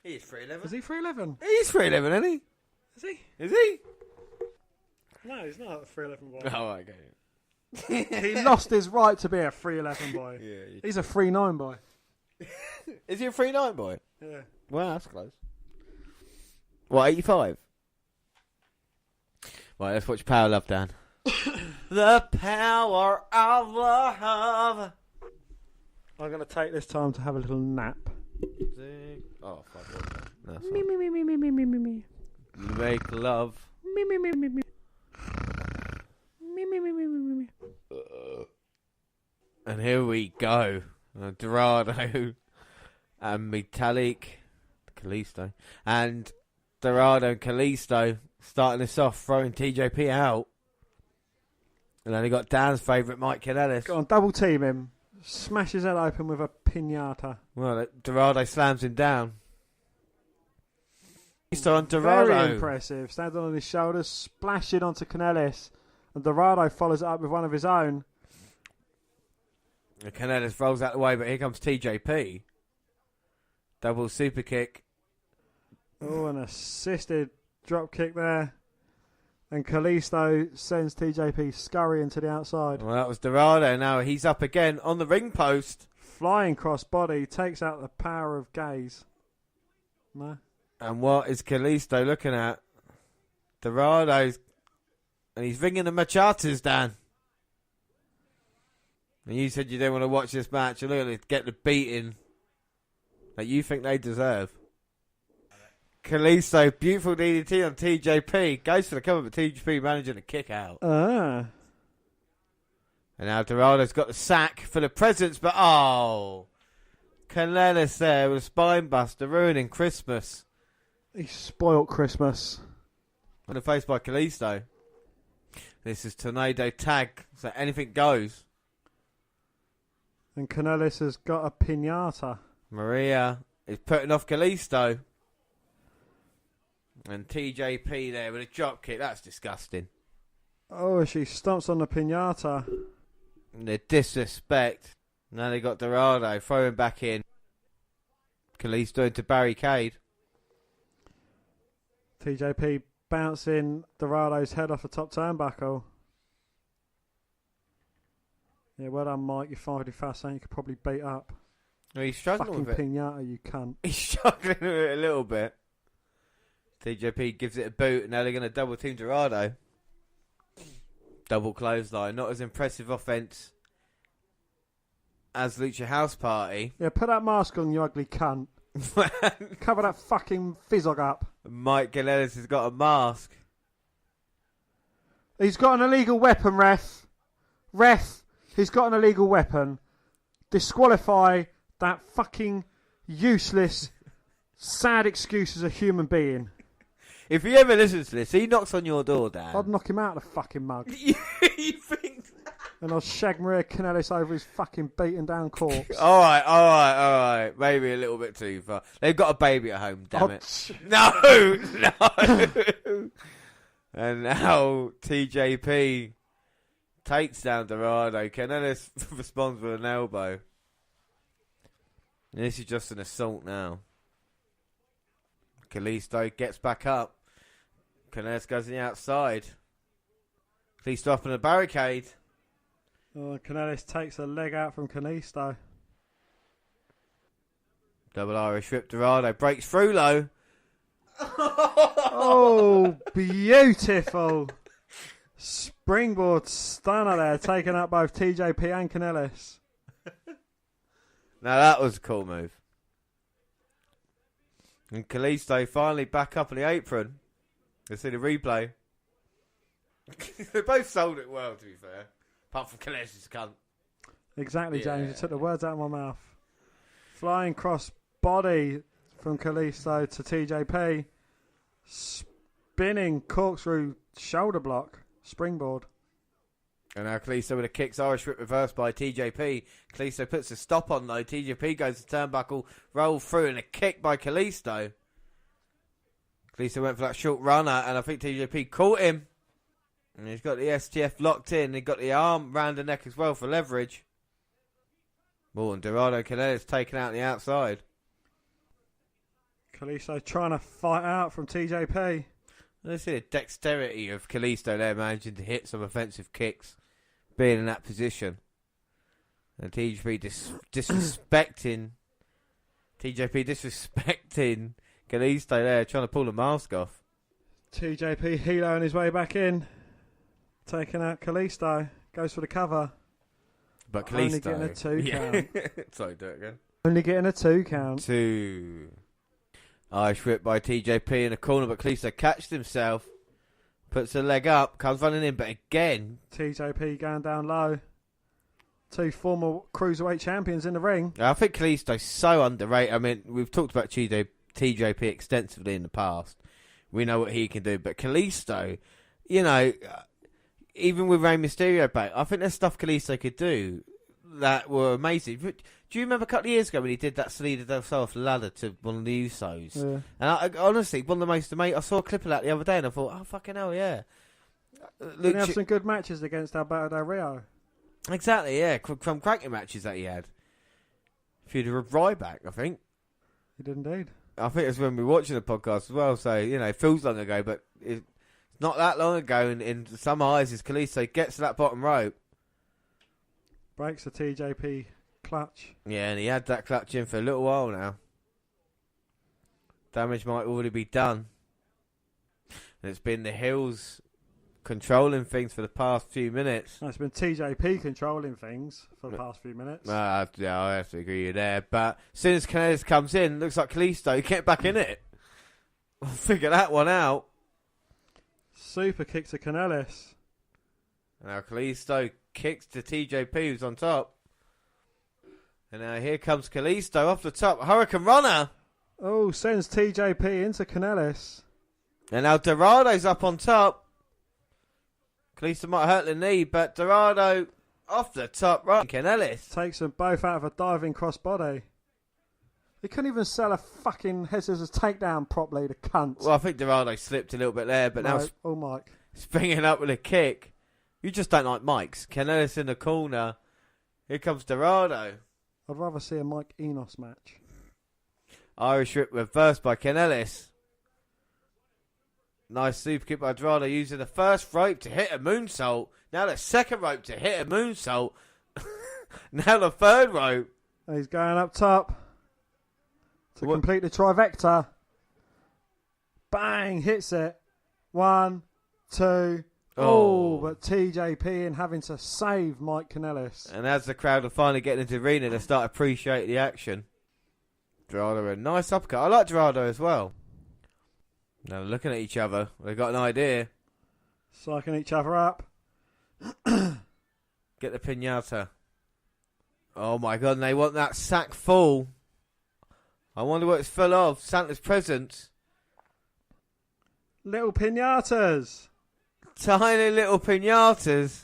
He is 311. Is he 311? He's 311, isn't he? Is he? Is he? No, he's not a 311 boy. Oh, okay. He lost his right to be a 311 boy. Yeah, he's a 39 boy. Is he a 39 boy? Yeah. Well, that's close. What, 85? Right, let's watch Power Love, Dan. The power of love. I'm going to take this time to have a little nap. Oh, fuck. No, Me. make love. Me. And here we go. Dorado and Metallic, Kalisto, and Dorado and Kalisto starting this off, throwing TJP out. And then he got Dan's favourite, Mike Kanellis. Go on, double team him. Smash his head open with a pinata. Well, Dorado slams him down. Kalisto on Dorado. Very impressive. Standing on his shoulders, splashing onto Kanellis. And Dorado follows it up with one of his own. And Kanellis rolls out the way, but here comes TJP. Double super kick. Oh, an assisted drop kick there. And Kalisto sends TJP scurrying to the outside. Well, that was Dorado. Now he's up again on the ring post. Flying cross body, takes out the power of gaze. No. And what is Kalisto looking at? Dorado's... And he's ringing the machatas, Dan. And you said you didn't want to watch this match. And look at it, get the beating that you think they deserve. Kalisto, beautiful DDT on TJP. Goes for the cover, but TJP managing to kick out. And now Dorado's got the sack for the presents, but Kanellis there with a spine buster, ruining Christmas. He spoilt Christmas. On the face by Kalisto. This is Tornado Tag, so anything goes. And Kanellis has got a pinata. Maria is putting off Kalisto. And TJP there with a drop kick. That's disgusting. Oh, she stomps on the pinata. And the disrespect. Now they got Dorado throwing back in. Kalisto into barricade. TJP bouncing Dorado's head off the top turnbuckle. Yeah, well done, Mike. You're finally fast, and you could probably beat up. Well, he's struggling Fucking with it. pinata, you cunt. He's struggling with it a little bit. TJP gives it a boot, and now they're going to double team Dorado. Double clothesline. Not as impressive offense as Lucha House Party. Yeah, put that mask on, you ugly cunt. Cover that fucking fizzog up. Mike Kanellis has got a mask. He's got an illegal weapon, ref. Ref, he's got an illegal weapon. Disqualify that fucking useless, sad excuse as a human being. If he ever listens to this, he knocks on your door, Dan. I'd knock him out of the fucking mug. You think? And I'll shag Maria Kanellis over his fucking beaten down corpse. All right. Maybe a little bit too far. They've got a baby at home, damn it. No. And now TJP takes down Dorado. Kanellis responds with an elbow. And this is just an assault now. Kalisto gets back up. Kanellis goes on the outside. Kalisto up on the barricade. Oh, Kanellis takes a leg out from Kalisto. Double Irish whip. Dorado breaks through low. Oh, beautiful. Springboard stunner there, taking up both TJP and Kanellis. Now that was a cool move. And Kalisto finally back up on the apron. Let's see the replay. They both sold it well, to be fair. Apart from Kanellis' cunt. Exactly, James. You took the words out of my mouth. Flying cross body from Kalisto to TJP. Spinning corkscrew shoulder block. Springboard. And now Kalisto with a kicks Irish whip reversed by TJP. Kalisto puts a stop on though. TJP goes to turnbuckle, roll through, and a kick by Kalisto. Kalisto went for that short runner, and I think TJP caught him. And he's got the STF locked in. He got the arm round the neck as well for leverage. Oh, and Dorado Kanellis taken out on the outside. Kalisto trying to fight out from TJP. Let's see the dexterity of Kalisto there, managing to hit some offensive kicks, being in that position. And TJP disrespecting Kalisto there, trying to pull the mask off. TJP heloing his way back in, taking out Kalisto, goes for the cover. But Kalisto only getting a 2 count. Sorry, do it again. Only getting a 2 count. 2. Irish whip by TJP in the corner, but Kalisto catches himself, puts a leg up, comes running in, but again TJP going down low. Two former Cruiserweight champions in the ring. I think Kalisto's so underrated. I mean, we've talked about TJP extensively in the past. We know what he can do. But Kalisto, you know, even with Rey Mysterio back, I think there's stuff Kalisto could do that were amazing. Do you remember a couple of years ago when he did that Salida del Sol ladder to one of the Usos? Yeah. And honestly, one of the most amazing... I saw a clip of that the other day and I thought, oh, fucking hell, yeah. Did he have some good matches against Alberto Del Rio? Exactly, yeah. From cracking matches that he had. Feud of Ryback, I think. He did indeed. I think it was when we were watching the podcast as well, so, you know, it feels long ago, but it's not that long ago, and in some eyes, as Kalisto gets to that bottom rope. Breaks the TJP clutch. Yeah, and he had that clutch in for a little while now. Damage might already be done. And it's been the Hills controlling things for the past few minutes. No, it's been TJP controlling things for the past few minutes. Yeah, I have to agree with you there. But as soon as Canellis comes in, looks like Kalisto, get back in it. We'll figure that one out. Super kick to Canellis. Now Kalisto kicks to TJP, who's on top. And now here comes Kalisto off the top. Hurricane Runner. Oh, sends TJP into Canellis. And now Dorado's up on top. Kalisto might hurt the knee, but Dorado off the top right. Canellis Takes them both out of a diving crossbody. He couldn't even sell a fucking head scissors takedown properly, the cunt. Well, I think Dorado slipped a little bit there, but now Mike. springing up with a kick. You just don't like Mike's. Canellis in the corner. Here comes Dorado. I'd rather see a Mike Enos match. Irish Whip reversed by Canellis. Nice super kick by Dorado using the first rope to hit a moonsault. Now the second rope to hit a moonsault. Now the third rope. And he's going up top to complete the trivecta. Bang! Hits it. 1, 2. Oh, but TJP in having to save Mike Canellis. And as the crowd are finally getting into the arena, they start to appreciate the action. Dorado, a nice uppercut. I like Dorado as well. Now looking at each other, they've got an idea. Psyching each other up. Get the pinata. Oh my god, and they want that sack full. I wonder what it's full of. Santa's presents. Little pinatas. Tiny little pinatas.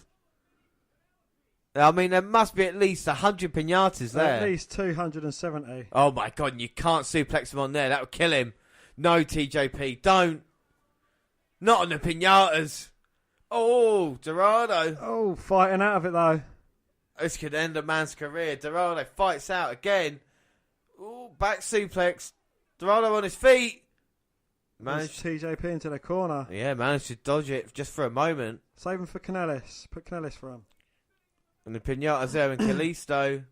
I mean, there must be at least 100 pinatas there. At least 270. Oh my god, and you can't suplex him on there. That would kill him. No, TJP, don't. Not on the pinatas. Oh, Dorado. Oh, fighting out of it though. This could end a man's career. Dorado fights out again. Ooh, back suplex. Dorado on his feet. Managed TJP into the corner. Yeah, managed to dodge it just for a moment. Save him for Canellis. Put Canellis for him. And the pinatas there and Kalisto.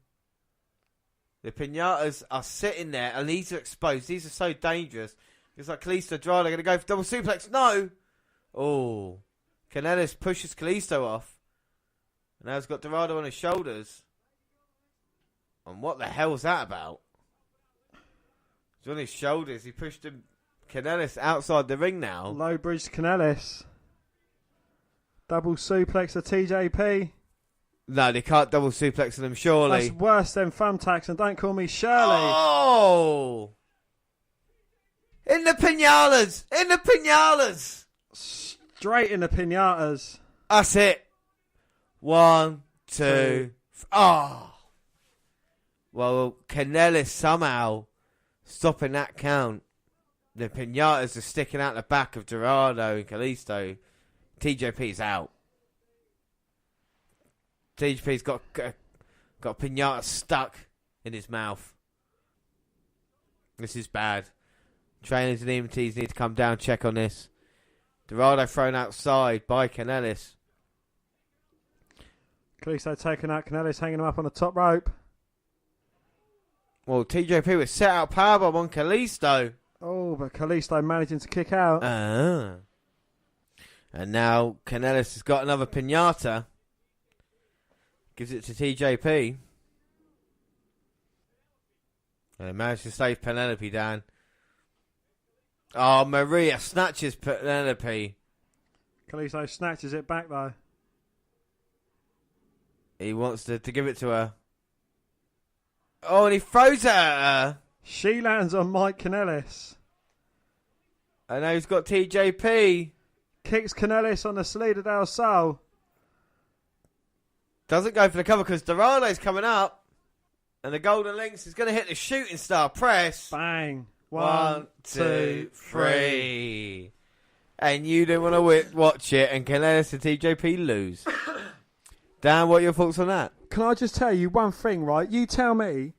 The pinatas are sitting there and these are exposed. These are so dangerous. It's like Kalisto, Dorado going to go for double suplex. No! Oh. Canellis pushes Kalisto off. And now he's got Dorado on his shoulders. And what the hell was that about? He's on his shoulders. He pushed him, Canellis outside the ring now. Low bridge Canellis. Double suplex to TJP. No, they can't double suplex them, surely. That's worse than thumbtacks, and don't call me Shirley. Oh! In the pinatas! In the pinatas! Straight in the pinatas. That's it. 1, 2. Oh! Well, Canellis somehow stopping that count. The pinatas are sticking out the back of Dorado and Kalisto. TJP's out. TJP's got a pinata stuck in his mouth. This is bad. Trainers and EMTs need to come down, check on this. Dorado thrown outside by Canellis. Kalisto taking out Canellis, hanging him up on the top rope. Well, TJP was set out powerbomb on Kalisto. Oh, but Kalisto managing to kick out. And now Canellis has got another pinata. Gives it to TJP. And he managed to save Penelope down. Oh, Maria snatches Penelope. Kalisto snatches it back though. He wants to give it to her. Oh, and he throws it at her. She lands on Mike Kanellis. And now he's got TJP. Kicks Kanellis on the Salida del Sol. Doesn't go for the cover because Dorado's coming up. And the Golden Lynx is going to hit the shooting star press. Bang. 1, 2, 3. And you didn't want to watch it, and Kanellis and TJP lose. Dan, what are your thoughts on that? Can I just tell you one thing, right? You tell me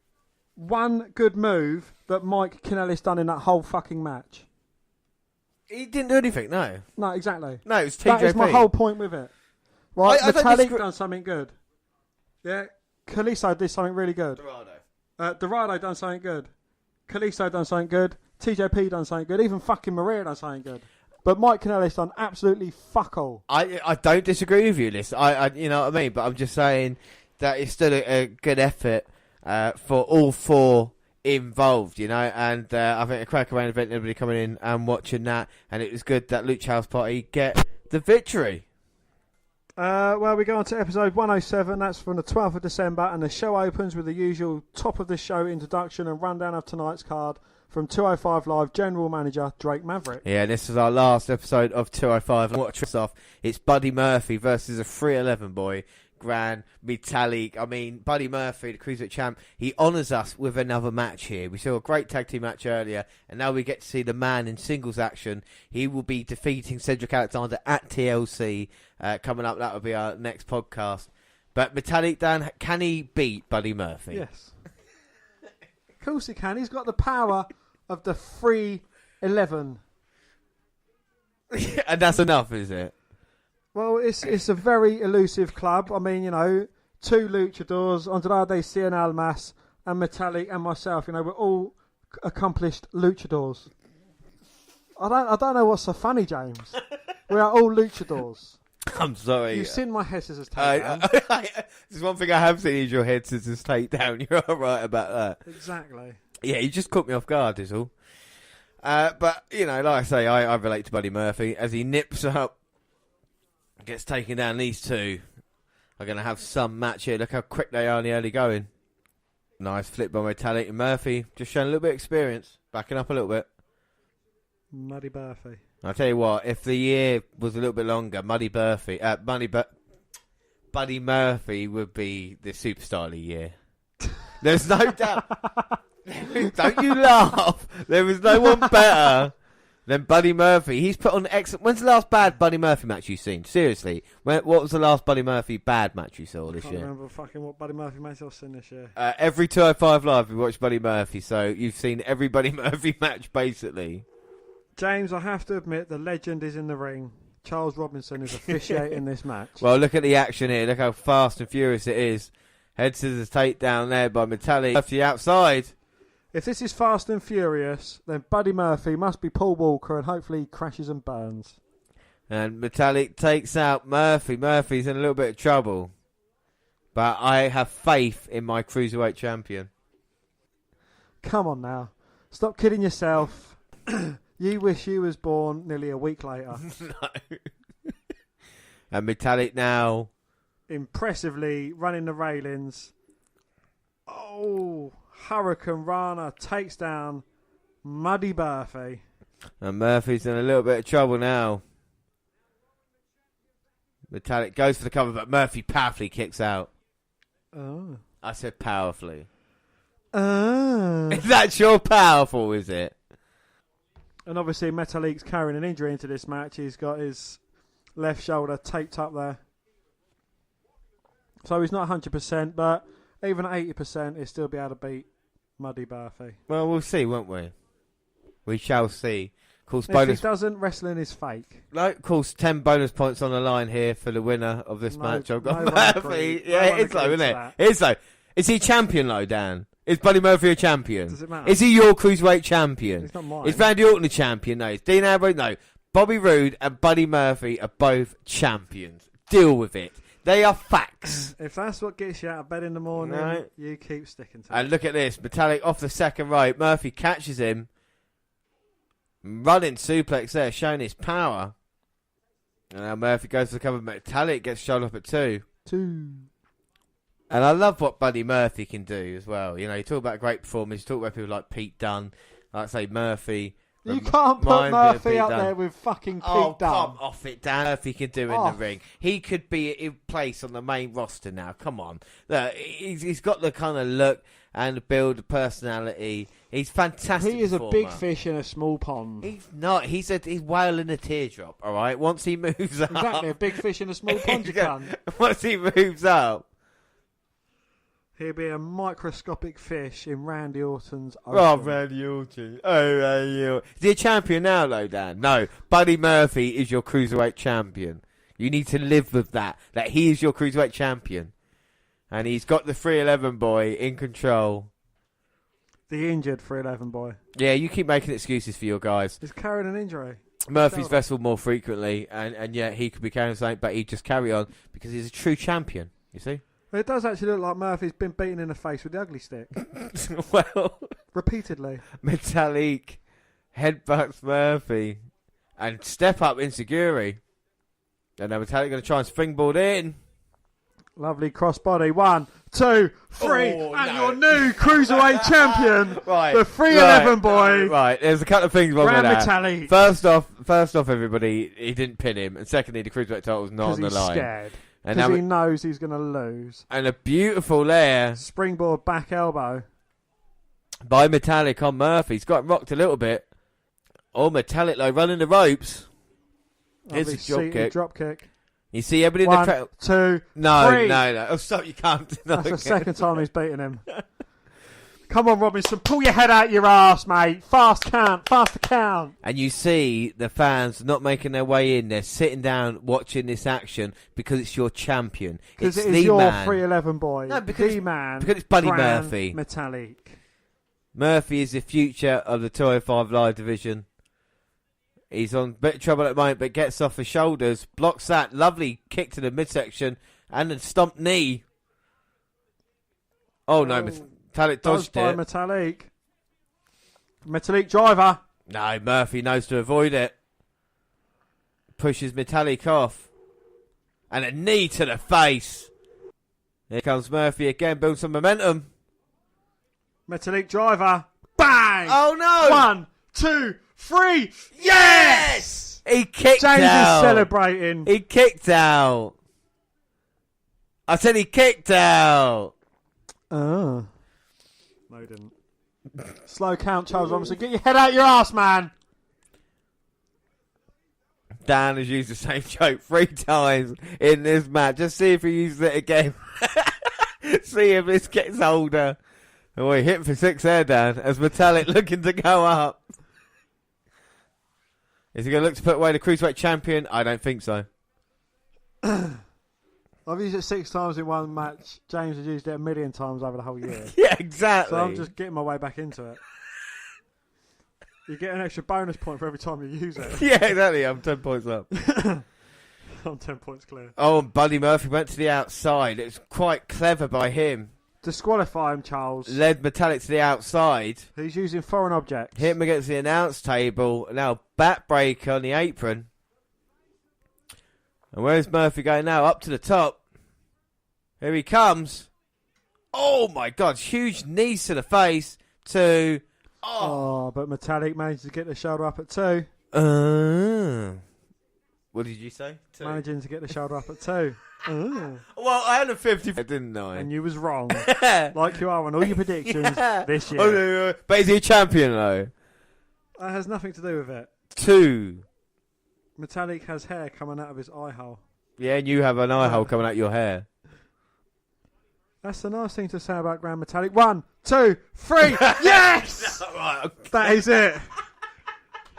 one good move that Mike Kanellis done in that whole fucking match. He didn't do anything, no. No, exactly. No, it was TJP. That is my whole point with it. Right, I don't Metallic done something good. Yeah, Kalisto did something really good. Dorado done something good. Kalisto done something good. TJP done something good. Even fucking Maria done something good. But Mike Kanellis done absolutely fuck all. I don't disagree with you, Liz. I you know what I mean? But I'm just saying that it's still a good effort for all four involved, you know. And I think a cracker main event, everybody coming in and watching that. And it was good that Lucha House Party get the victory. Well, we go on to episode 107. That's from the 12th of December. And the show opens with the usual top of the show introduction and rundown of tonight's card. From 205 Live, General Manager Drake Maverick. Yeah, this is our last episode of 205. And what trips off, it's Buddy Murphy versus a 311 boy, Gran Metalik. I mean, Buddy Murphy, the Cruiserweight champ, he honours us with another match here. We saw a great tag team match earlier, and now we get to see the man in singles action. He will be defeating Cedric Alexander at TLC. Coming up, that will be our next podcast. But Metalik, Dan, can he beat Buddy Murphy? Yes. Of course he can. He's got the power of the 311. And that's enough, is it? Well, it's a very elusive club. I mean, you know, two luchadors, Andrade Cien Almas and Metalik and myself, you know, we're all accomplished luchadors. I don't know what's so funny, James. We are all luchadors. I'm sorry. You've seen my head scissors takedown. There's one thing I have seen is your head scissors takedown. You're all right about that. Exactly. Yeah, you just caught me off guard, is all. But, you know, like I say, I relate to Buddy Murphy. As he nips up, gets taken down, these two are going to have some match here. Look how quick they are in the early going. Nice flip by Metalik and Murphy. Just showing a little bit of experience. Backing up a little bit. Muddy Murphy. I'll tell you what, if the year was a little bit longer, Buddy Murphy would be the superstar of the year. There's no doubt. Don't you laugh. There was no one better than Buddy Murphy. He's put on excellent... When's the last bad Buddy Murphy match you've seen? Seriously. What was the last Buddy Murphy bad match you saw this year? I can't remember fucking what Buddy Murphy match I've seen this year. Every 205 Live we watched Buddy Murphy, so you've seen every Buddy Murphy match, basically. James, I have to admit, the legend is in the ring. Charles Robinson is officiating this match. Well, look at the action here. Look how fast and furious it is. Head scissors takedown there by Metalik. Murphy outside. If this is Fast and Furious, then Buddy Murphy must be Paul Walker and hopefully he crashes and burns. And Metalik takes out Murphy. Murphy's in a little bit of trouble. But I have faith in my Cruiserweight champion. Come on now. Stop kidding yourself. You wish you was born nearly a week later. No. And Metalik now impressively running the railings. Oh, Hurricane Rana takes down Muddy Murphy. And Murphy's in a little bit of trouble now. Metalik goes for the cover, but Murphy powerfully kicks out. Oh. I said powerfully. Oh. That's your powerful, is it? And obviously Metalik's carrying an injury into this match. He's got his left shoulder taped up there. So he's not 100%, but even at 80%, he'll still be able to beat Muddy Murphy. Well, we'll see, won't we? We shall see. Of course, if he doesn't, wrestling is fake. No, of course, 10 bonus points on the line here for the winner of this match. I've got Murphy. Yeah, it's though, isn't it? It's though. Is he champion though, Dan? Is Buddy Murphy a champion? Does it matter? Is he your Cruiserweight champion? It's not mine. Is Randy Orton a champion? No. Is Dean Ambrose? No. Bobby Roode and Buddy Murphy are both champions. Deal with it. They are facts. If that's what gets you out of bed in the morning, no. You keep sticking to it. And look at this. Metalik off the second rope. Murphy catches him. Running suplex there, showing his power. And now Murphy goes for the cover. Metalik gets shot up at 2. And I love what Buddy Murphy can do as well. You know, you talk about great performers, you talk about people like Pete Dunne, like say Murphy. You can't put Murphy up there with fucking Pete Dunne. Come off it, Dan. Murphy can do in the ring. He could be in place on the main roster now. Come on. Look, he's got the kind of look and the build, the personality. He's fantastic. He is performer. a big fish in a small pond. He's not. He's whale in a teardrop, all right? Once he moves up. Exactly, a big fish in a small pond, you can. Once he moves up. He'll be a microscopic fish in Randy Orton's ocean. Oh, Randy Orton. Oh, Randy Orton. Is he a champion now, though, Dan? No. Buddy Murphy is your cruiserweight champion. You need to live with that he is your cruiserweight champion. And he's got the 311 boy in control. The injured 311 boy. Yeah, you keep making excuses for your guys. He's carrying an injury. Murphy's vessel more frequently, and yeah, he could be carrying something, but he'd just carry on because he's a true champion, you see? It does actually look like Murphy's been beaten in the face with the ugly stick. Well, repeatedly. Metallic headbutts Murphy and step up Insecurity. And now Metallic going to try and springboard in. Lovely crossbody. 1, 2, 3. Your new cruiserweight champion, right, the 311 boy. Right, there's a couple of things wrong with that. Metallic. First off, everybody, he didn't pin him. And secondly, the cruiserweight title's not on the line. Scared. Because he knows he's going to lose. And a beautiful lair. Springboard back elbow. By Metallic on Murphy. He's got him rocked a little bit. Oh, Metallic, though, running the ropes. Here's a drop kick. You see everybody in the crowd. 2, No, 3. no. Oh, stop, you can't. No, that's the second time he's beaten him. Come on, Robinson, pull your head out your ass, mate. Faster count. And you see the fans not making their way in. They're sitting down watching this action because it's your champion. Because it's it is the your man. 311 boy. No, because the man. Because it's Buddy Crown Murphy. Metallic. Murphy is the future of the 205 Live division. He's on a bit of trouble at the moment, but gets off his shoulders. Blocks that. Lovely kick to the midsection. And then stomp knee. Oh, no. Metallic dodged it. Metallic. Metallic driver. No, Murphy knows to avoid it. Pushes Metallic off. And a knee to the face. Here comes Murphy again. Builds some momentum. Metallic driver. Bang! Oh, no! 1, 2, 3. Yes! He kicked James out. Is celebrating. He kicked out. I said he kicked out. Oh. No, he didn't. Slow count, Charles Robinson. Get your head out your ass, man. Dan has used the same joke 3 times in this match. Just see if he uses it again. See if this gets older. Oh, he hit for 6 there, Dan. As Metallic looking to go up. Is he going to look to put away the Cruiserweight champion? I don't think so. I've used it 6 times in one match. James has used it 1,000,000 times over the whole year. Yeah, exactly. So I'm just getting my way back into it. You get an extra bonus point for every time you use it. Yeah, exactly. I'm 10 points up. I'm 10 points clear. Oh, and Buddy Murphy went to the outside. It was quite clever by him. Disqualify him, Charles. Led Metallic to the outside. He's using foreign objects. Hit him against the announce table. Now backbreaker on the apron. And where's Murphy going now? Up to the top. Here he comes. Oh my God. Huge knees to the face. 2. Oh, but Metallic managed to get the shoulder up at 2. What did you say? 2. Managing to get the shoulder up at 2. Well, I had a 50, didn't I? And you was wrong. Like you are on all your predictions this year. Oh, no. But is he a champion, though? That has nothing to do with it. 2. Metallic has hair coming out of his eye hole. Yeah, and you have an eye hole coming out your hair. That's the nice thing to say about Grand Metallic. 1, 2, 3. Yes! Right. That is it.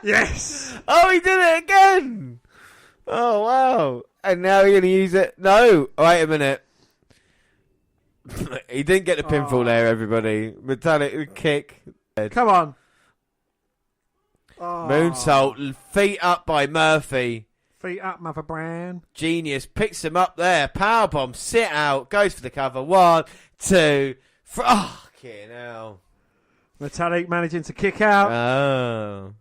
Yes! Oh, he did it again! Oh, wow. And now you're going to use it? No. Wait a minute. He didn't get the pinfall there, everybody. Metallic kick. Come on. Moonsault. Feet up by Murphy. Feet up, Mother Brown. Genius. Picks him up there. Powerbomb. Sit out. Goes for the cover. 1, 2, 3. Oh, fucking hell. Metallic managing to kick out. Oh.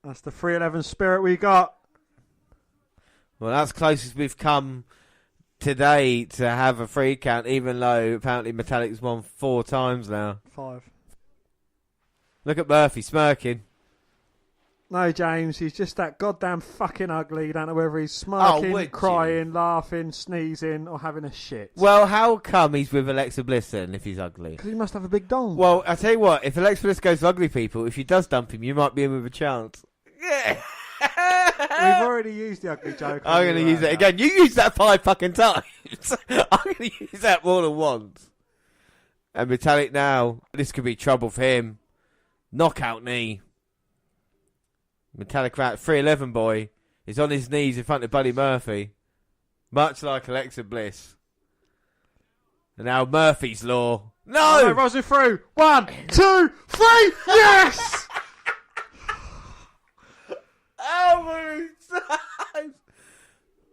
That's the 311 spirit we got. Well, that's close as we've come today to have a 3 count, even though apparently Metallic's won 4 times now. 5. Look at Murphy smirking. No, James, he's just that goddamn fucking ugly. You don't know whether he's smirking, crying, laughing, sneezing, or having a shit. Well, how come he's with Alexa Bliss then, if he's ugly? Because he must have a big dong. Well, I tell you what, if Alexa Bliss goes for ugly people, if she does dump him, you might be in with a chance. Yeah. We've already used the ugly joke. I'm going to use it again. You used that 5 fucking times. I'm going to use that more than once. And Metallic now, this could be trouble for him. Knockout knee. Metallic out 311 boy is on his knees in front of Buddy Murphy. Much like Alexa Bliss. And now Murphy's Law. No! Oh, rolls it through. 1, 2, 3. Yes! Oh,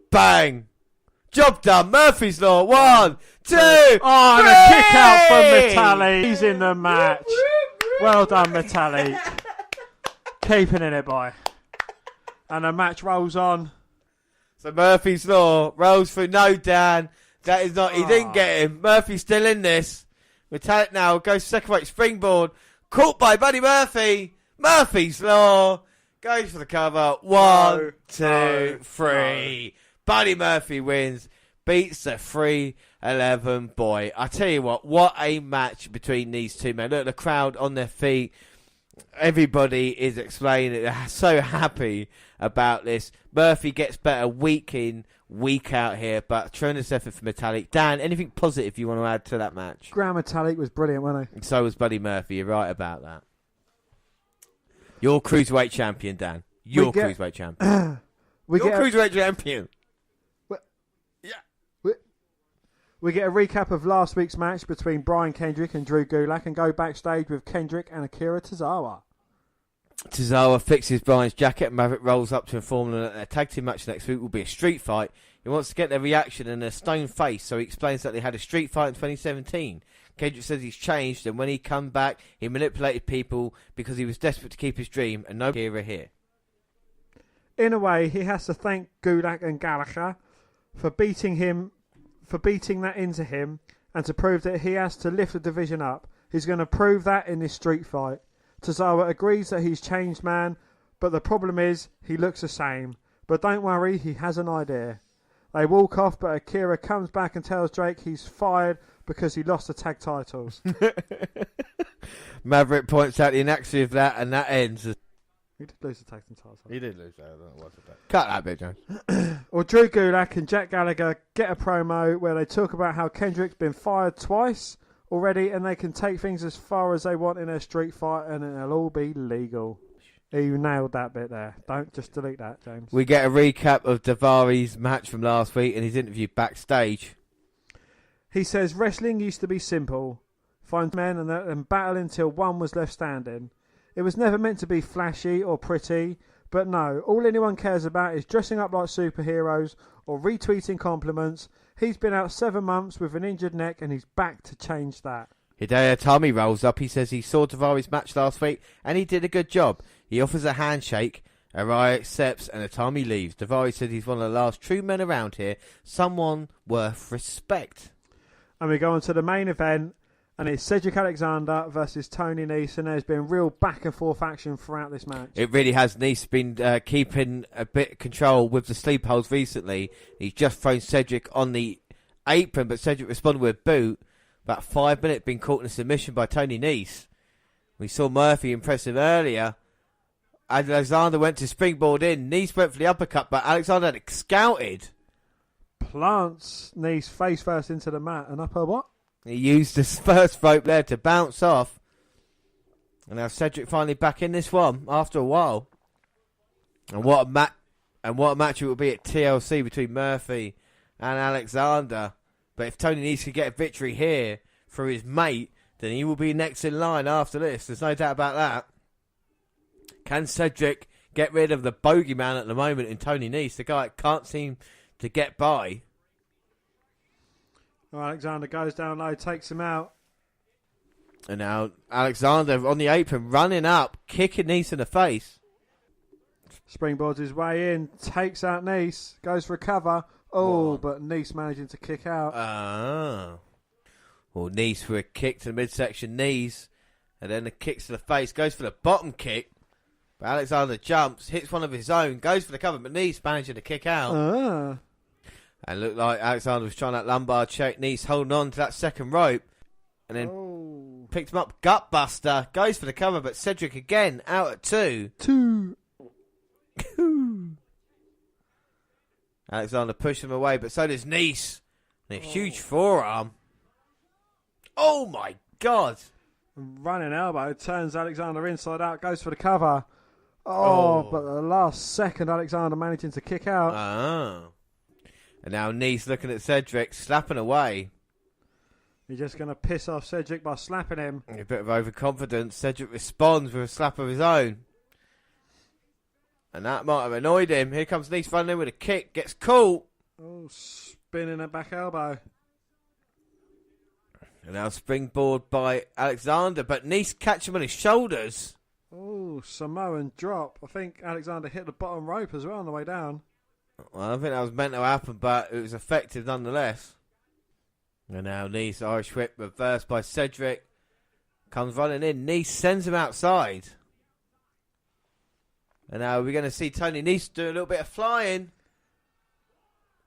bang! Job done. Murphy's Law. 1, 2. Oh, and a kick out from Metallic. He's in the match. Well done, Metallic. Keeping in it, boy. And the match rolls on. So Murphy's Law rolls through. No, Dan. That is not. He didn't get him. Murphy's still in this. Metallic now goes second right springboard. Caught by Buddy Murphy. Murphy's Law goes for the cover. 1, 2, 3. Buddy Murphy wins. Beats the 311 boy. I tell you what a match between these two men. Look at the crowd on their feet. Everybody is explaining. They're so happy about this. Murphy gets better week in, week out here, but tremendous effort for Metallic. Dan, anything positive you want to add to that match? Graham Metallic was brilliant, wasn't he? And so was Buddy Murphy. You're right about that. You're Cruiserweight champion, Dan. You're Cruiserweight champion. You're Cruiserweight champion. We get a recap of last week's match between Brian Kendrick and Drew Gulak and go backstage with Kendrick and Akira Tozawa. Tozawa fixes Brian's jacket and Maverick rolls up to inform them that their tag team match next week will be a street fight. He wants to get their reaction and a stone face, so he explains that they had a street fight in 2017. Kendrick says he's changed, and when he come back, he manipulated people because he was desperate to keep his dream, and no Akira here. In a way, he has to thank Gulak and Gallagher for beating that into him, and to prove that he has to lift the division up. He's going to prove that in this street fight. Tozawa agrees that he's changed man, but the problem is he looks the same. But don't worry, he has an idea. They walk off, but Akira comes back and tells Drake he's fired because he lost the tag titles. Maverick points out the inaccuracy of that, and that ends. He did lose the tag team title. He did lose that. I don't know what's that. Cut that bit, Jones. Or Drew Gulak and Jack Gallagher get a promo where they talk about how Kendrick's been fired twice already, and they can take things as far as they want in a street fight, and it'll all be legal. You nailed that bit there. Don't just delete that, James. We get a recap of Davari's match from last week and his interview backstage. He says wrestling used to be simple. Find men and battle until one was left standing. It was never meant to be flashy or pretty, but no, all anyone cares about is dressing up like superheroes or retweeting compliments. He's been out 7 months with an injured neck and he's back to change that. Hideo Itami rolls up. He says he saw Davari's match last week and he did a good job. He offers a handshake. Arai accepts and Itami leaves. Davari says he's one of the last true men around here. Someone worth respect. And we go on to the main event. And it's Cedric Alexander versus Tony Nese, and there's been real back and forth action throughout this match. It really has. Nese been keeping a bit of control with the sleep holds recently. He's just thrown Cedric on the apron, but Cedric responded with a boot. About 5 minutes, been caught in a submission by Tony Nese. We saw Murphy impressive earlier. Alexander went to springboard in. Nese went for the uppercut, but Alexander had scouted. Plants Nese face first into the mat, and upper what? He used the first rope there to bounce off. And now Cedric finally back in this one after a while. And what a match it will be at TLC between Murphy and Alexander. But if Tony Nese could get a victory here through his mate, then he will be next in line after this. There's no doubt about that. Can Cedric get rid of the bogeyman at the moment in Tony Nese, the guy that can't seem to get by? Alexander goes down low, takes him out. And now Alexander on the apron, running up, kicking Nese in the face. Springboards his way in, takes out Nese, goes for a cover, Oh, but Nice managing to kick out. Well, Nice for a kick to the midsection knees. And then the kicks to the face. Goes for the bottom kick. But Alexander jumps. Hits one of his own. Goes for the cover. But Nice managing to kick out. And looked like Alexander was trying that lumbar check. Nice holding on to that second rope. And then picked him up. Gut buster. Goes for the cover. But Cedric again out at 2. 2. Alexander pushed him away. But so does Nice. And a huge forearm. Oh my God. Running elbow. Turns Alexander inside out. Goes for the cover. But the last second Alexander managing to kick out. And now Nice looking at Cedric, slapping away. You're just going to piss off Cedric by slapping him. A bit of overconfidence. Cedric responds with a slap of his own. And that might have annoyed him. Here comes Nice running in with a kick. Gets caught. Spinning a back elbow. And now springboard by Alexander. But Nice catch him on his shoulders. Samoan drop. I think Alexander hit the bottom rope as well on the way down. Well, I don't think that was meant to happen, but it was effective nonetheless. And now Nice, Irish whip, reversed by Cedric. Comes running in. Nice sends him outside. And now we're going to see Tony Nice do a little bit of flying.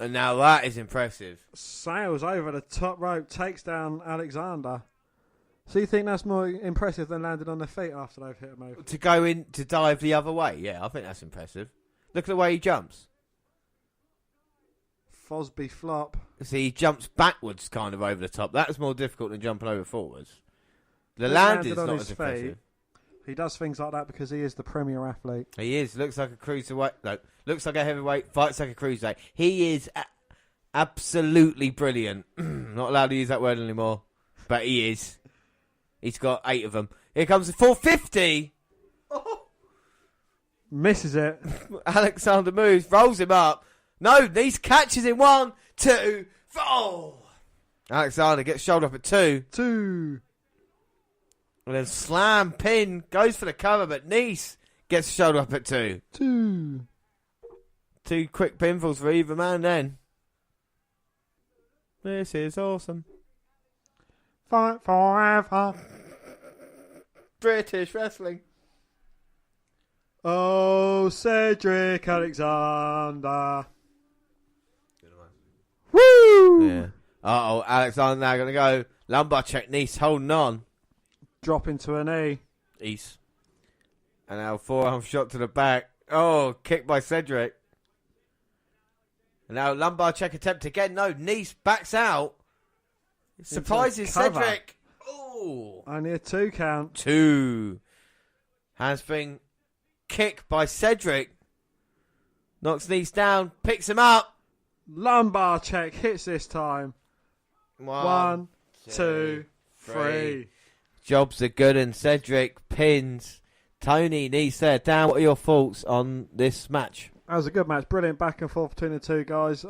And now that is impressive. Sails over the top rope, takes down Alexander. So you think that's more impressive than landing on their feet after they've hit a move? To go in, to dive the other way, yeah, I think that's impressive. Look at the way he jumps. Fosby flop. See, he jumps backwards kind of over the top. That's more difficult than jumping over forwards. The landing's not as impressive. He does things like that because he is the premier athlete. He is. Looks like a cruiserweight. No, looks like a heavyweight. Fights like a cruiserweight. He is absolutely brilliant. Not allowed to use that word anymore, but he is. He's got 8 of them. Here comes the 450. Misses it. Alexander moves, rolls him up. No, Nice catches him. 1, 2, 4. Alexander gets shoulder up at 2. 2. And then slam, pin, goes for the cover, but Nice gets shoulder up at 2. 2. 2 quick pinfalls for either man then. This is awesome. Fight forever. British wrestling. Oh, Cedric Alexander. Woo! Yeah. Alexander now going to go. Lumbar check, Nice holding on. Drop into a knee. East. And now forearm shot to the back. Oh, kick by Cedric. And now lumbar check attempt again. No, Nice backs out. Surprises Cedric. Oh. Only a 2 count. 2. Handspring kick by Cedric. Knocks Nice down. Picks him up. Lumbar check hits this time. 1, 2, 3. Jobs are good and Cedric pins Tony Nice there. Dan, what are your thoughts on this match? That was a good match. Brilliant back and forth between the two guys.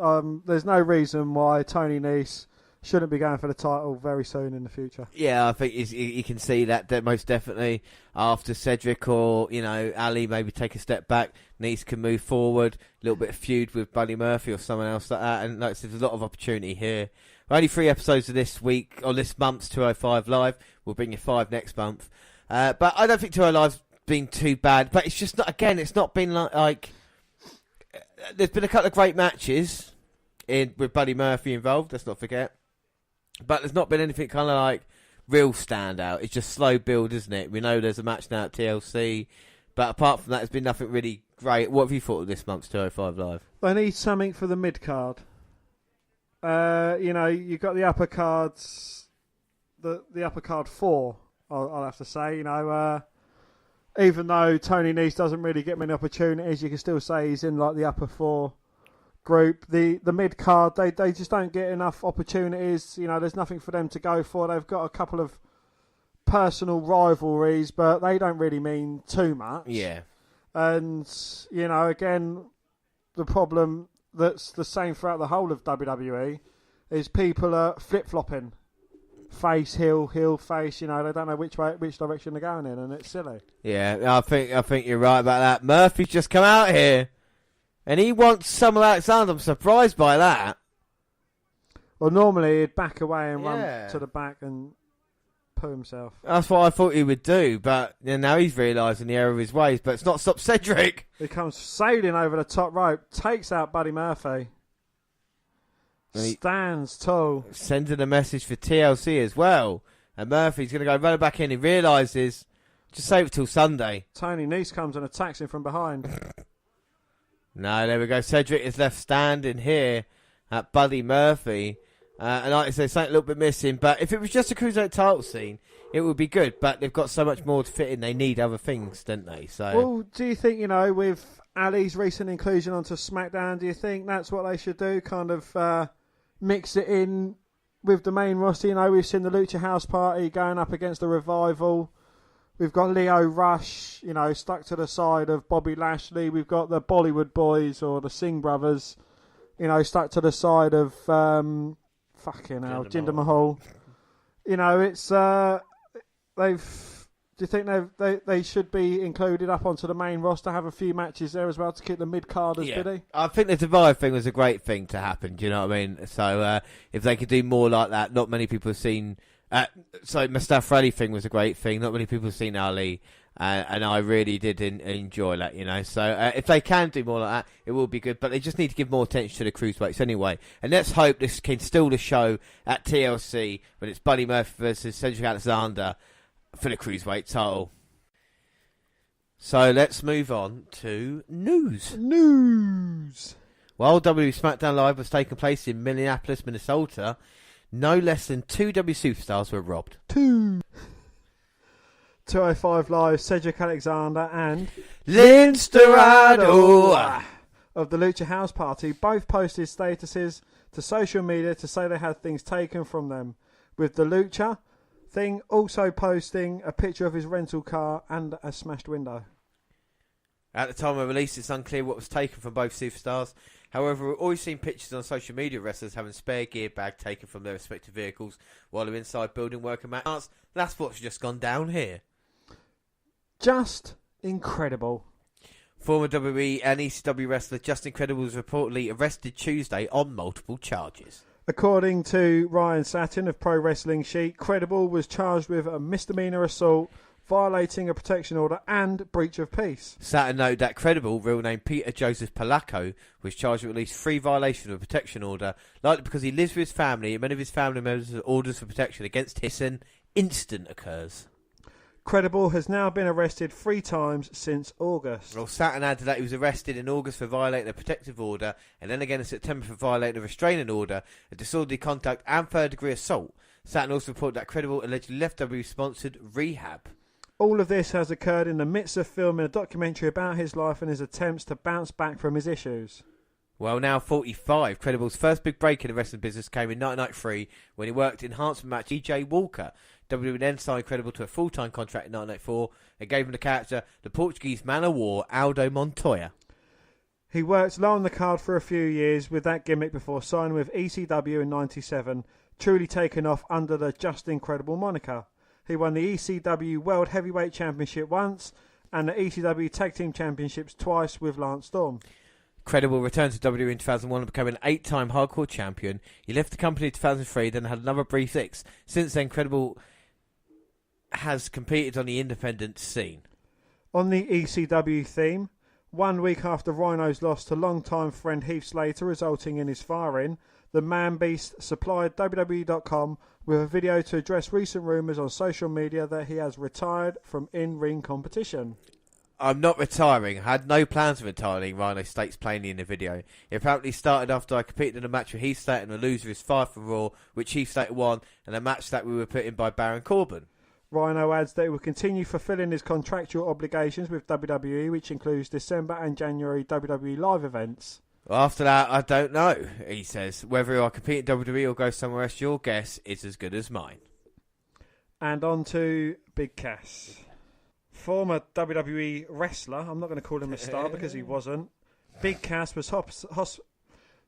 There's no reason why Tony Nice shouldn't be going for the title very soon in the future. Yeah, I think you can see that most definitely after Cedric or, Ali maybe take a step back. Nice can move forward. A little bit of feud with Buddy Murphy or someone else like that. And there's a lot of opportunity here. Only 3 episodes of this week, or this month's 205 Live. We'll bring you 5 next month. But I don't think 205 Live's been too bad. But it's just not, again, it's not been like there's been a couple of great matches with Buddy Murphy involved, let's not forget. But there's not been anything kind of like real standout. It's just slow build, isn't it? We know there's a match now at TLC. But apart from that, there's been nothing really great. What have you thought of this month's 205 Live? They need something for the mid-card. You've got the upper cards, the upper card 4, I'll have to say. Even though Tony Nice doesn't really get many opportunities, you can still say he's in like the upper 4 group. The mid card, they just don't get enough opportunities. There's nothing for them to go for. They've got a couple of personal rivalries, but they don't really mean too much. Yeah. And again, the problem that's the same throughout the whole of WWE is people are flip-flopping. Face, heel, face. They don't know which direction they're going in, and it's silly. Yeah, I think you're right about that. Murphy's just come out here, And he wants Samuel Alexander. I'm surprised by that. Well, normally he'd back away and Yeah. run to the back and poo himself. That's what I thought he would do, but now he's realising the error of his ways. But it's not stopped Cedric. He comes sailing over the top rope, takes out Buddy Murphy. Stands tall. Sending a message for TLC as well. And Murphy's going to go running back in. He realises, just save it till Sunday. Tony Nese comes and attacks him from behind. No, there we go. Cedric is left standing here at Buddy Murphy. And like I say, something a little bit missing. But if it was just a Cruiserweight title scene, it would be good. But they've got so much more to fit in. They need other things, don't they? So, well, do you think, with Ali's recent inclusion onto SmackDown, do you think that's what they should do? Kind of mix it in with the main roster. We've seen the Lucha House Party going up against the Revival. We've got Leo Rush, stuck to the side of Bobby Lashley. We've got the Bollywood Boys or the Singh Brothers, stuck to the side of Jinder Mahal. It's do you think they should be included up onto the main roster, have a few matches there as well to keep the mid-carders busy? I think the Divide thing was a great thing to happen, do you know what I mean? So if they could do more like that, not many people have seen... Mustafa Ali thing was a great thing, not many people have seen Ali, and I really did enjoy that, So if they can do more like that, it will be good, but they just need to give more attention to the Cruiserweights anyway. And let's hope this can steal the show at TLC when it's Buddy Murphy versus Cedric Alexander for the Cruiserweight title. So let's move on to news. While WWE SmackDown Live was taking place in Minneapolis, Minnesota, no less than 2 W superstars were robbed. 205 Live, Cedric Alexander and Lince Dorado of the Lucha House Party both posted statuses to social media to say they had things taken from them, with the Lucha thing also posting a picture of his rental car and a smashed window. At the time of release, it's unclear what was taken from both superstars. However, we've always seen pictures on social media of wrestlers having spare gear bag taken from their respective vehicles while they're inside building worker mats. That's what's just gone down here. Just incredible. Former WWE and ECW wrestler Justin Credible was reportedly arrested Tuesday on multiple charges. According to Ryan Satin of Pro Wrestling Sheet, Credible was charged with a misdemeanor assault, violating a protection order and breach of peace. Satin noted that Credible, real name Peter Joseph Palaco, was charged with at least 3 violations of a protection order, likely because he lives with his family and many of his family members have orders for protection against him. An incident occurs. Credible has now been arrested 3 times since August. Well, Satin added that he was arrested in August for violating a protective order and then again in September for violating a restraining order, a disorderly conduct and third-degree assault. Satin also reported that Credible allegedly left WWE-sponsored rehab. All of this has occurred in the midst of filming a documentary about his life and his attempts to bounce back from his issues. Well, now 45, Credible's first big break in the wrestling business came in 1993 when he worked enhancement match E.J. Walker. WWE then signed Credible to a full-time contract in 1994 and gave him the character the Portuguese man of war Aldo Montoya. He worked low on the card for a few years with that gimmick before signing with ECW in 97, truly taken off under the Just Incredible moniker. He won the ECW World Heavyweight Championship once and the ECW Tag Team Championships twice with Lance Storm. Credible returned to WWE in 2001 and became an 8-time hardcore champion. He left the company in 2003, then had another brief fix. Since then, Credible has competed on the independent scene. On the ECW theme, 1 week after Rhino's loss to longtime friend Heath Slater resulting in his firing, the Man-Beast supplied WWE.com with a video to address recent rumours on social media that he has retired from in-ring competition. I'm not retiring. I had no plans of retiring, Rhino states plainly in the video. It apparently started after I competed in a match with Heath Slater and the loser is fired from Raw, which Heath Slater won, and a match that we were put in by Baron Corbin. Rhino adds that he will continue fulfilling his contractual obligations with WWE, which includes December and January WWE live events. Well, after that, I don't know, he says. Whether I compete in WWE or go somewhere else, your guess is as good as mine. And on to Big Cass. Former WWE wrestler, I'm not going to call him a star because he wasn't. Big Cass was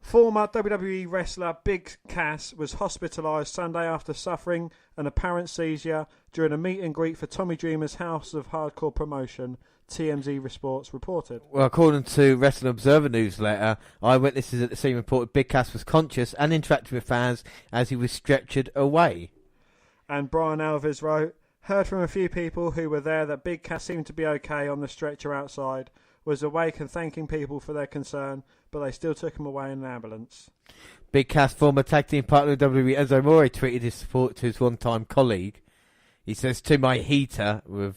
Former WWE wrestler Big Cass was hospitalised Sunday after suffering an apparent seizure during a meet and greet for Tommy Dreamer's House of Hardcore promotion, TMZ Sports reported. Well, according to Wrestling Observer newsletter, eyewitnesses at the scene reported Big Cass was conscious and interacted with fans as he was stretchered away. And Brian Alves wrote, heard from a few people who were there that Big Cass seemed to be okay on the stretcher outside, was awake and thanking people for their concern, but they still took him away in an ambulance. Big Cass, former tag team partner of WWE, Enzo Amore, tweeted his support to his one-time colleague. He says, to my heater, with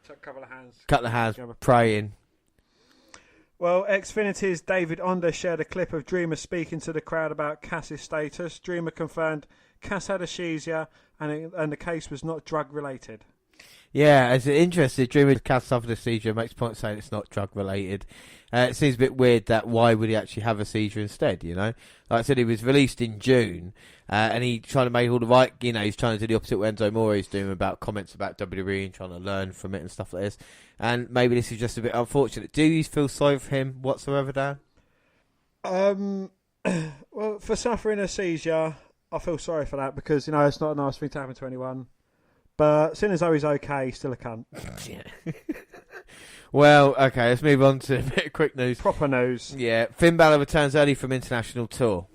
a couple of hands praying. Well, Xfinity's David Onder shared a clip of Dreamer speaking to the crowd about Cass's status. Dreamer confirmed Cass had a seizure and the case was not drug-related. Yeah, as interested, Dreamer Cass suffered a seizure, makes point saying it's not drug-related. It seems a bit weird that why would he actually have a seizure instead, you know? Like I said, he was released in June, and he trying to make all the right, you know, he's trying to do the opposite what Enzo Amore is doing about comments about WWE and trying to learn from it and stuff like this. And maybe this is just a bit unfortunate. Do you feel sorry for him whatsoever, Dan? Well, for suffering a seizure, I feel sorry for that because, you know, it's not a nice thing to happen to anyone. But seeing as though he's okay, he's still a cunt. Yeah. Well, okay, let's move on to a bit of quick news. Proper news. Yeah, Finn Balor returns early from international tour.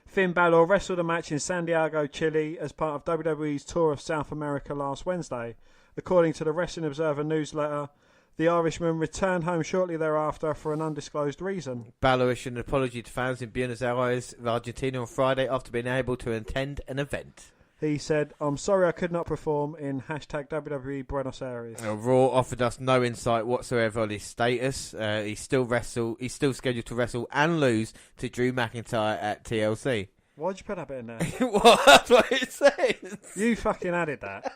Finn Balor wrestled a match in San Diego, Chile as part of WWE's tour of South America last Wednesday. According to the Wrestling Observer newsletter, the Irishman returned home shortly thereafter for an undisclosed reason. Balor issued an apology to fans in Buenos Aires, Argentina on Friday after being able to attend an event. He said, I'm sorry I could not perform in #WWE Buenos Aires. Raw offered us no insight whatsoever on his status. He's still scheduled to wrestle and lose to Drew McIntyre at TLC. Why'd you put that bit in there? Well, that's what it says. You fucking added that.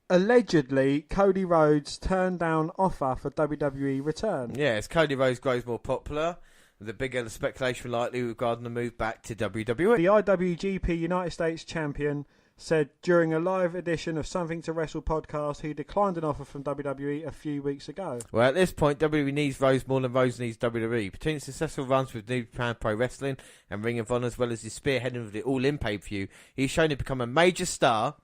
Allegedly, Cody Rhodes turned down offer for WWE return. Yeah, as Cody Rhodes grows more popular, the bigger the speculation likely regarding the move back to WWE. The IWGP United States champion said during a live edition of Something to Wrestle podcast he declined an offer from WWE a few weeks ago. Well, at this point, WWE needs Rhodes more than Rhodes needs WWE. Between successful runs with New Japan Pro Wrestling and Ring of Honor, as well as his spearheading of the All In pay-per-view, he's shown to become a major star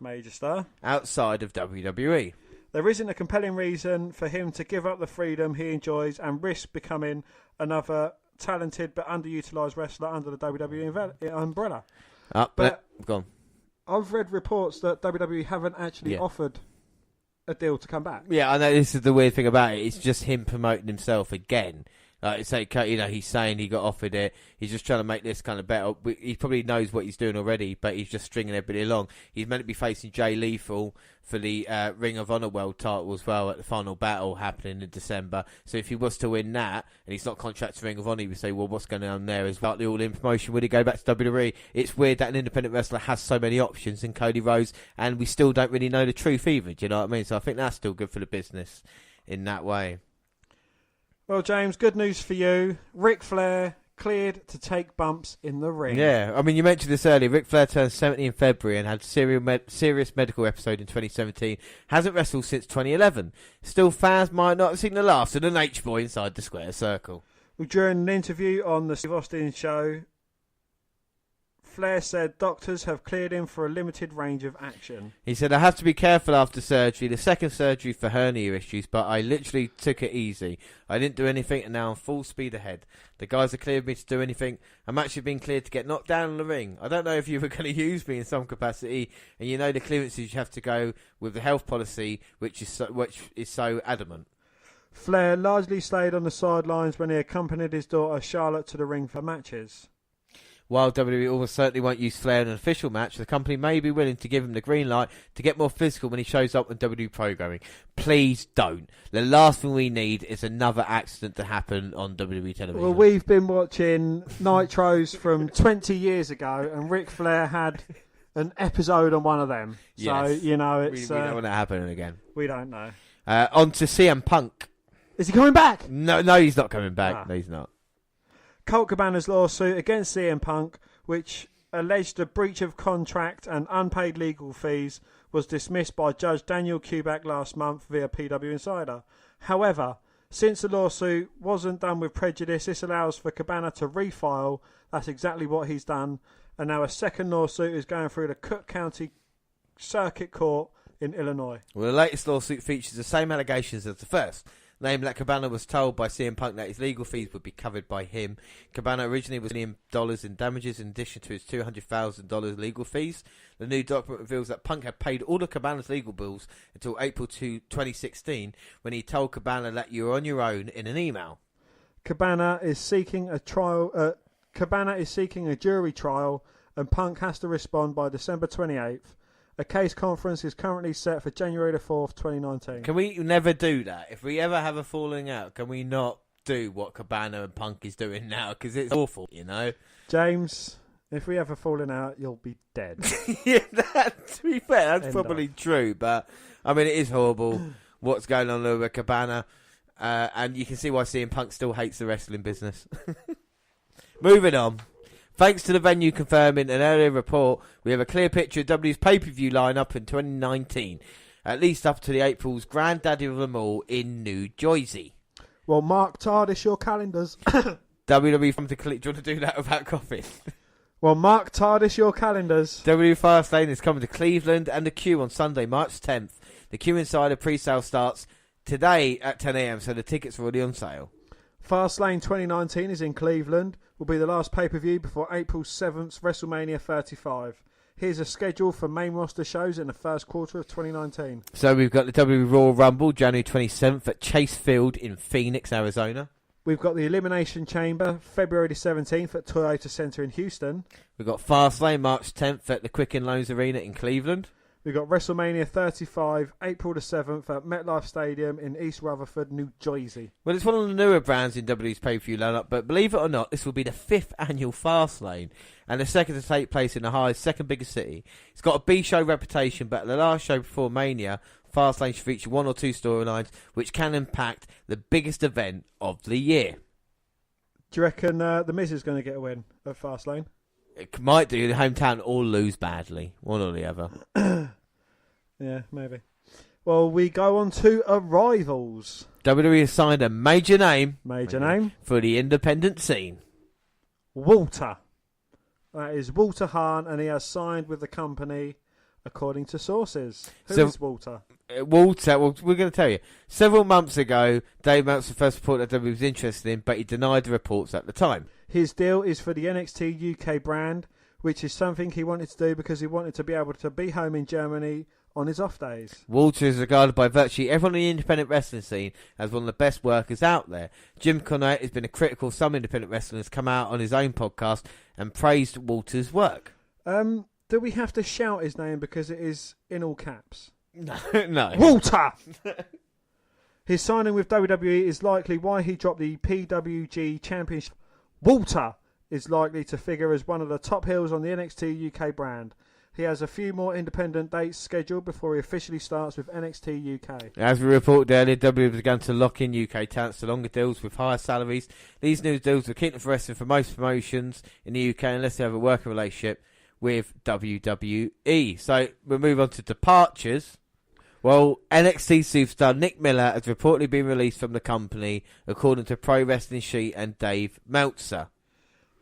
outside of WWE. There isn't a compelling reason for him to give up the freedom he enjoys and risk becoming another talented but underutilised wrestler under the WWE umbrella. Gone. I've read reports that WWE haven't actually offered a deal to come back. Yeah, I know this is the weird thing about it. It's just him promoting himself again. It's like, you know, he's saying he got offered it. He's just trying to make this kind of better. He probably knows what he's doing already, but he's just stringing everybody along. He's meant to be facing Jay Lethal for the Ring of Honor World title as well at the final battle happening in December. So if he was to win that, and he's not contracted to Ring of Honor, he would say, well, what's going on there? Is about the All-In promotion? Would he go back to WWE? It's weird that an independent wrestler has so many options in Cody Rhodes, and we still don't really know the truth either. Do you know what I mean? So I think that's still good for the business in that way. Well, James, good news for you. Ric Flair cleared to take bumps in the ring. Yeah, I mean, you mentioned this earlier. Ric Flair turned 70 in February and had serious medical episode in 2017. Hasn't wrestled since 2011. Still, fans might not have seen the last of an H-boy inside the square circle. Well, during an interview on the Steve Austin show, Flair said doctors have cleared him for a limited range of action. He said, I have to be careful after surgery, the second surgery for hernia issues, but I literally took it easy. I didn't do anything and now I'm full speed ahead. The guys have cleared me to do anything. I'm actually being cleared to get knocked down in the ring. I don't know if you were going to use me in some capacity, and you know the clearances you have to go with the health policy, which is so adamant. Flair largely stayed on the sidelines when he accompanied his daughter Charlotte to the ring for matches. While WWE almost certainly won't use Flair in an official match, the company may be willing to give him the green light to get more physical when he shows up on WWE programming. Please don't. The last thing we need is another accident to happen on WWE television. Well, we've been watching Nitros from 20 years ago, and Ric Flair had an episode on one of them. So, you know, it's... We don't want that happening again. We don't know. On to CM Punk. Is he coming back? No, he's not coming back. No, he's not. Colt Cabana's lawsuit against CM Punk, which alleged a breach of contract and unpaid legal fees, was dismissed by Judge Daniel Kubak last month via PW Insider. However, Since the lawsuit wasn't done with prejudice, this allows for Cabana to refile. That's exactly what he's done. And now a second lawsuit is going through the Cook County Circuit Court in Illinois. Well, the latest lawsuit features the same allegations as the first. Namely, that Cabana was told by CM Punk that his legal fees would be covered by him. Cabana originally was $1 million in damages in addition to his $200,000 legal fees. The new document reveals that Punk had paid all of Cabana's legal bills until April 2016, when he told Cabana that you're on your own in an email. Cabana is seeking a trial. Cabana is seeking a jury trial, and Punk has to respond by December 28th. A case conference is currently set for January the 4th, 2019. Can we never do that? If we ever have a falling out, can we not do what Cabana and Punk is doing now? Because it's awful, you know? James, if we have a falling out, you'll be dead. Yeah, to be fair, that's probably true. But, I mean, it is horrible what's going on with Cabana. And you can see why CM Punk still hates the wrestling business. Moving on. Thanks to the venue confirming an earlier report, we have a clear picture of W's pay-per-view lineup in 2019, at least up to the April's granddaddy of them all in New Jersey. Well, mark TARDIS your calendars. WWE from the do you want to do that without coughing? Well, mark TARDIS your calendars. WWE Fastlane is coming to Cleveland and the Q on Sunday, March 10th. The Q Insider pre-sale starts today at 10 a.m, so the tickets are already on sale. Fastlane 2019 is in Cleveland. Will be the last pay-per-view before April 7th's WrestleMania 35. Here's a schedule for main roster shows in the first quarter of 2019. So we've got the WWE Royal Rumble, January 27th at Chase Field in Phoenix, Arizona. We've got the Elimination Chamber, February the 17th at Toyota Center in Houston. We've got Fastlane, March 10th at the Quicken Loans Arena in Cleveland. We've got WrestleMania 35, April the 7th at MetLife Stadium in East Rutherford, New Jersey. Well, it's one of the newer brands in WWE's pay-per-view lineup, but believe it or not, this will be the 5th annual Fastlane, and the second to take place in Ohio's second biggest city. It's got a B-show reputation, but at the last show before Mania, Fastlane should feature one or two storylines which can impact the biggest event of the year. Do you reckon The Miz is going to get a win at Fastlane? It might do. The hometown all lose badly. One or the other. Yeah, maybe. Well, we go on to Arrivals. WWE has signed a major name. Major name? For the independent scene. Walter. That is Walter Hahn, and he has signed with the company, according to sources. Who is Walter? Walter, well, we're going to tell you. Several months ago, Dave Meltzer first reported that WWE was interested in, but he denied the reports at the time. His deal is for the NXT UK brand, which is something he wanted to do because he wanted to be able to be home in Germany on his off days. Walter is regarded by virtually everyone in the independent wrestling scene as one of the best workers out there. Jim Cornette has been critical of some independent wrestlers, come out on his own podcast and praised Walter's work. Do we have to shout his name because it is in all caps? No. Walter! His signing with WWE is likely why he dropped the PWG Championship. Walter is likely to figure as one of the top heels on the NXT UK brand. He has a few more independent dates scheduled before he officially starts with NXT UK. As we reported earlier, WWE began to lock in UK talents to longer deals with higher salaries. These new deals will keep them for wrestling for most promotions in the UK unless they have a working relationship with WWE. So we'll move on to departures. Well, NXT superstar Nick Miller has reportedly been released from the company, according to Pro Wrestling Sheet and Dave Meltzer.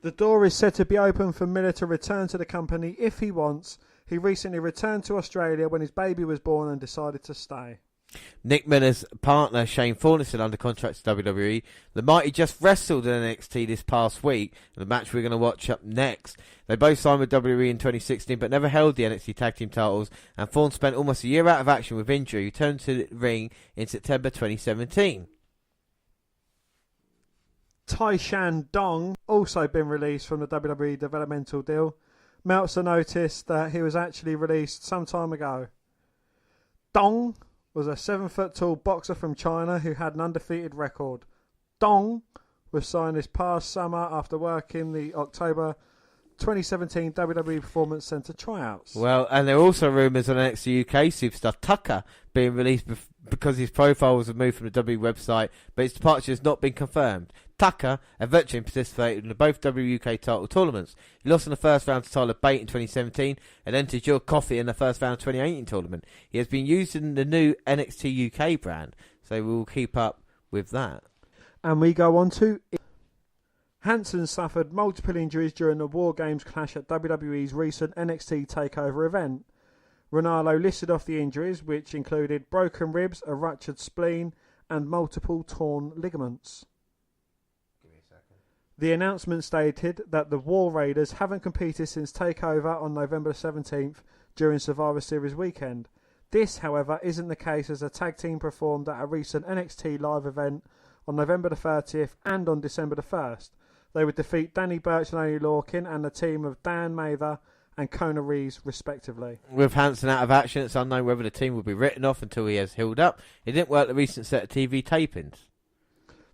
The door is said to be open for Miller to return to the company if he wants. He recently returned to Australia when his baby was born and decided to stay. Nick Miller's partner Shane Thorne is still under contract to WWE. The Mighty just wrestled in NXT this past week, the match we're going to watch up next. They both signed with WWE in 2016 but never held the NXT Tag Team titles, and Thorne spent almost a year out of action with injury. He returned to the ring in September 2017. Tai-Shan Dong also been released from the WWE developmental deal. Meltzer noticed that he was actually released some time ago. Dong was a 7-foot-tall boxer from China who had an undefeated record. Dong was signed this past summer after working the October 2017 WWE Performance Center tryouts. Well, and there are also rumours on NXT UK superstar Tucker being released because his profile was removed from the WWE website, but his departure has not been confirmed. Tucker eventually participated in both WWE UK title tournaments. He lost in the first round to Tyler Bate in 2017 and entered Joe Coffey in the first round of 2018 tournament. He has been used in the new NXT UK brand, so we will keep up with that. And we go on to... Hanson suffered multiple injuries during the War Games clash at WWE's recent NXT TakeOver event. Ronaldo listed off the injuries, which included broken ribs, a ruptured spleen, and multiple torn ligaments. Give me a second. The announcement stated that the War Raiders haven't competed since TakeOver on November 17th during Survivor Series weekend. This, however, isn't the case, as a tag team performed at a recent NXT live event on November the 30th and on December the 1st. They would defeat Danny Burch and Oney Lorcan and the team of Dan Mather and Kona Reeves, respectively. With Hanson out of action, it's unknown whether the team will be written off until he has healed up. It didn't work the recent set of TV tapings.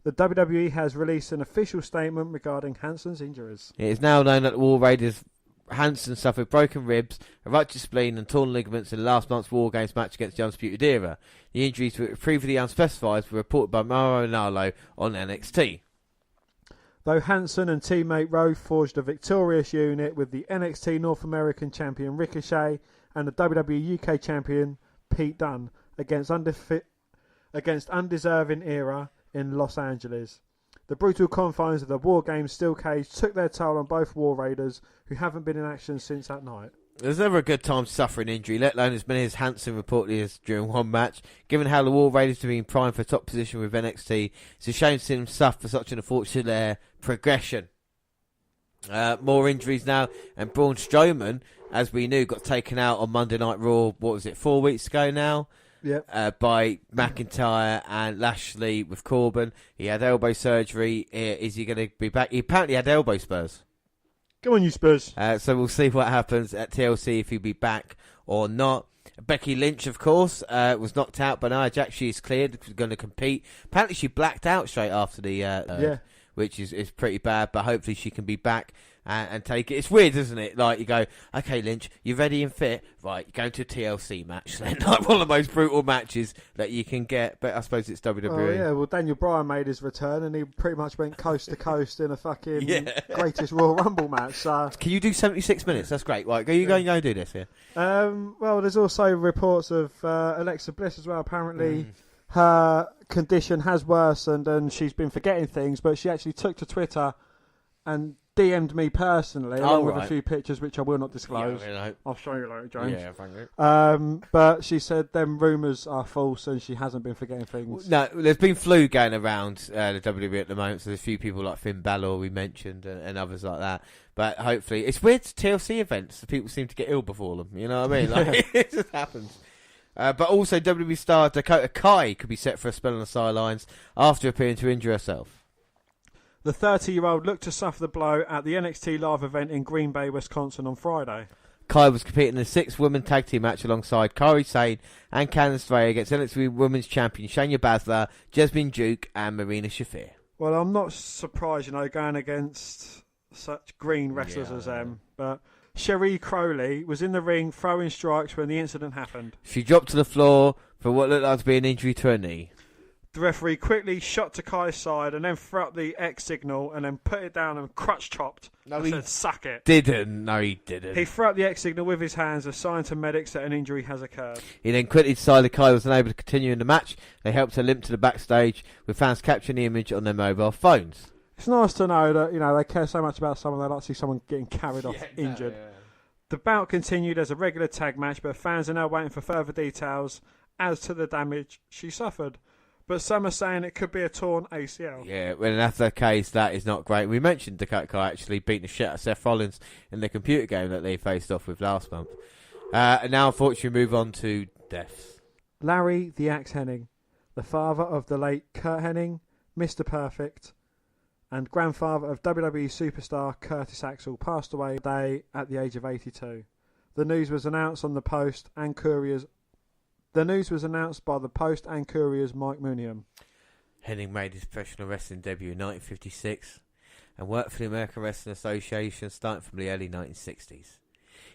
The WWE has released an official statement regarding Hanson's injuries. It is now known that the War Raiders Hanson suffered broken ribs, a ruptured spleen and torn ligaments in last month's War Games match against the Undisputed Era. The injuries were previously unspecified were reported by Mauro Ranallo on NXT. Though Hanson and teammate Rowe forged a victorious unit with the NXT North American champion Ricochet and the WWE UK champion Pete Dunne against undeserving Era in Los Angeles. The brutal confines of the War Games steel cage took their toll on both War Raiders, who haven't been in action since that night. There's never a good time to suffer an injury, let alone as many as Hanson reportedly has during one match. Given how the War Raiders have been primed for a top position with NXT, it's a shame to see them suffer such an unfortunate progression. More injuries now, and Braun Strowman, as we knew, got taken out on Monday Night Raw, 4 weeks ago now? Yep. By McIntyre and Lashley with Corbin. He had elbow surgery. Is he going to be back? He apparently had elbow spurs. Go on, you Spurs. So we'll see what happens at TLC, if he'll be back or not. Becky Lynch, of course, was knocked out, but Nia Jax, she is cleared, going to compete. Apparently she blacked out straight after the which is pretty bad, but hopefully she can be back and take it. It's weird, isn't it? Like, you go, okay, Lynch, you're ready and fit. Right, you're going to a TLC match. Then, like one of the most brutal matches that you can get, but I suppose it's WWE. Oh, yeah, well, Daniel Bryan made his return, and he pretty much went coast to coast in a fucking greatest Royal Rumble match. So. Can you do 76 minutes? That's great. Right, go and do this here. Well, there's also reports of Alexa Bliss as well. Apparently, her condition has worsened, and she's been forgetting things, but she actually took to Twitter and DM'd me personally, along with a few pictures which I will not disclose. Yeah, I'll show you later, James. Yeah, thank you. But she said them rumours are false and she hasn't been forgetting things. No, there's been flu going around the WWE at the moment, so there's a few people like Finn Balor we mentioned and others like that. But hopefully, it's weird TLC events, the people seem to get ill before them, you know what I mean? Like, it just happens. But also, WWE star Dakota Kai could be set for a spell on the sidelines after appearing to injure herself. The 30-year-old looked to suffer the blow at the NXT live event in Green Bay, Wisconsin on Friday. Kai was competing in a 6-woman tag team match alongside Kairi Sane and Candice LeRae against NXT Women's Champion Shayna Baszler, Jasmine Duke and Marina Shafir. Well, I'm not surprised, going against such green wrestlers as them, but Cherie Crowley was in the ring throwing strikes when the incident happened. She dropped to the floor for what looked like to be an injury to her knee. The referee quickly shot to Kai's side and then threw up the X signal and then put it down and crutch chopped. And said, "Suck it." No, he didn't. He threw up the X signal with his hands, a sign to medics that an injury has occurred. He then quickly decided Kai was unable to continue in the match. They helped her limp to the backstage, with fans capturing the image on their mobile phones. It's nice to know that they care so much about someone, they like to see someone getting carried off injured. The bout continued as a regular tag match, but fans are now waiting for further details as to the damage she suffered. But some are saying it could be a torn ACL. Yeah, when that's the case, that is not great. We mentioned Dakota Kai actually beating the shit out of Seth Rollins in the computer game that they faced off with last month. And now, unfortunately, move on to deaths. Larry the Axe Hennig, the father of the late Kurt Hennig, Mr. Perfect, and grandfather of WWE superstar Curtis Axel, passed away today at the age of 82. The news was announced on the Post and Courier's. The news was announced by the Post and Courier's Mike Mooniam. Hennig made his professional wrestling debut in 1956 and worked for the American Wrestling Association starting from the early 1960s.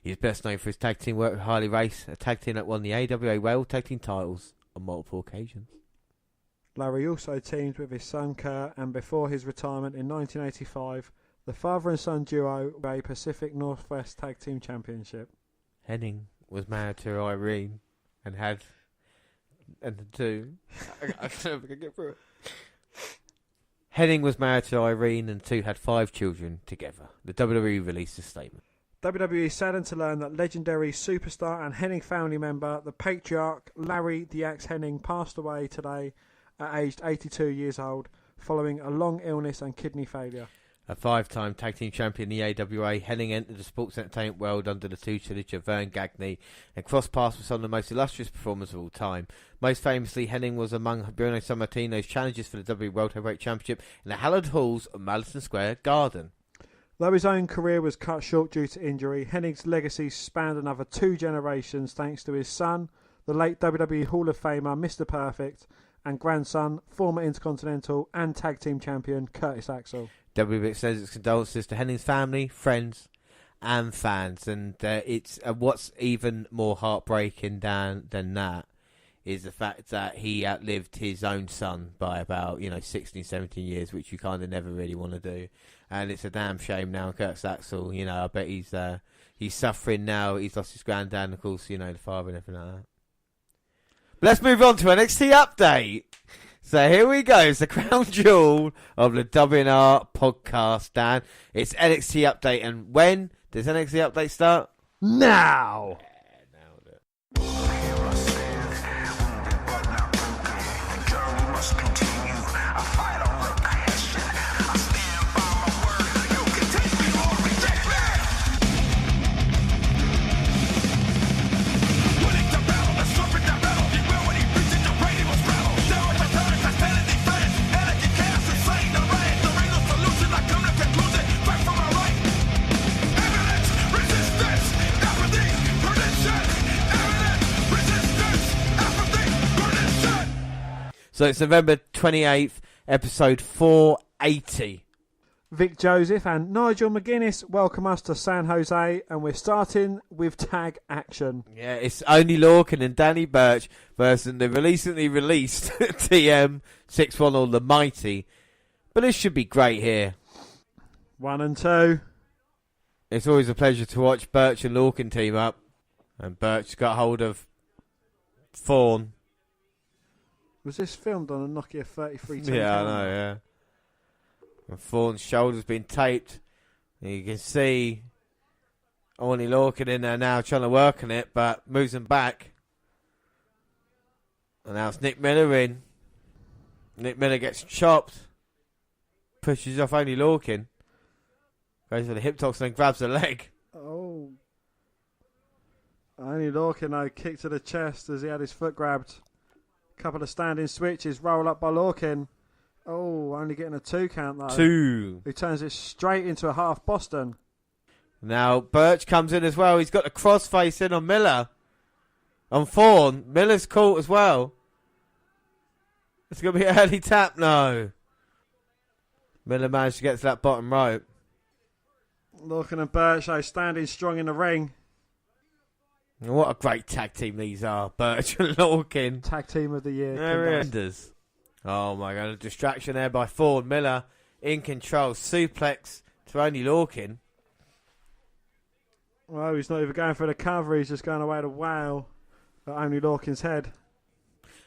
He is best known for his tag team work with Harley Race, a tag team that won the AWA World Tag Team titles on multiple occasions. Larry also teamed with his son Kurt, and before his retirement in 1985, the father and son duo won a Pacific Northwest Tag Team Championship. Hennig was married to Irene and had the two. I can never get through it. Hennig was married to Irene and the two had 5 children together. The WWE released a statement. WWE saddened to learn that legendary superstar and Hennig family member, the patriarch Larry the Axe Hennig, passed away today at aged 82 years old following a long illness and kidney failure. A 5-time tag team champion in the AWA, Hennig entered the sports entertainment world under the tutelage of Vern Gagne and crossed paths with some of the most illustrious performers of all time. Most famously, Hennig was among Bruno Sammartino's challengers for the WWE World Heavyweight Championship in the hallowed halls of Madison Square Garden. Though his own career was cut short due to injury, Hennig's legacy spanned another 2 generations thanks to his son, the late WWE Hall of Famer Mr. Perfect, and grandson, former Intercontinental and Tag Team Champion Curtis Axel. WWE extends its condolences to Hennig's family, friends, and fans. And it's what's even more heartbreaking than that is the fact that he outlived his own son by about 16, 17 years, which you kind of never really want to do. And it's a damn shame now. Curtis Axel, I bet he's suffering now. He's lost his granddad, and of course, the father and everything like that. But let's move on to NXT update. So here we go. It's the crown jewel of the WNR podcast, Dan. It's NXT update. And when does NXT update start? Now! So it's November 28th, episode 480. Vic Joseph and Nigel McGuinness welcome us to San Jose, and we're starting with tag action. Yeah, it's Only Lorcan and Danny Burch versus the recently released TM61 or The Mighty. But this should be great here. 1 and 2. It's always a pleasure to watch Burch and Lorcan team up. And Burch got hold of Thorne. Was this filmed on a Nokia 3310? Yeah, I know, yeah. And Thorne's shoulder's been taped. And you can see Only Lorcan in there now trying to work on it, but moves him back. And now it's Nick Miller in. Nick Miller gets chopped. Pushes off Only Lorcan. Goes for the hip toss and then grabs the leg. Oh. Only Lorcan, though, kicked to the chest as he had his foot grabbed. Couple of standing switches, roll up by Lorcan. Oh, only getting a 2 count, though. 2. He turns it straight into a half Boston. Now, Burch comes in as well. He's got the crossface in on Miller. On Thorne. Miller's caught as well. It's going to be an early tap now. Miller managed to get to that bottom rope. Lorcan and Burch, though, standing strong in the ring. What a great tag team these are. Burch and Lorcan. Tag team of the year. Contenders. Oh my god, a distraction there by Thorne. Miller in control. Suplex to Only Lorcan. Well, he's not even going for the cover. He's just going away to wail at Only Lorcan's head.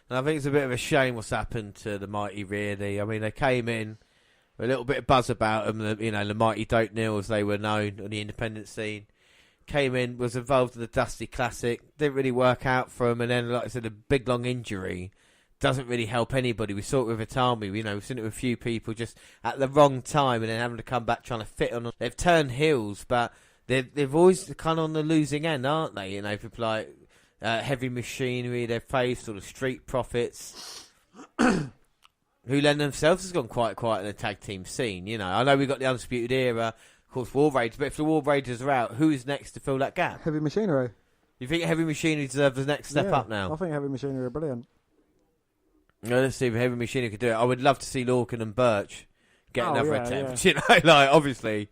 And I think it's a bit of a shame what's happened to the Mighty, really. I mean, they came in with a little bit of buzz about them. The Mighty Don't Kneel, as they were known on the independent scene. Came in, was involved in the Dusty Classic. Didn't really work out for him. And then, like I said, a big, long injury doesn't really help anybody. We saw it with Itami. We've seen it with a few people just at the wrong time and then having to come back trying to fit on. They've turned heels, but they've always kind of on the losing end, aren't they? People like Heavy Machinery, they've faced sort of Street Profits, who then themselves has gone quite quiet in the tag team scene. I know we've got the Undisputed Era, of course, War Raiders, but if the War Raiders are out, who is next to fill that gap? Heavy Machinery. You think Heavy Machinery deserves the next step up now? I think Heavy Machinery are brilliant. Let's see if Heavy Machinery could do it. I would love to see Lorcan and Burch get another attempt. Yeah. Obviously.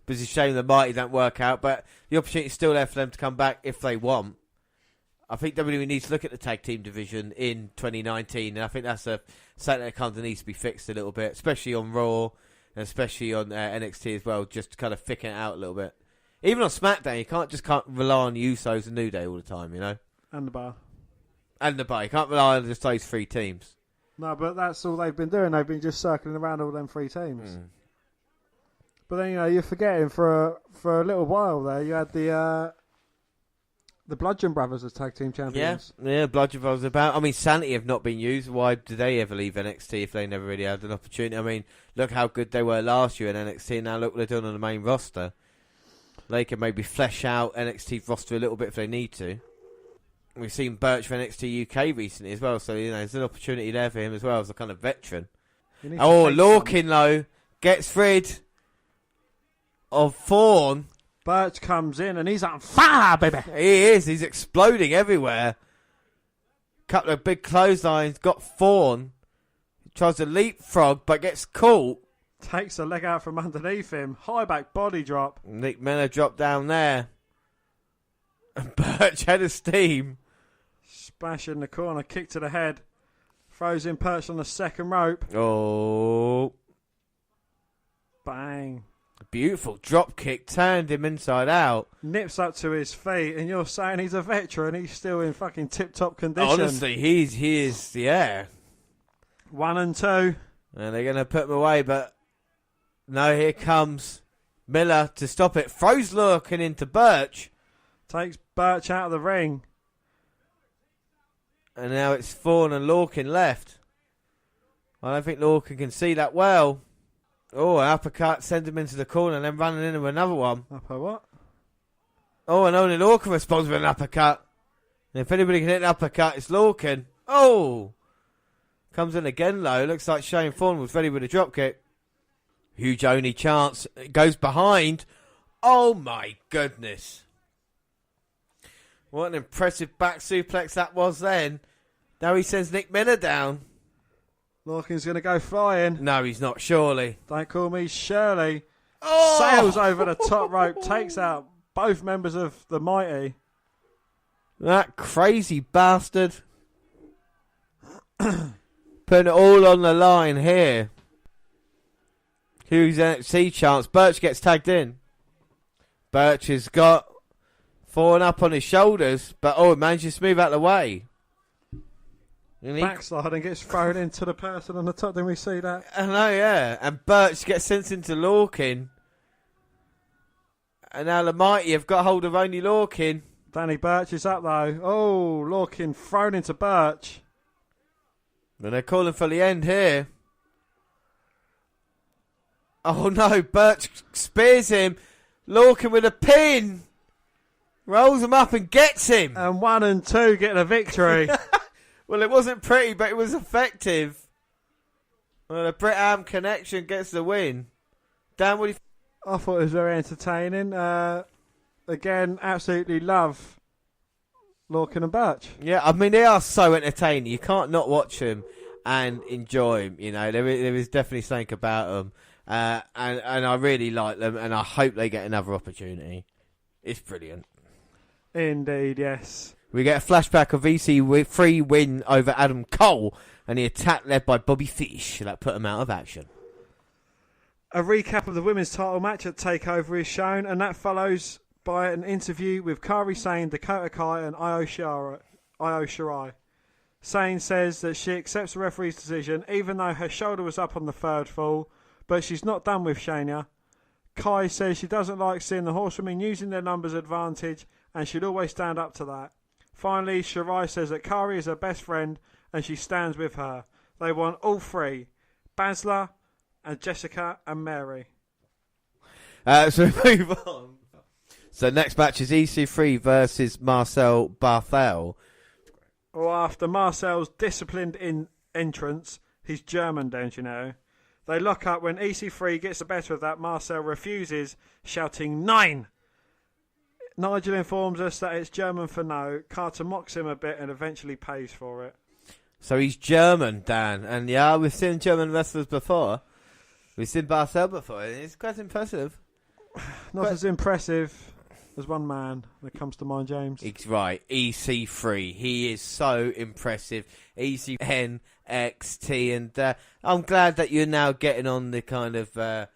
But it's a shame the Mighty don't work out, but the opportunity is still there for them to come back if they want. I think WWE needs to look at the tag team division in 2019, and I think that's something that kind of needs to be fixed a little bit, especially on Raw, and especially on NXT as well, just to kind of thicken it out a little bit. Even on SmackDown, you can't rely on the Usos and New Day all the time, And the Bar. And the Bar. You can't rely on just those 3 teams. No, but that's all they've been doing. They've been just circling around all them 3 teams. But then, you're forgetting for a little while there, you had the Bludgeon Brothers as tag team champions. Yeah, Bludgeon Brothers about. I mean, Sanity have not been used. Why did they ever leave NXT if they never really had an opportunity? I mean, look how good they were last year in NXT. Now look what they're doing on the main roster. They can maybe flesh out NXT roster a little bit if they need to. We've seen Birch for NXT UK recently as well, so there's an opportunity there for him as well as a kind of veteran. Lorcan though gets rid of Thorne. Birch comes in and he's on fire, baby. He is. He's exploding everywhere. Couple of big clotheslines. Got Thorne. He tries to leapfrog but gets caught. Takes a leg out from underneath him. High back body drop. Nick Miller dropped down there. And Birch head of steam. Splash in the corner. Kick to the head. Throws in Birch on the second rope. Oh. Bang. Beautiful drop kick. Turned him inside out. Nips up to his feet. And you're saying he's a veteran. He's still in fucking tip-top condition. Honestly, he is, yeah. 1 and 2. And they're going to put him away, but no, here comes Miller to stop it. Throws Lorcan into Birch. Takes Birch out of the ring. And now it's Thorne and Lorcan left. I don't think Lorcan can see that well. Oh, an uppercut, send him into the corner and then running into another one. Upper what? Oh, and only Lorcan responds with an uppercut. And if anybody can hit an uppercut, it's Lorcan. Oh! Comes in again low. Looks like Shane Thorne was ready with a dropkick. Huge only chance. It goes behind. Oh my goodness. What an impressive back suplex that was then. Now he sends Nick Miller down. Lorcan's going to go flying. No, he's not, surely. Don't call me Shirley. Oh! Sails over the top rope. Takes out both members of the Mighty. That crazy bastard. Putting it all on the line here. Huge NXT chance. Birch gets tagged in. Birch has got Thorne up on his shoulders, but he manages to move out of the way. Backslide and gets thrown into the person on the top. Didn't we see that? I know, yeah. And Birch gets sent into Lorcan. And now the Mighty have got hold of only Lorcan. Danny Birch is up though. Oh, Lorcan thrown into Birch. And they're calling for the end here. Oh no, Birch spears him. Lorcan with a pin. Rolls him up and gets him. And 1 and 2 get a victory. Well, it wasn't pretty, but it was effective. Well, the Brit Am connection gets the win. Dan, what do you I thought it was very entertaining. Again, absolutely love Lorcan and Birch. Yeah, I mean, they are so entertaining. You can't not watch them and enjoy them. You know, there is definitely something about them. And I really like them, and I hope they get another opportunity. It's brilliant. Indeed, yes. We get a flashback of EC3 win over Adam Cole and the attack led by Bobby Fish that put him out of action. A recap of the women's title match at TakeOver is shown, and that follows by an interview with Kairi Sane, Dakota Kai and Io Shirai. Sane says that she accepts the referee's decision even though her shoulder was up on the third fall, but she's not done with Shayna. Kai says she doesn't like seeing the horsewomen using their numbers advantage and she'd always stand up to that. Finally, Shirai says that Kairi is her best friend and she stands with her. They want all three, Baszler and Jessica and Mary. So we move on. So next match is EC3 versus Marcel Barthel. Well, after Marcel's disciplined entrance, he's German, don't you know? They lock up when EC3 gets the better of that. Marcel refuses, shouting 9. Nigel informs us that it's German for no. Carter mocks him a bit and eventually pays for it. So he's German, Dan. And yeah, we've seen German wrestlers before. We've seen Barthel before. It's quite impressive. Not as impressive as one man that comes to mind, James. He's right. EC3. He is so impressive. ECNXT. And I'm glad that you're now getting on the kind of the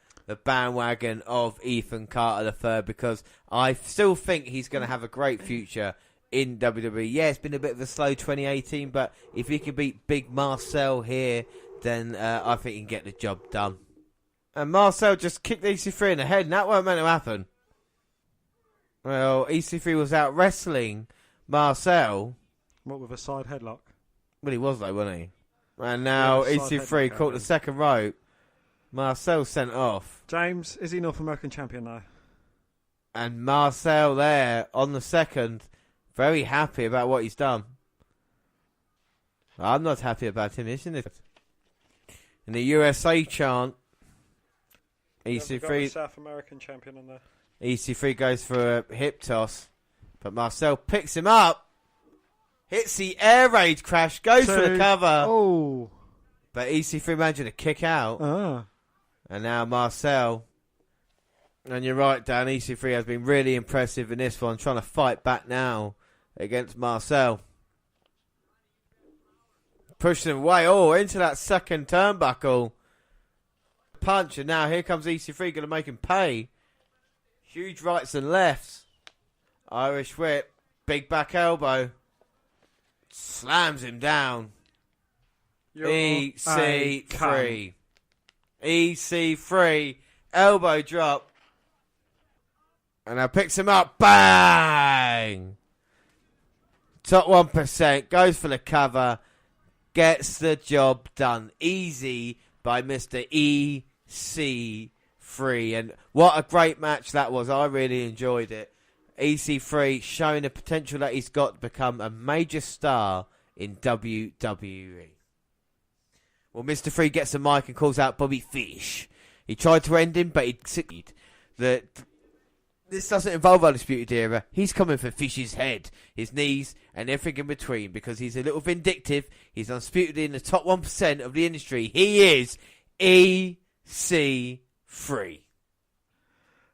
bandwagon of Ethan Carter III, because I still think he's going to have a great future in WWE. Yeah, it's been a bit of a slow 2018, but if he can beat Big Marcel here, then I think he can get the job done. And Marcel just kicked EC3 in the head, and that wasn't meant to happen. Well, EC3 was out wrestling Marcel. What, with a side headlock? Well, he was though, wasn't he? And now EC3 caught the second rope. Marcel sent off. James, is he North American champion now? And Marcel there on the second, very happy about what he's done. I'm not happy about him, isn't it? In the USA chant, EC3 South American champion on there. EC3 goes for a hip toss, but Marcel picks him up, hits the air raid crash, goes for the cover. Oh, but EC3 managed to kick out. And now Marcel, and you're right, Dan, EC3 has been really impressive in this one, trying to fight back now against Marcel. Pushing him away, into that second turnbuckle. Punch, and now here comes EC3, going to make him pay. Huge rights and lefts. Irish whip, big back elbow. Slams him down. EC3. EC3, elbow drop. And now picks him up. Bang! Top 1%, goes for the cover. Gets the job done. Easy by Mr. EC3. And what a great match that was. I really enjoyed it. EC3 showing the potential that he's got to become a major star in WWE. Well, Mr. 3 gets the mic and calls out Bobby Fish. He tried to end him, but he succeeded. This doesn't involve Undisputed Era. He's coming for Fish's head, his knees, and everything in between because he's a little vindictive. He's undisputed in the top 1% of the industry. He is EC3.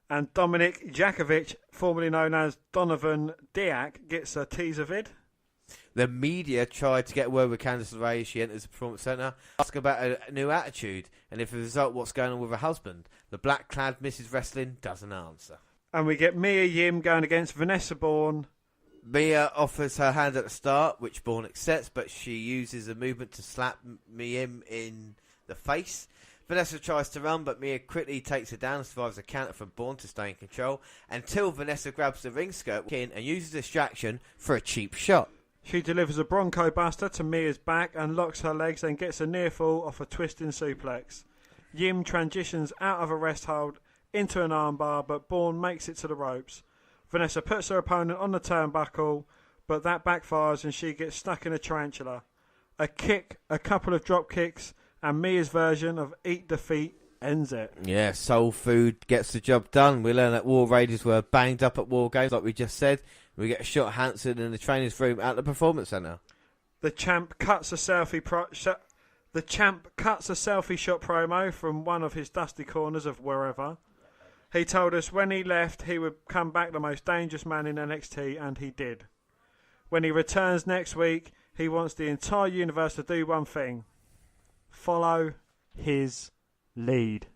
And Dominic Jakovic, formerly known as Donovan Diak, gets a teaser vid. The media tried to get word with Candice LeRae as she enters the Performance Centre, ask about a new attitude, and if a result, what's going on with her husband. The black-clad Mrs. Wrestling doesn't answer. And we get Mia Yim going against Vanessa Bourne. Mia offers her hand at the start, which Bourne accepts, but she uses a movement to slap Mia in the face. Vanessa tries to run, but Mia quickly takes her down and survives a counter from Bourne to stay in control, until Vanessa grabs the ring skirt in and uses distraction for a cheap shot. She delivers a Bronco Buster to Mia's back and locks her legs and gets a near fall off a twisting suplex. Yim transitions out of a rest hold into an armbar, but Bourne makes it to the ropes. Vanessa puts her opponent on the turnbuckle, but that backfires and she gets stuck in a tarantula. A kick, a couple of drop kicks, and Mia's version of Eat Defeat ends it. Yeah, Soul Food gets the job done. We learn that War Raiders were banged up at War Games, like we just said. We get a shot of Hanson in the trainer's room at the Performance Centre. The champ cuts a selfie shot promo from one of his dusty corners of wherever. He told us when he left he would come back the most dangerous man in NXT, and he did. When he returns next week, he wants the entire universe to do one thing: follow his lead.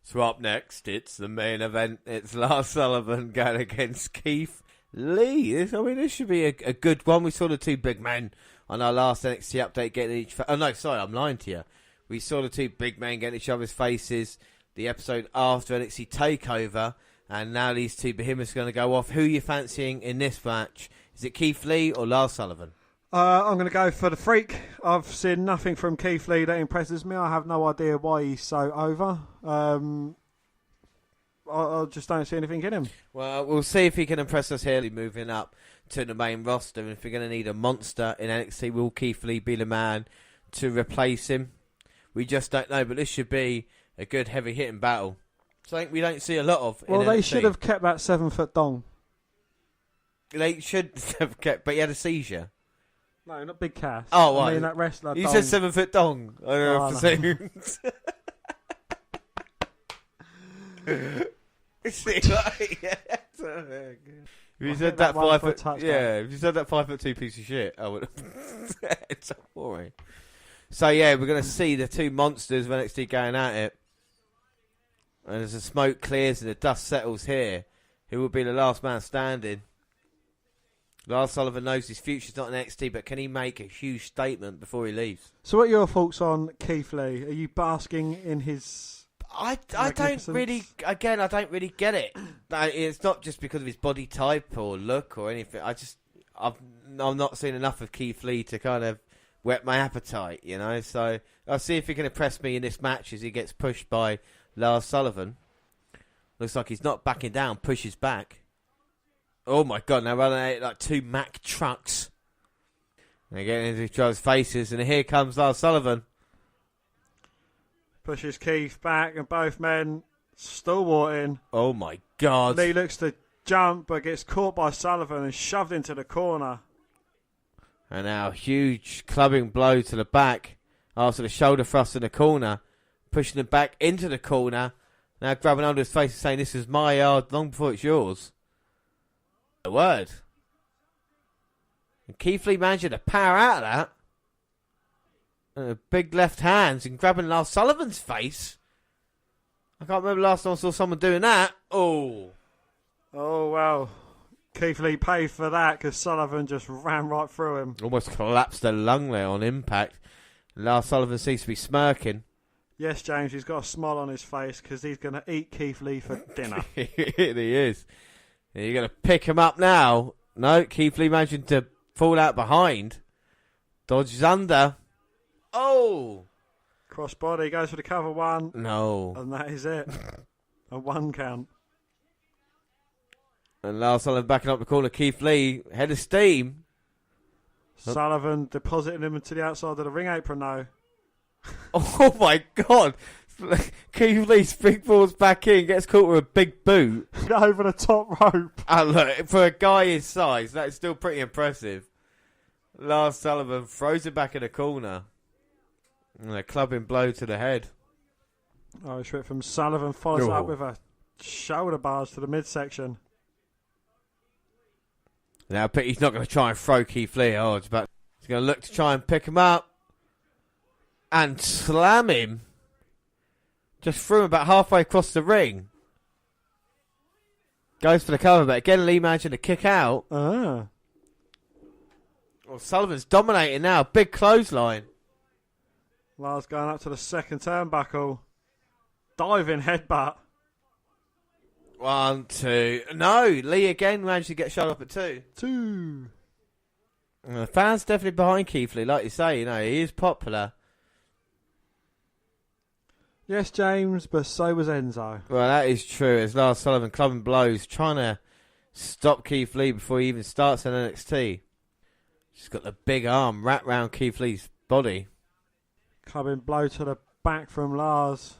So up next, it's the main event. It's Lars Sullivan going against Keith Lee. This should be a good one. We saw the two big men on our last NXT update getting each... Oh, no, sorry, I'm lying to you. We saw the two big men getting each other's faces the episode after NXT TakeOver, and now these two behemoths are going to go off. Who are you fancying in this match? Is it Keith Lee or Lars Sullivan? I'm going to go for the Freak. I've seen nothing from Keith Lee that impresses me. I have no idea why he's so over. I just don't see anything in him. Well, we'll see if he can impress us here, moving up to the main roster. And if we're going to need a monster in NXT, will Keith Lee be the man to replace him? We just don't know, but this should be a good heavy-hitting battle. Something we don't see a lot of in NXT. They should have kept that 7-foot dong. They should have kept, but he had a seizure. No, not Big Cass. Oh, I mean that wrestler. You said 7-foot dong. I don't know. If you said that 5 foot, if you said that 5'2" piece of shit, I would. It's so boring. So yeah, we're going to see the two monsters of NXT going at it, and as the smoke clears and the dust settles here, who will be the last man standing? Lars Sullivan knows his future's not in NXT, but can he make a huge statement before he leaves? So what are your thoughts on Keith Lee? Are you basking in his I don't really get it. It's not just because of his body type or look or anything. I've not seen enough of Keith Lee to kind of whet my appetite, you know. So I'll see if he can impress me in this match as he gets pushed by Lars Sullivan. Looks like he's not backing down, pushes back. Oh my God, now running at it like two Mack trucks. They're getting into each other's faces, and here comes Lars Sullivan. Pushes Keith back, and both men stalwarting. Oh my God. Lee looks to jump, but gets caught by Sullivan and shoved into the corner. And now huge clubbing blow to the back after the shoulder thrust in the corner. Pushing him back into the corner. Now grabbing onto his face and saying, "This is my yard long before it's yours." A word. And Keith Lee managing to power out of that. And big left hands and grabbing Lars Sullivan's face. I can't remember the last time I saw someone doing that. Oh, well. Keith Lee paid for that because Sullivan just ran right through him. almost collapsed a lung there on impact. Lars Sullivan seems to be smirking. Yes, James, he's got a smile on his face because he's going to eat Keith Lee for dinner. He is. You're going to pick him up now. No, Keith Lee managing to fall out behind. Dodges under. Oh! Crossbody, goes for the cover one. No. And that is it. A 1 count. And Lars Sullivan backing up the corner. Keith Lee, head of steam. Sullivan depositing him into the outside of the ring apron now. Oh my God! Keith Lee springboards back in, gets caught with a big boot. Over the top rope. And look, for a guy his size, that's still pretty impressive. Lars Sullivan throws it back in the corner. And a clubbing blow to the head. Oh, straight from Sullivan, follows up with a shoulder bars to the midsection. Now, but he's not going to try and throw Keith Lee. He's going to look to try and pick him up. And slam him. Just threw him about halfway across the ring. Goes for the cover, but again Lee managing to kick out. Ah. Well, Sullivan's dominating now. Big clothesline. Lars going up to the second turnbuckle. Diving headbutt. 1, 2. No, Lee again managed to get shot up at 2. 2. The fans definitely behind Keith Lee, like you say. You know, he is popular. Yes, James, but so was Enzo. Well, that is true. As Lars Sullivan clubbing blows, trying to stop Keith Lee before he even starts in NXT. She's got the big arm wrapped round Keith Lee's body. Clubbing blow to the back from Lars.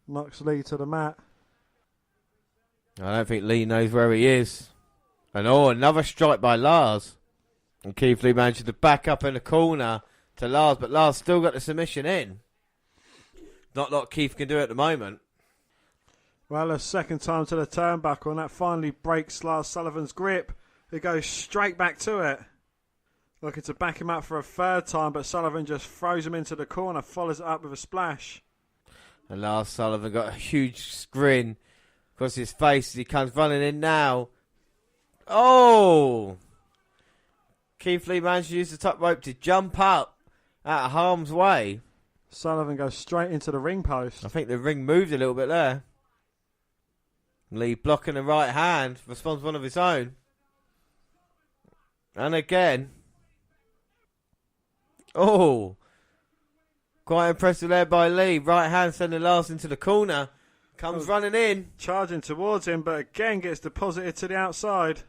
Knocks Lee to the mat. I don't think Lee knows where he is. And another strike by Lars. And Keith Lee manages to back up in the corner to Lars, but Lars still got the submission in. Not a lot Keith can do at the moment. Well, a second time to the turnbuckle, and that finally breaks Lars Sullivan's grip. He goes straight back to it. Looking to back him up for a third time, but Sullivan just throws him into the corner, follows it up with a splash. And Lars Sullivan got a huge grin across his face as he comes running in now. Oh! Keith Lee managed to use the top rope to jump up out of harm's way. Sullivan goes straight into the ring post. I think the ring moved a little bit there. Lee blocking the right hand, responds one of his own. And again. Oh! Quite impressive there by Lee. Right hand sending Lars into the corner. Comes running in. Charging towards him, but again gets deposited to the outside.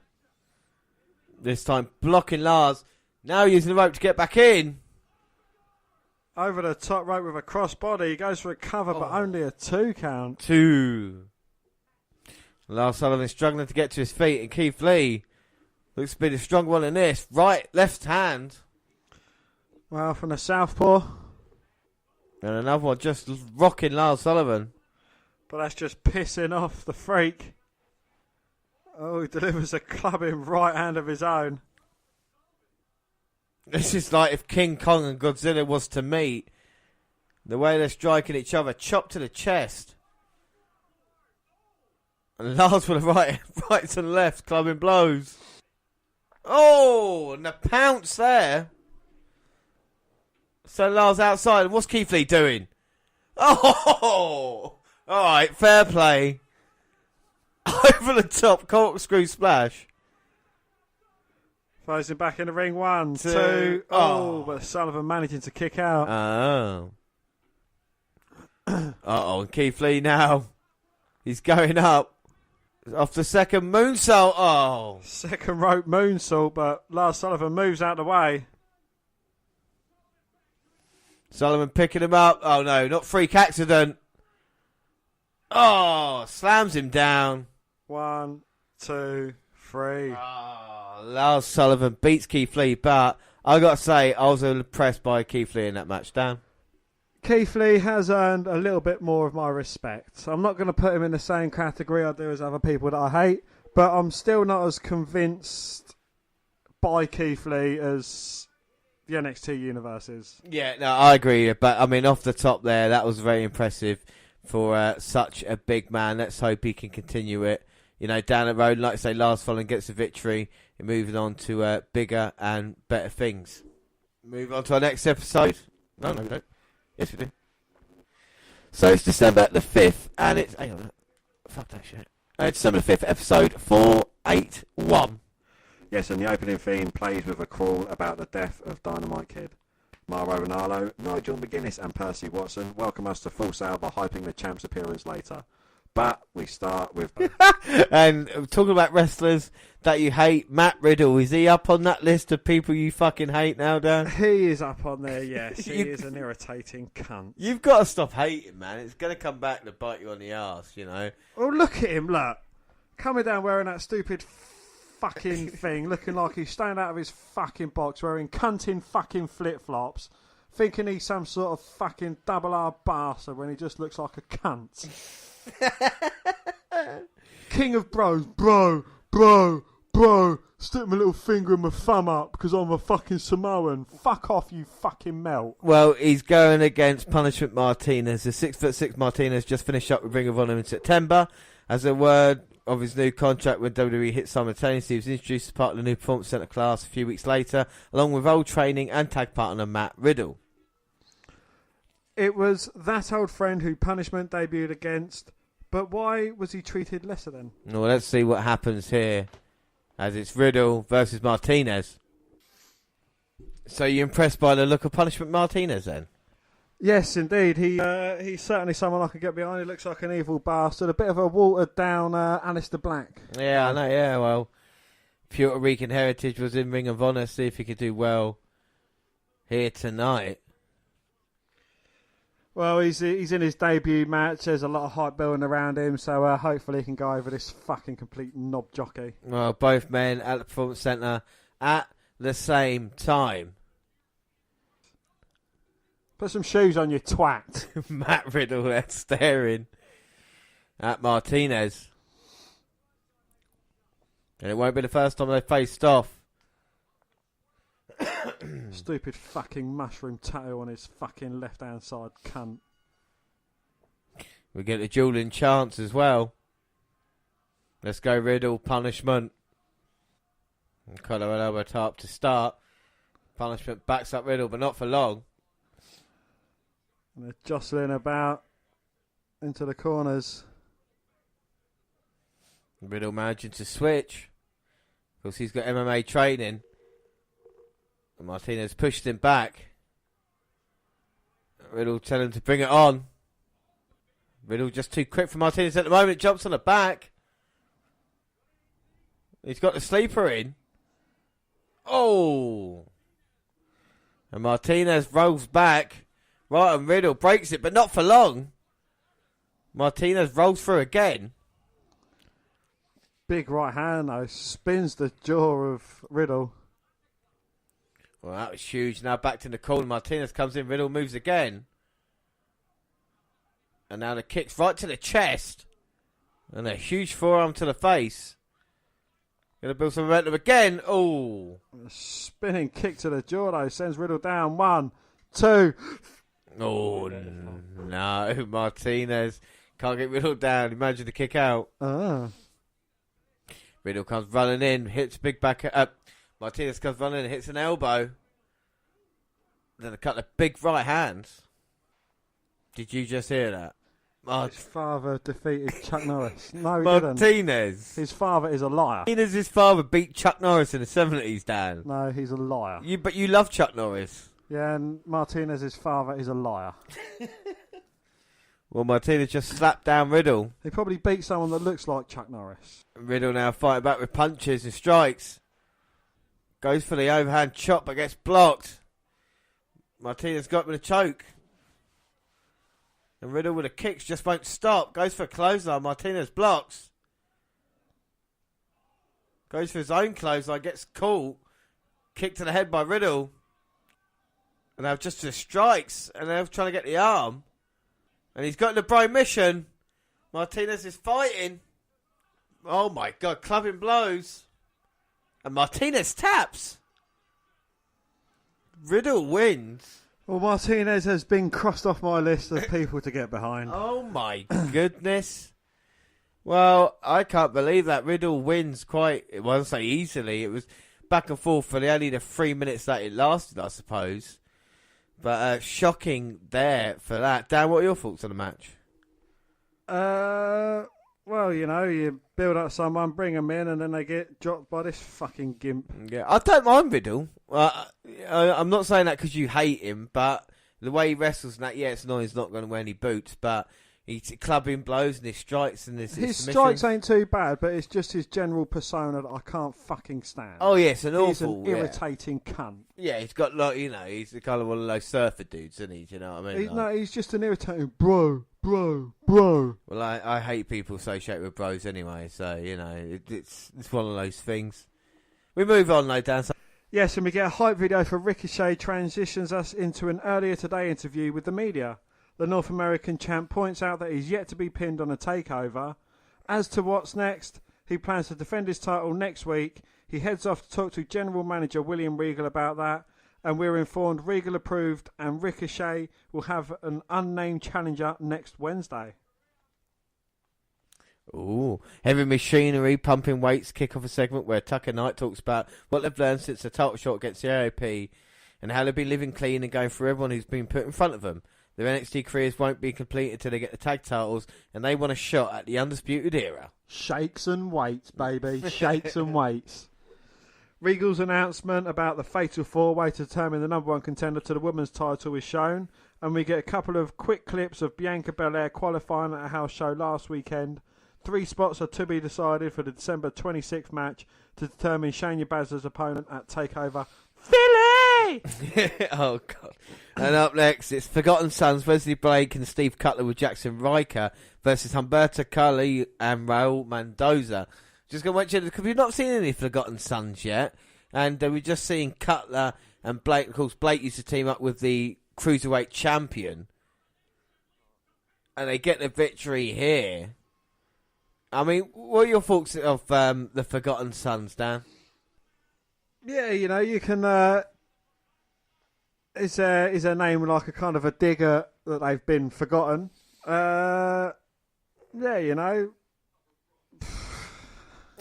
This time blocking Lars. Now using the rope to get back in. Over the top rope with a crossbody. He goes for a cover, but only a 2 count. 2. Lars Sullivan struggling to get to his feet, and Keith Lee looks to be the stronger one in this. Right, left hand. Well, from the southpaw. And another one just rocking Lars Sullivan. But that's just pissing off the freak. Oh, he delivers a clubbing right hand of his own. This is like if King Kong and Godzilla was to meet. The way they're striking each other, chop to the chest. And Lars with the right and left, clubbing blows. Oh, and the pounce there. So Lars outside. What's Keith Lee doing? Oh! Alright, fair play. Over the top corkscrew splash. Throws him back in the ring. 1, 2. Oh, but Sullivan managing to kick out. Oh. Uh-oh, and Keith Lee now. He's going up. Off the second moonsault. Oh. Second rope moonsault, but Lars Sullivan moves out the way. Sullivan picking him up. Oh, no, not freak accident. Oh, slams him down. 1, 2, 3. Oh, Lars Sullivan beats Keith Lee, but I got to say, I was impressed by Keith Lee in that match, Dan. Keith Lee has earned a little bit more of my respect. I'm not going to put him in the same category I do as other people that I hate, but I'm still not as convinced by Keith Lee as the NXT universe is. Yeah, no, I agree. But, I mean, off the top there, that was very impressive for such a big man. Let's hope he can continue it. You know, down the road, like I say, Lars Sullivan gets the victory and moving on to bigger and better things. Move on to our next episode. No, we don't. Yes, we do. So it's December the 5th, and it's... Hang on. Fuck that shit. December the 5th, episode 481. Yes, and the opening theme plays with a crawl about the death of Dynamite Kid. Mauro Ranallo, Nigel McGuinness and Percy Watson welcome us to Full Sail by hyping the champ's appearance later. But we start with... And talking about wrestlers that you hate, Matt Riddle, is he up on that list of people you fucking hate now, Dan? He is up on there, yes. He is an irritating cunt. You've got to stop hating, man. It's going to come back to bite you on the arse, you know. Oh, look at him, look. Coming down wearing that stupid fucking thing, looking like he's staying out of his fucking box, wearing cunting fucking flip-flops, thinking he's some sort of fucking double R bastard when he just looks like a cunt. King of bros, bro, stick my little finger and my thumb up because I'm a fucking Samoan. Fuck off, you fucking melt. Well, he's going against Punishment Martinez. The 6'6" Martinez just finished up with Ring of Honor in September. As a word of his new contract with WWE hit simultaneously, he was introduced as part of the new Performance Center class a few weeks later, along with old training and tag partner Matt Riddle. It was that old friend who Punishment debuted against, but why was he treated lesser then? Well, let's see what happens here, as it's Riddle versus Martinez. So you're impressed by the look of Punishment Martinez then? Yes, indeed. He's certainly someone I could get behind. He looks like an evil bastard, a bit of a watered down Aleister Black. Yeah, I know, yeah, well, Puerto Rican heritage was in Ring of Honor, see if he could do well here tonight. Well, he's in his debut match. There's a lot of hype building around him, so hopefully he can go over this fucking complete knob jockey. Well, both men at the Performance Center at the same time. Put some shoes on, you twat. Matt Riddle there staring at Martinez. And it won't be the first time they faced off. Stupid fucking mushroom tattoo on his fucking left-hand side, cunt. We get a dueling chance as well. Let's go Riddle, Punishment. And Collar and elbow top to start. Punishment backs up Riddle, but not for long. And they're jostling about into the corners. Riddle managing to switch. Of course, he's got MMA training. And Martinez pushed him back. Riddle telling him to bring it on. Riddle just too quick for Martinez at the moment. Jumps on the back. He's got the sleeper in. Oh. And Martinez rolls back. Right, and Riddle breaks it, but not for long. Martinez rolls through again. Big right hand, though. Spins the jaw of Riddle. Well, that was huge. Now back to the corner. Martinez comes in. Riddle moves again. And now the kick's right to the chest. And a huge forearm to the face. Gonna build some momentum again. Oh. A spinning kick to the jaw, though. Sends Riddle down. 1, 2. Oh, no. Martinez can't get Riddle down. Imagine the kick out. Riddle comes running in. Hits big back up. Martinez comes running and hits an elbow. Then a couple of big right hands. Did you just hear that? His father defeated Chuck Norris. No, he Martinez. didn't. His father is a liar. Martinez's father beat Chuck Norris in the 70s, Dan. No, he's a liar. But you love Chuck Norris. Yeah, and Martinez's father is a liar. Well, Martinez just slapped down Riddle. He probably beat someone that looks like Chuck Norris. Riddle now fighting back with punches and strikes. Goes for the overhand chop but gets blocked. Martinez got him with a choke. And Riddle with the kicks just won't stop. Goes for a clothesline. Martinez blocks. Goes for his own clothesline. Gets caught. Kick to the head by Riddle. And now just the strikes. And they're trying to get the arm. And he's got the Brian mission. Martinez is fighting. Oh my God. Clubbing blows. And Martinez taps. Riddle wins. Well, Martinez has been crossed off my list of people to get behind. Oh my goodness. Well, I can't believe that Riddle wins quite, well, I won't say easily. It was back and forth for only the 3 minutes that it lasted, I suppose. But shocking there for that. Dan, what are your thoughts on the match? Well, you know, you build up someone, bring them in, and then they get dropped by this fucking gimp. Yeah, I don't mind Riddle. I'm not saying that because you hate him, but the way he wrestles and that, yeah, it's annoying he's not going to wear any boots, but he's clubbing blows and his strikes and his strikes ain't too bad, but it's just his general persona that I can't fucking stand. Oh, yes, He's an irritating cunt. Yeah, he's got, like, you know, he's the kind of one of those surfer dudes, isn't he? Do you know what I mean? No, he's just an irritating bro. Well, I hate people associated with bros anyway, so, you know, it's one of those things. We move on, though, Dan. Yes, and we get a hype video for Ricochet transitions us into an earlier today interview with the media. The North American champ points out that he's yet to be pinned on a takeover. As to what's next, he plans to defend his title next week. He heads off to talk to General Manager William Regal about that. And we're informed Regal approved and Ricochet will have an unnamed challenger next Wednesday. Ooh, heavy machinery, pumping weights, kick off a segment where Tucker Knight talks about what they've learned since the title shot against the AOP and how they'll be living clean and going for everyone who's been put in front of them. Their NXT careers won't be complete until they get the tag titles and they want a shot at the Undisputed Era. Shakes and weights, baby. Shakes and weights. Regal's announcement about the Fatal 4-Way to determine the number one contender to the women's title is shown, and we get a couple of quick clips of Bianca Belair qualifying at a house show last weekend. 3 spots are to be decided for the December 26th match to determine Shayna Baszler's opponent at TakeOver Philly! Oh, God. And up next, it's Forgotten Sons, Wesley Blake and Steve Cutler with Jackson Riker versus Humberto Carli and Raul Mendoza. Just going to mention, because we've not seen any Forgotten Sons yet, and we're just seeing Cutler and Blake. Of course, Blake used to team up with the Cruiserweight Champion, and they get the victory here. I mean, what are your thoughts of the Forgotten Sons, Dan? Yeah, you know, you can... Is their name like a kind of a digger that they've been forgotten? Yeah, you know...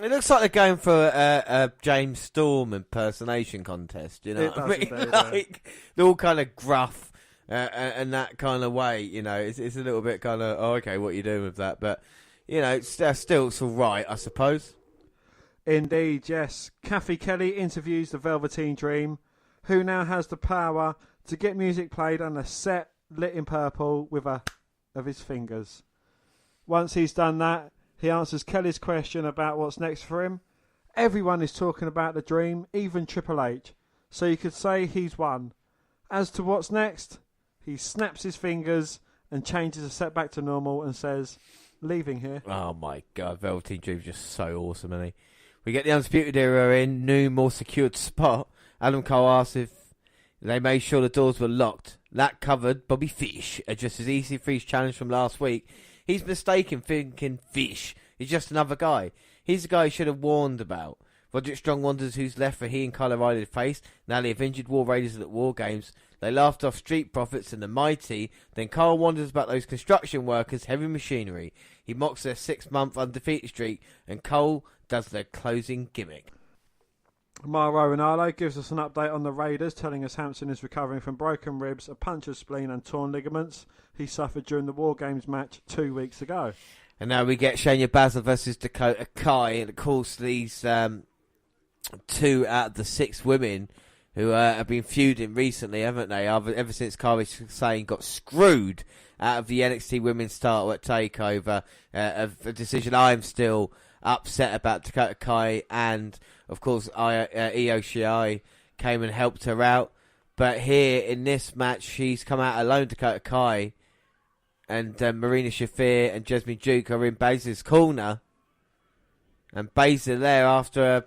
It looks like they're going for a James Storm impersonation contest, you know what I mean? Indeed, like, they're all kind of gruff and that kind of way, you know. It's a little bit kind of, oh, okay, what are you doing with that? But, you know, still it's all right, I suppose. Indeed, yes. Kathy Kelly interviews the Velveteen Dream, who now has the power to get music played on a set lit in purple with a of his fingers. Once he's done that, he answers Kelly's question about what's next for him. Everyone is talking about the Dream, even Triple H, so you could say he's won. As to what's next, he snaps his fingers and changes the set back to normal and says, leaving here. Oh my God, Velveteen Dream's just so awesome, isn't he? We get the Undisputed Era in, new, more secured spot. Adam Cole asks if they made sure the doors were locked. That covered Bobby Fish, addresses EC3's challenge from last week. He's mistaken, thinking Fish is just another guy. He's the guy he should have warned about. Roderick Strong wonders who's left for he and Kyle O'Reilly to face. Now they have injured War Raiders at War Games. They laughed off Street Profits and the Mighty. Then Kyle wonders about those construction workers, Heavy Machinery. He mocks their 6-month undefeated streak, and Cole does their closing gimmick. Mauro Ranallo gives us an update on the Raiders, telling us Hampson is recovering from broken ribs, a punctured spleen and torn ligaments he suffered during the War Games match 2 weeks ago. And now we get Shayna Baszler versus Dakota Kai, and of course these 2 out of the 6 women who have been feuding recently, haven't they? Ever since Kairi Sane got screwed out of the NXT Women's title at TakeOver, a decision I'm still upset about. Dakota Kai and, of course, Io Shirai came and helped her out. But here in this match, she's come out alone, Dakota Kai, and Marina Shafir and Jasmine Duke are in Baszler's corner. And Baszler there, after a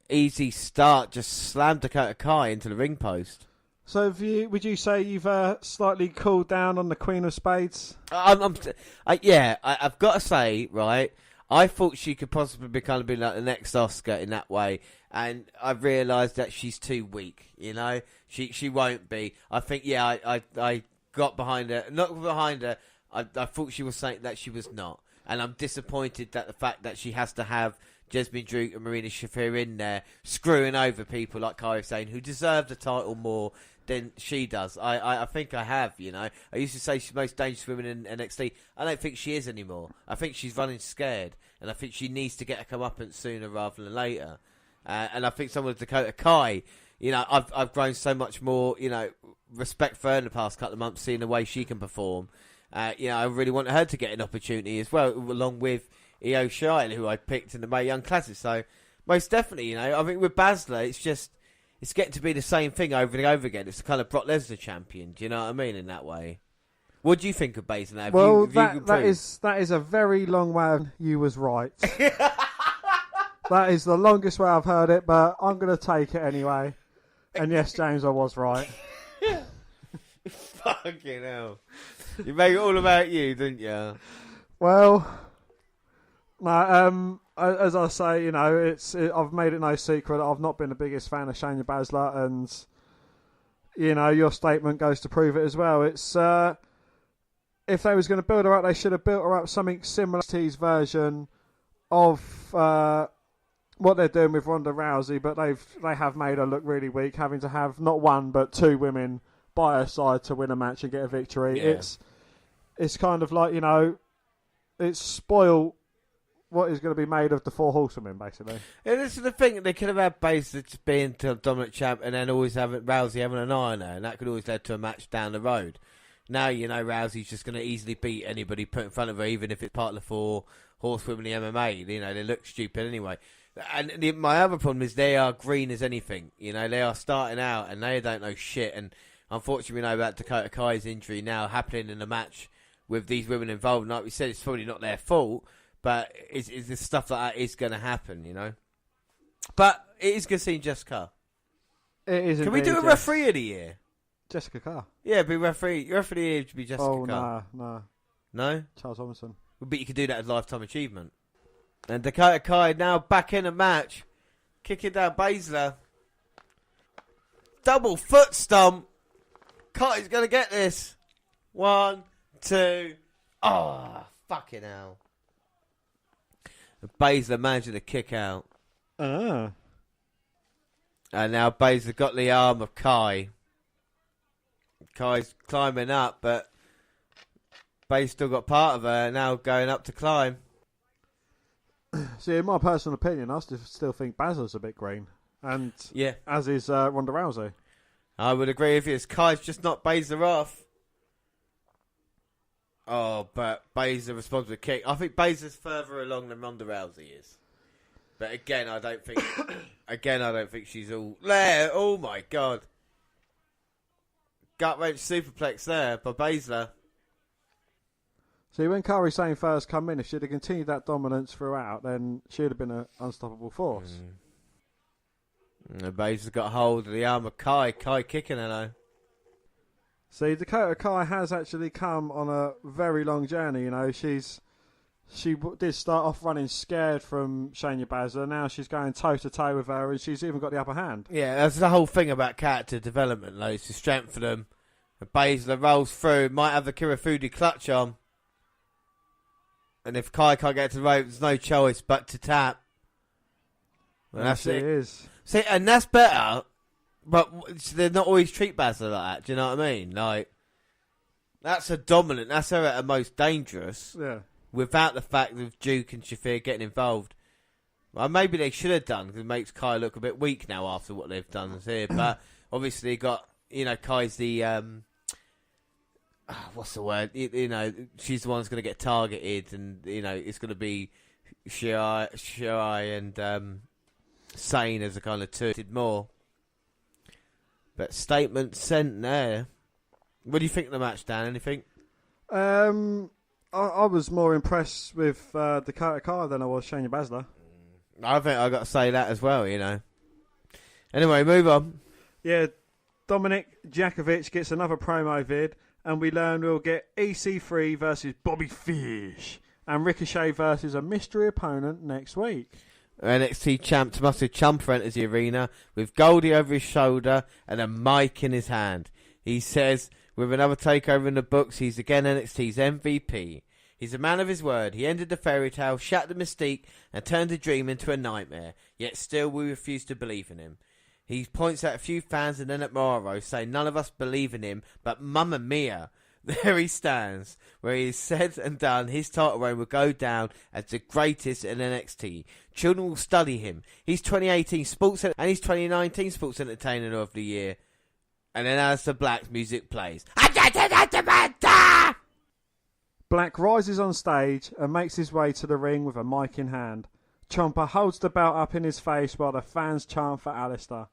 easy start, just slammed Dakota Kai into the ring post. So would you say you've slightly cooled down on the Queen of Spades? I've got to say, right, I thought she could possibly be like the next Oscar in that way, and I've realised that she's too weak, you know? She won't be. I think, I got behind her. Not behind her, I thought she was saying that she was not. And I'm disappointed that the fact that she has to have Jasmine Duke and Marina Shafir in there, screwing over people like Kairi Sane, who deserve the title more than she does. I think I have, you know. I used to say she's the most dangerous woman in NXT. I don't think she is anymore. I think she's running scared, and I think she needs to get a comeuppance sooner rather than later. And I think someone like Dakota Kai, you know, I've grown so much more, you know, respect for her in the past couple of months, seeing the way she can perform. You know, I really want her to get an opportunity as well, along with Io Shirai, who I picked in the Mae Young Classic. So, most definitely, you know, I think with Baszler, it's getting to be the same thing over and over again. It's the kind of Brock Lesnar champion. Do you know what I mean? In that way, what do you think of Baszler? Well, that is a very long way. You was right. That is the longest way I've heard it, but I'm going to take it anyway. And yes, James, I was right. Fucking hell! You made it all about you, didn't you? Well, no. As I say, you know, I've made it no secret that I've not been the biggest fan of Shayna Baszler, and you know, your statement goes to prove it as well. It's if they was going to build her up, they should have built her up something similar to his version of what they're doing with Ronda Rousey, but they have made her look really weak, having to have not one but 2 women by her side to win a match and get a victory. Yeah. It's kind of like, you know, it's spoiled what is going to be made of the 4 horsewomen, basically. And this is the thing, they could have had Baszler just being the dominant champ and then always having Rousey having an eye on her, and that could always lead to a match down the road. Now, you know, Rousey's just going to easily beat anybody put in front of her, even if it's part of the 4 horsewomen in the MMA. You know, they look stupid anyway. And my other problem is they are green as anything. You know, they are starting out and they don't know shit. And unfortunately, we know about Dakota Kai's injury now happening in a match with these women involved. And like we said, it's probably not their fault, but it's the stuff like that is going to happen, you know. But it is good seeing Jessica. It is. Can we do a referee of the year? Jessica Carr. Yeah, be referee. Referee of the year should be Jessica Carr. No. No? Charles Robinson. But you could do that as a lifetime achievement. And Dakota Kai now back in the match. Kicking down Baszler. Double foot stomp. Kai's going to get this. 1, 2. Oh, fucking hell. Baszler managing to kick out. And now Baszler got the arm of Kai. Kai's climbing up, but Baszler still got part of her, now going up to climb. See, in my personal opinion, I still think Baszler's a bit green. And yeah, as is Ronda Rousey. I would agree with you. Kai's just knocked Baszler off. Oh, but Baszler responds with a kick. I think Baszler's further along than Ronda Rousey is. But again, I don't think she's all there. Oh my god. Gut wrench superplex there by Baszler. See, when Kairi Sane first come in, if she'd have continued that dominance throughout, then she'd have been an unstoppable force. Baszler's got hold of the arm of Kai. Kai kicking her though. See, Dakota Kai has actually come on a very long journey. You know, she did start off running scared from Shayna Baszler. Now she's going toe to toe with her, and she's even got the upper hand. Yeah, that's the whole thing about character development, though. It's to strengthen them. And Baszler rolls through, might have the Kirifuda clutch on. And if Kai can't get to the rope, there's no choice but to tap. And that's it is. See, and that's better, but they're not always treat Baszler like that. Do you know what I mean? Like, that's a dominant. That's her at her most dangerous. Yeah. Without the fact of Duke and Shafir getting involved. Well, maybe they should have done, because it makes Kai look a bit weak now after what they've done here. But obviously, Kai's the what's the word? She's the one who's going to get targeted, and it's going to be Shirai and Sane as a kind of two. Did more, but statement sent there. What do you think of the match, Dan? Anything? I was more impressed with Dakota Kai than I was Shayna Baszler. I think I got to say that as well. Anyway, move on. Yeah, Dominic Djakovic gets another promo vid, and we learn we'll get EC3 versus Bobby Fish and Ricochet versus a mystery opponent next week. NXT champ Tommaso Ciampa enters the arena with Goldie over his shoulder and a mic in his hand. He says, with another takeover in the books, he's again NXT's MVP. He's a man of his word. He ended the fairy tale, shattered the mystique, and turned a dream into a nightmare. Yet still we refuse to believe in him. He points at a few fans and then at Morrow, saying none of us believe in him, but mamma mia. There he stands, where he has said and done his title reign will go down as the greatest in NXT. Children will study him. He's 2018 and he's 2019 Sports Entertainer of the Year. And then Aleister Black's music plays. Black rises on stage and makes his way to the ring with a mic in hand. Ciampa holds the belt up in his face while the fans chant for Aleister.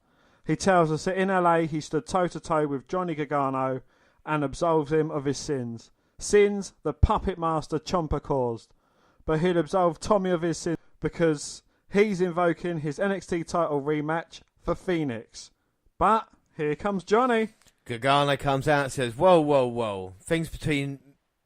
He tells us that in LA he stood toe-to-toe with Johnny Gargano and absolves him of his sins. Sins the puppet master Ciampa caused. But he'd absolve Tommy of his sins because he's invoking his NXT title rematch for Phoenix. But here comes Johnny. Gargano comes out and says, whoa, whoa, whoa. Things between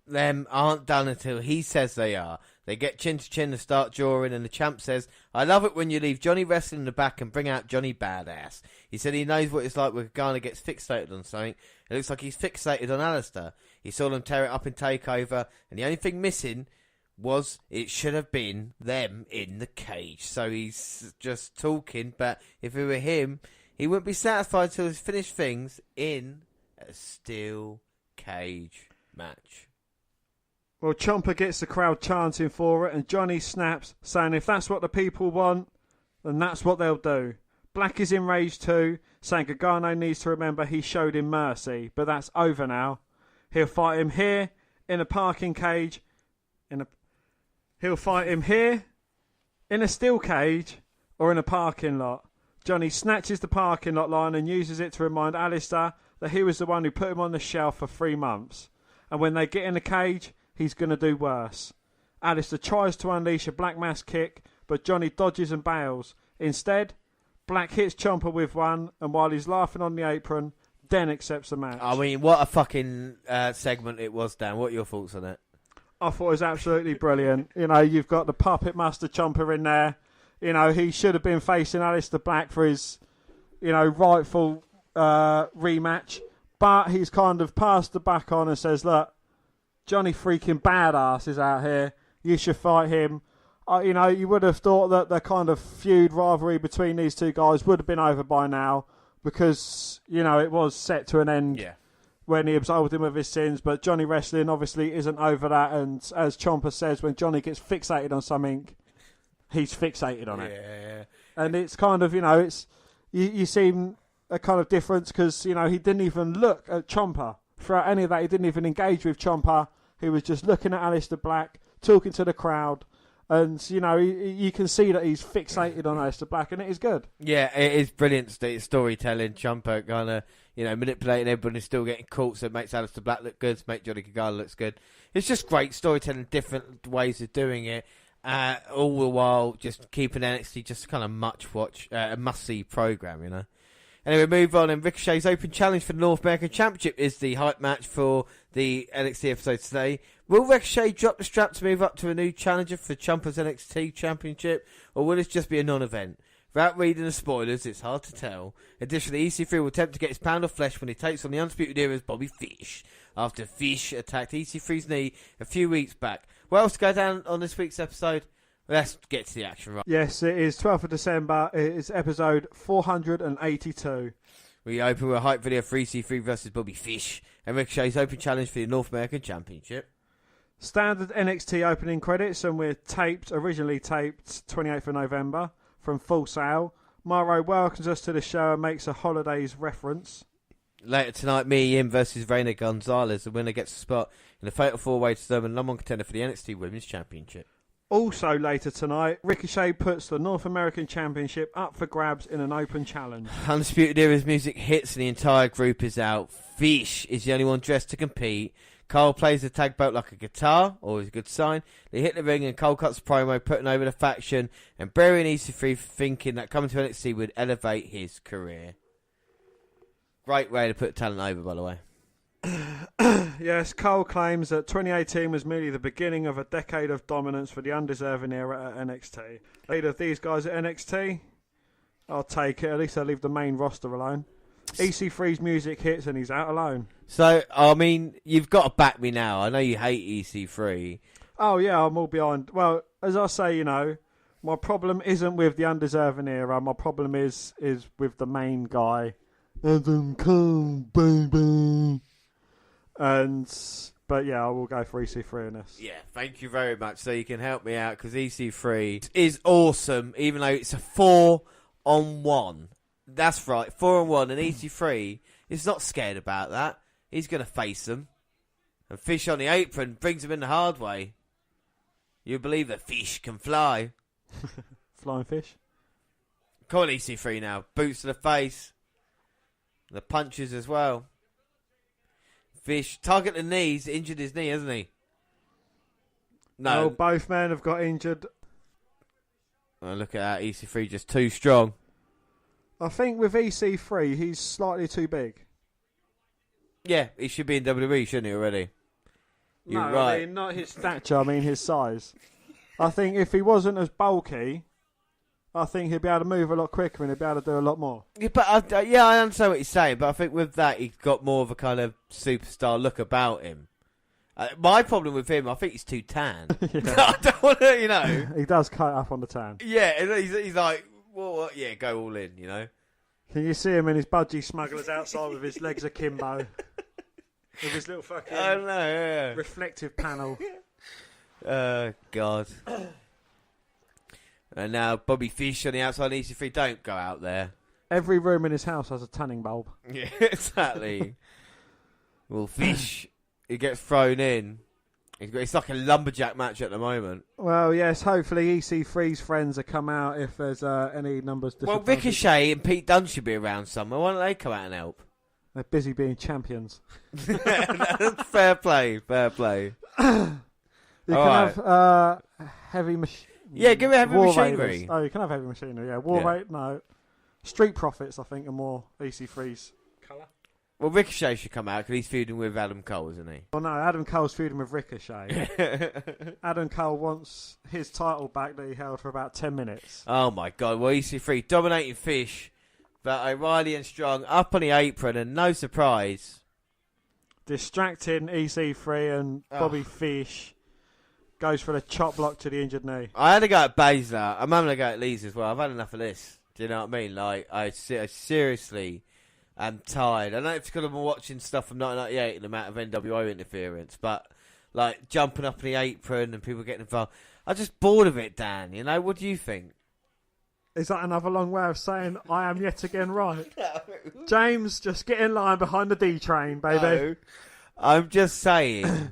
them aren't done until he says they are. They get chin to chin and start drawing, and the champ says, I love it when you leave Johnny wrestling in the back and bring out Johnny Badass. He said he knows what it's like when Gargano gets fixated on something. It looks like he's fixated on Aleister. He saw them tear it up in TakeOver, and the only thing missing was it should have been them in the cage. So he's just talking, but if it were him, he wouldn't be satisfied till he's finished things in a steel cage match. Well, Ciampa gets the crowd chanting for it, and Johnny snaps, saying if that's what the people want, then that's what they'll do. Black is enraged too, saying Gargano needs to remember he showed him mercy, but that's over now. He'll fight him here, in a parking cage, He'll fight him here, in a steel cage, or in a parking lot. Johnny snatches the parking lot line and uses it to remind Aleister that he was the one who put him on the shelf for 3 months. And when they get in the cage, he's going to do worse. Aleister tries to unleash a Black Mass kick, but Johnny dodges and bails. Instead, Black hits Ciampa with one, and while he's laughing on the apron, then accepts the match. I mean, what a fucking segment it was, Dan. What are your thoughts on it? I thought it was absolutely brilliant. You've got the puppet master Ciampa in there. He should have been facing Aleister Black for his, rightful rematch. But he's kind of passed the back on and says, look, Johnny freaking Badass is out here. You should fight him. You would have thought that the kind of feud rivalry between these two guys would have been over by now because, it was set to an end when he absolved him of his sins. But Johnny Wrestling obviously isn't over that. And as Ciampa says, when Johnny gets fixated on something, he's fixated on it. Yeah. And it's kind of, you seem a kind of difference because, he didn't even look at Ciampa. Throughout any of that, he didn't even engage with Ciampa. He was just looking at Aleister Black, talking to the crowd. And, you can see that he's fixated on Aleister Black, and it is good. Yeah, it is brilliant storytelling. Ciampa kind of, manipulating everybody, still getting caught, so it makes Aleister Black look good, makes Johnny Gargano look good. It's just great storytelling, different ways of doing it. All the while just keeping NXT just kind of a must-see program, Anyway, move on, and Ricochet's open challenge for the North American Championship is the hype match for the NXT episode today. Will Ricochet drop the strap to move up to a new challenger for Ciampa's NXT Championship, or will it just be a non-event? Without reading the spoilers, it's hard to tell. Additionally, EC3 will attempt to get his pound of flesh when he takes on the Undisputed Era's Bobby Fish, after Fish attacked EC3's knee a few weeks back. What else to go down on this week's episode? Let's get to the action, right? Yes, it is 12th of December. It is episode 482. We open with a hype video for EC3 versus Bobby Fish and Ricochet's open challenge for the North American Championship. Standard NXT opening credits, and we're originally taped 28th of November from Full Sail. Mauro welcomes us to the show and makes a holidays reference. Later tonight, Mia Yim versus Reina Gonzalez. The winner gets a spot in the Fatal 4-Way to determine number one contender for the NXT Women's Championship. Also later tonight, Ricochet puts the North American Championship up for grabs in an open challenge. Undisputed Era's music hits and the entire group is out. Fish is the only one dressed to compete. Cole plays the tag belt like a guitar, always a good sign. They hit the ring and Cole cuts a promo, putting over the faction and burying EC3, thinking that coming to NXT would elevate his career. Great way to put talent over, by the way. Yes, Cole claims that 2018 was merely the beginning of a decade of dominance for the undeserving era at NXT. Leader of these guys at NXT? I'll take it. At least I'll leave the main roster alone. EC3's music hits and he's out alone. So, I mean, you've got to back me now. I know you hate EC3. Oh, yeah, I'm all behind. Well, as I say, you know, my problem isn't with the undeserving era. My problem is with the main guy. Adam Cole, baby. But yeah, I will go for EC3 in this. Yeah, thank you very much. So you can help me out because EC3 is awesome, even though it's a 4-on-1. That's right, 4-on-1, and EC3 is not scared about that. He's going to face them. And Fish on the apron brings him in the hard way. You believe that Fish can fly. Flying fish. Come on, EC3 now. Boots to the face. The punches as well. Fish, target the knees, injured his knee, hasn't he? No. Oh, both men have got injured. Oh, look at that, EC3 just too strong. I think with EC3, he's slightly too big. Yeah, he should be in WWE, shouldn't he, already? You're no, right. I mean, not his stature, I mean his size. I think if he wasn't as bulky, I think he'd be able to move a lot quicker and he'd be able to do a lot more. Yeah, but I understand what he's saying, but I think with that, he's got more of a kind of superstar look about him. My problem with him, I think he's too tan. I don't want to, you know. He does cut up on the tan. Yeah, he's like, well, yeah, go all in, you know. Can you see him in his budgie smugglers outside with his legs akimbo? With his little fucking reflective panel. God. And now Bobby Fish on the outside, EC3, don't go out there. Every room in his house has a tanning bulb. Yeah, exactly. Well, Fish, he gets thrown in. It's like a lumberjack match at the moment. Well, yes, hopefully EC3's friends will come out if there's any numbers. Well, Ricochet and Pete Dunne should be around somewhere. Why don't they come out and help? They're busy being champions. Fair play, fair play. You can have heavy machinery. Yeah, give it heavy machinery. Raiders. Oh, you can have heavy machinery, yeah. No. Street Profits, I think, are more EC3's colour. Well, Ricochet should come out because he's feuding with Adam Cole, isn't he? Well, no, Adam Cole's feuding with Ricochet. Adam Cole wants his title back that he held for about 10 minutes. Oh, my God. Well, EC3 dominating Fish, but O'Reilly and Strong up on the apron, and no surprise. Distracting EC3 and Bobby Fish goes for the chop block to the injured knee. I had to go at Baszler. I'm having to go at Lee's as well. I've had enough of this. Do you know what I mean? Like, I seriously am tired. I don't know if it's because I've been watching stuff from 1998 and the amount of NWO interference, but, like, jumping up in the apron and people getting involved. I'm just bored of it, Dan. You know, what do you think? Is that another long way of saying I am yet again right? No. James, just get in line behind the D train, baby. No, I'm just saying.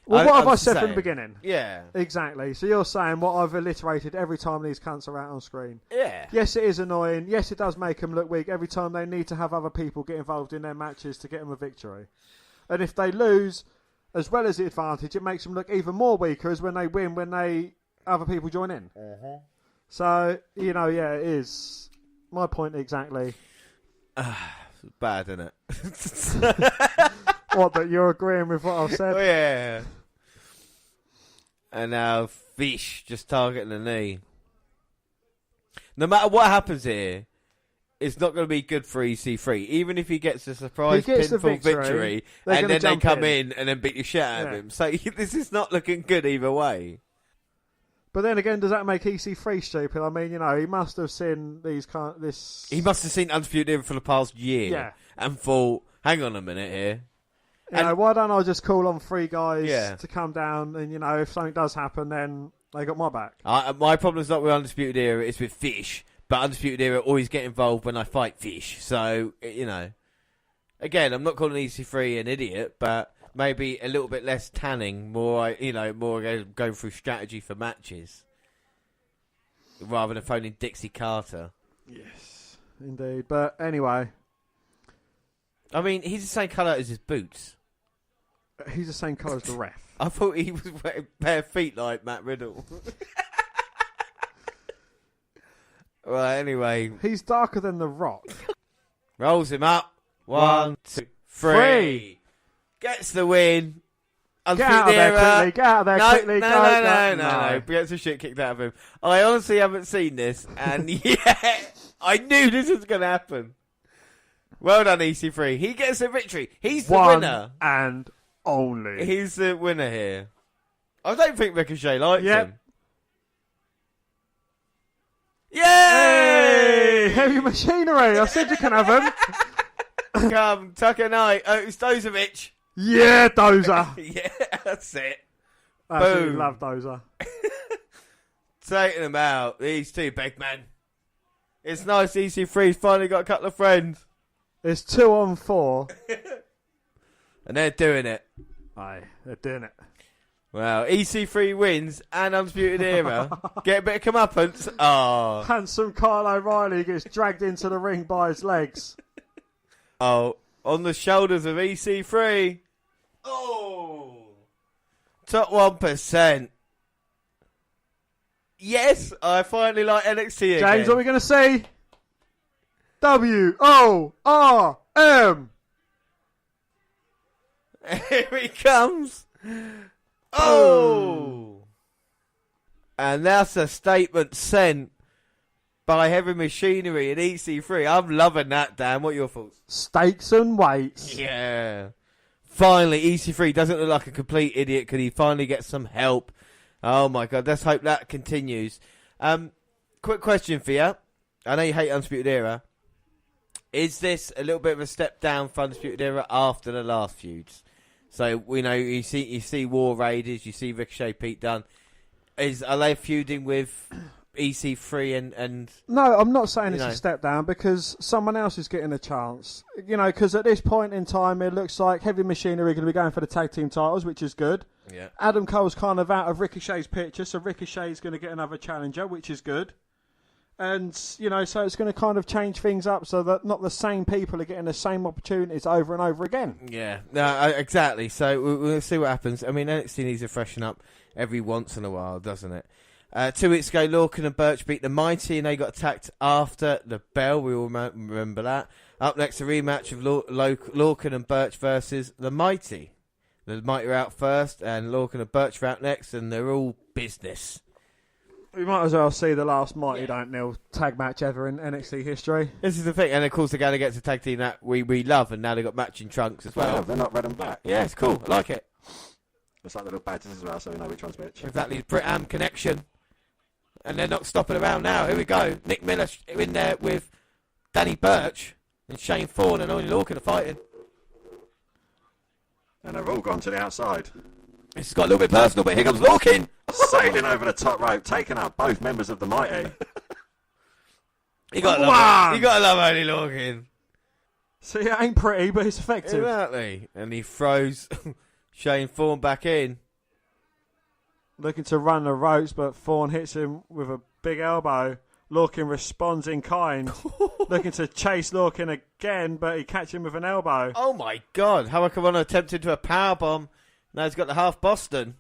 Well, what have I said from the beginning? Yeah. Exactly. So you're saying what I've alliterated every time these cunts are out on screen. Yeah. Yes, it is annoying. Yes, it does make them look weak every time they need to have other people get involved in their matches to get them a victory. And if they lose, as well as the advantage, it makes them look even more weaker as when they win, when other people join in. Uh-huh. So, you know, yeah, it is. My point exactly. Bad, isn't it? What, that you're agreeing with what I've said? Oh, yeah. And now Fish just targeting the knee. No matter what happens here, it's not going to be good for EC3. Even if he gets a surprise pinfall victory and then they come in and then beat the shit out of him. So this is not looking good either way. But then again, does that make EC3 stupid? I mean, he must have seen this. He must have seen Undisputed Era for the past year and thought, hang on a minute here. Why don't I just call on 3 guys to come down and, if something does happen, then they got my back. My problem's not with Undisputed Era, it's with Fish. But Undisputed Era always get involved when I fight Fish. So, again, I'm not calling EC3 an idiot, but maybe a little bit less tanning, more going through strategy for matches, rather than phoning Dixie Carter. Yes, indeed. But anyway, I mean, he's the same colour as his boots. He's the same colour as the ref. I thought he was wearing bare feet like Matt Riddle. Well, anyway, he's darker than the Rock. Rolls him up. 1, 2, 3. Gets the win. Get out of there quickly. Get out of there quickly. No. Gets the shit kicked out of him. I honestly haven't seen this, and I knew this was going to happen. Well done, EC3. He gets the victory. He's the winner. And only. He's the winner here. I don't think Ricochet likes him. Yay! Hey! Heavy machinery. I said you can have him. Come, Tucker Knight. Otis Dozovic. Yeah, Dozer. Yeah, that's it. Absolutely Boom. love Dozer. Taking them out. These two big men. It's nice EC3's finally got a couple of friends. It's 2 on 4. And they're doing it. Aye, they're doing it. Well, EC3 wins and Undisputed Era. Get a bit of comeuppance. Oh. Handsome Kyle O'Reilly gets dragged into the ring by his legs. Oh, on the shoulders of EC3. Oh. Top 1%. Yes, I finally like NXT again. James, what are we going to see? WORM. Here he comes. Oh. And that's a statement sent by Heavy Machinery and EC3. I'm loving that, Dan. What are your thoughts? Stakes and weights. Yeah. Finally, EC3 doesn't look like a complete idiot. Could he finally get some help? Oh, my God. Let's hope that continues. Quick question for you. I know you hate Undisputed Era. Is this a little bit of a step down for Undisputed Era after the last feuds? So, we know you see War Raiders, you see Ricochet, Pete Dunne. Are they feuding with EC3 and... No, I'm not saying it's a step down because someone else is getting a chance. Because at this point in time, it looks like Heavy Machinery are going to be going for the tag team titles, which is good. Yeah. Adam Cole's kind of out of Ricochet's picture, so Ricochet's going to get another challenger, which is good. And, so it's going to kind of change things up so that not the same people are getting the same opportunities over and over again. Yeah, no, exactly. So we'll see what happens. I mean, NXT needs to freshen up every once in a while, doesn't it? 2 weeks ago, Lorcan and Birch beat the Mighty, and they got attacked after the bell. We all remember that. Up next, a rematch of Lorcan and Birch versus the Mighty. The Mighty are out first, and Lorcan and Birch are out next, and they're all business. We might as well see the last Mighty Don't Kneel tag match ever in NXT history. This is the thing, and of course they're going against a tag team that we love, and now they've got matching trunks as well. They're not red and black. Yeah, it's cool. I like it. It's like little badges as well, so we know which one's which. Exactly, Brit-Am connection. And they're not stopping around now. Here we go. Nick Miller in there with Danny Burch and Shane Thorne and Only Lorcan are fighting. And they've all gone to the outside. This has got a little bit personal, but here comes Lorcan. Sailing over the top rope, taking out both members of the Mighty. You got to love Only Lorcan. See, it ain't pretty, but it's effective. Exactly. And he throws Shane Thorne back in. Looking to run the ropes, but Thorne hits him with a big elbow. Lorcan responds in kind. Looking to chase Lorcan again, but he catches him with an elbow. Oh my God. Hurricane attempted to a powerbomb. Now he's got the half Boston.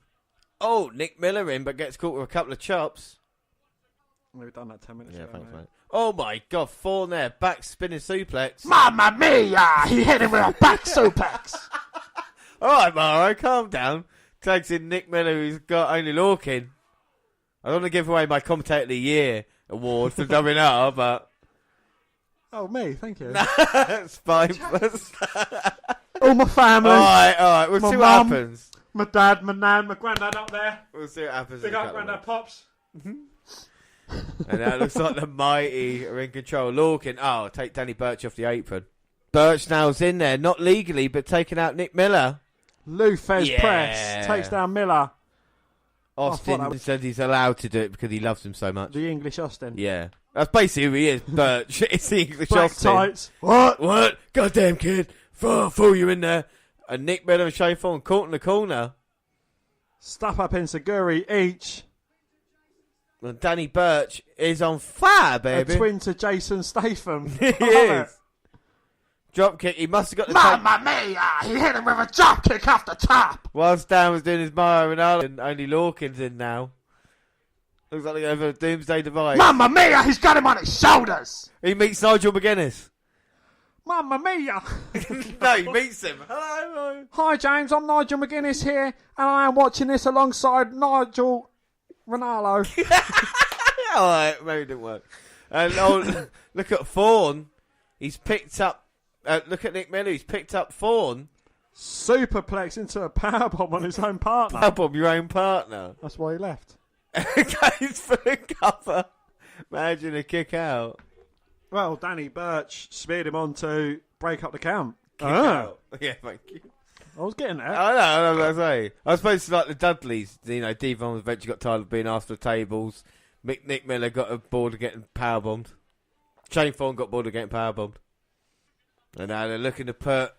Oh, Nick Miller in, but gets caught with a couple of chops. We've done that 10 minutes ago. Thanks, mate. Oh my God, Thorne there, back spinning suplex. Mamma mia! He hit him with a back suplex. All right, Maro, calm down. Tags in Nick Miller, who's got Only Lorcan. I don't want to give away my Commentator of the Year award for WNR, but... Oh, me, thank you. It's fine. All my family. All right, we'll see what happens. My dad, my nan, my granddad up there. We'll see what happens. Big up, Granddad Pops. And that looks like the Mighty are in control. Lorcan, take Danny Burch off the apron. Burch now's in there, not legally, but taking out Nick Miller. Lufez press takes down Miller. Austin said he's allowed to do it because he loves him so much. The English Austin. Yeah. That's basically who he is, Burch. It's the English Black Austin. tights. What? Goddamn kid. Fool you in there. And Nick Miller and Shane Thorne caught in the corner. Step up in Saguri each. And Danny Burch is on fire, baby. A twin to Jason Statham. He is. Drop kick. He must have got the Mamma mia! He hit him with a drop kick off the top. Whilst Dan was doing his Mario Ronaldo, and only Lorcan's in now. Looks like they have a doomsday device. Mamma mia! He's got him on his shoulders. He meets Nigel McGuinness. Mamma mia! No, he meets him. Hello. Hi James, I'm Nigel McGuinness here, and I am watching this alongside Nigel Ronaldo. Alright, maybe it didn't work. And look at Thorne. He's picked up. Look at Nick Miller. He's picked up Thorne. Superplex into a powerbomb on his own partner. Powerbomb your own partner. That's why he left. Goes for the cover. Imagine a kick out. Well, Danny Burch speared him on to break up the count. Kick out. Yeah, thank you. I was getting there. I know what I say. I suppose it's like the Dudleys. Devon eventually got tired of being asked for tables. Nick Miller got bored of getting powerbombed. Shane Thorne got bored of getting powerbombed. And now they're looking to put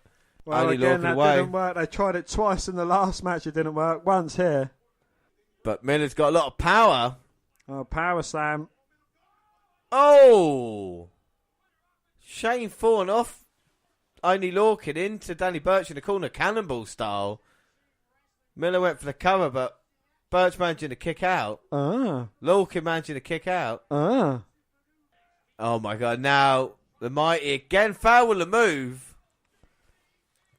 only Lorcan that away. didn't work. They tried it twice in the last match. It didn't work. Once here. But Miller's got a lot of power. Oh, power slam. Oh! Shane Thorne off. Only Lorcan into Danny Burch in the corner, cannonball style. Miller went for the cover, but Burch managing to kick out. Lorcan managing to kick out. Oh my God, now the Mighty again foul with the move.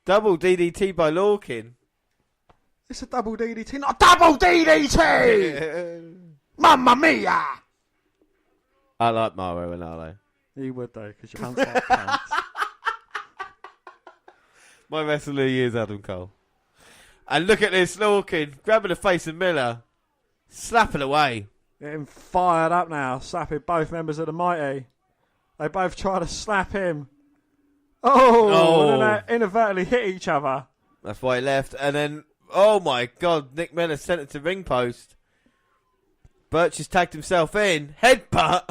Double DDT by Lorcan. It's a double DDT, not a double DDT! Mamma mia! I like Mario Ronaldo. You would though, because your pants like pants. My wrestler of the year is Adam Cole. And look at this, Lorcan grabbing the face of Miller, slapping away. Getting fired up now, slapping both members of the Mighty. They both try to slap him. And then they inadvertently hit each other. That's why he left. And then, oh my God, Nick Miller sent it to ring post. Burch has tagged himself in. Headbutt.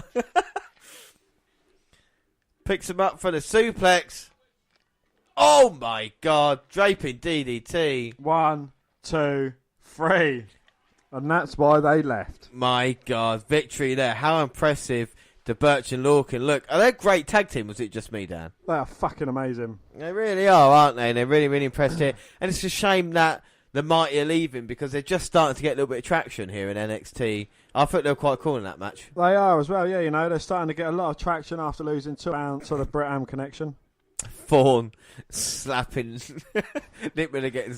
Picks him up for the suplex. Oh my God, draping DDT. 1, 2, 3. And that's why they left. My God, victory there. How impressive to Burch and Lorcan. Look, are they a great tag team? Was it just me, Dan? They are fucking amazing. They really are, aren't they? And they're really, really impressed here. And it's a shame that the Mighty are leaving because they're just starting to get a little bit of traction here in NXT. I thought they were quite cool in that match. They are as well, yeah, they're starting to get a lot of traction after losing 2 rounds to the Brit-Am connection. Thorne slapping Nick Miller getting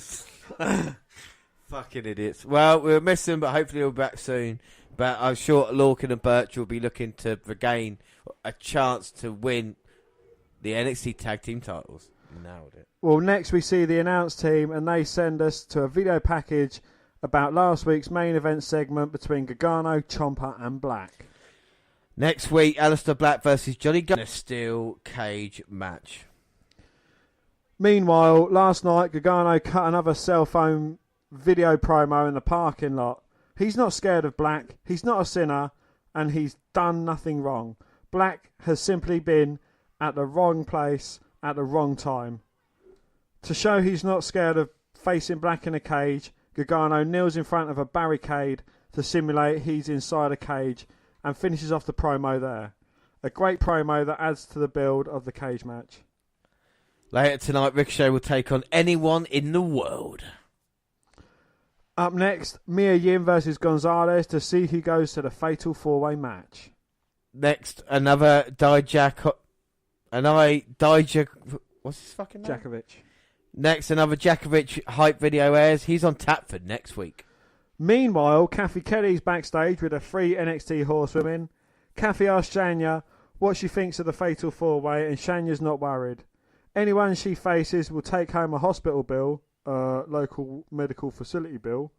fucking idiots. Well, we'll miss him, but hopefully he'll be back soon. But I'm sure Lorcan and Burch will be looking to regain a chance to win the NXT tag team titles. Nailed it. Well, next we see the announce team, and they send us to a video package about last week's main event segment between Gargano, Ciampa and Black. Next week, Aleister Black versus Johnny Gunn in a steel cage match. Meanwhile, last night Gargano cut another cell phone video promo in the parking lot. He's not scared of Black, he's not a sinner, and he's done nothing wrong. Black has simply been at the wrong place at the wrong time. To show he's not scared of facing Black in a cage, Gargano kneels in front of a barricade to simulate he's inside a cage and finishes off the promo there. A great promo that adds to the build of the cage match. Later tonight, Ricochet will take on anyone in the world. Up next, Mia Yim versus Gonzalez to see who goes to the Fatal 4-Way match. Next, another what's his fucking name? Djakovic. Next, another Djakovic hype video airs. He's on tap for next week. Meanwhile, Kathy Kelly's backstage with the 3 NXT horsewomen. Kathy asks Shania what she thinks of the Fatal 4-Way, and Shanya's not worried. Anyone she faces will take home a hospital bill, local medical facility bill.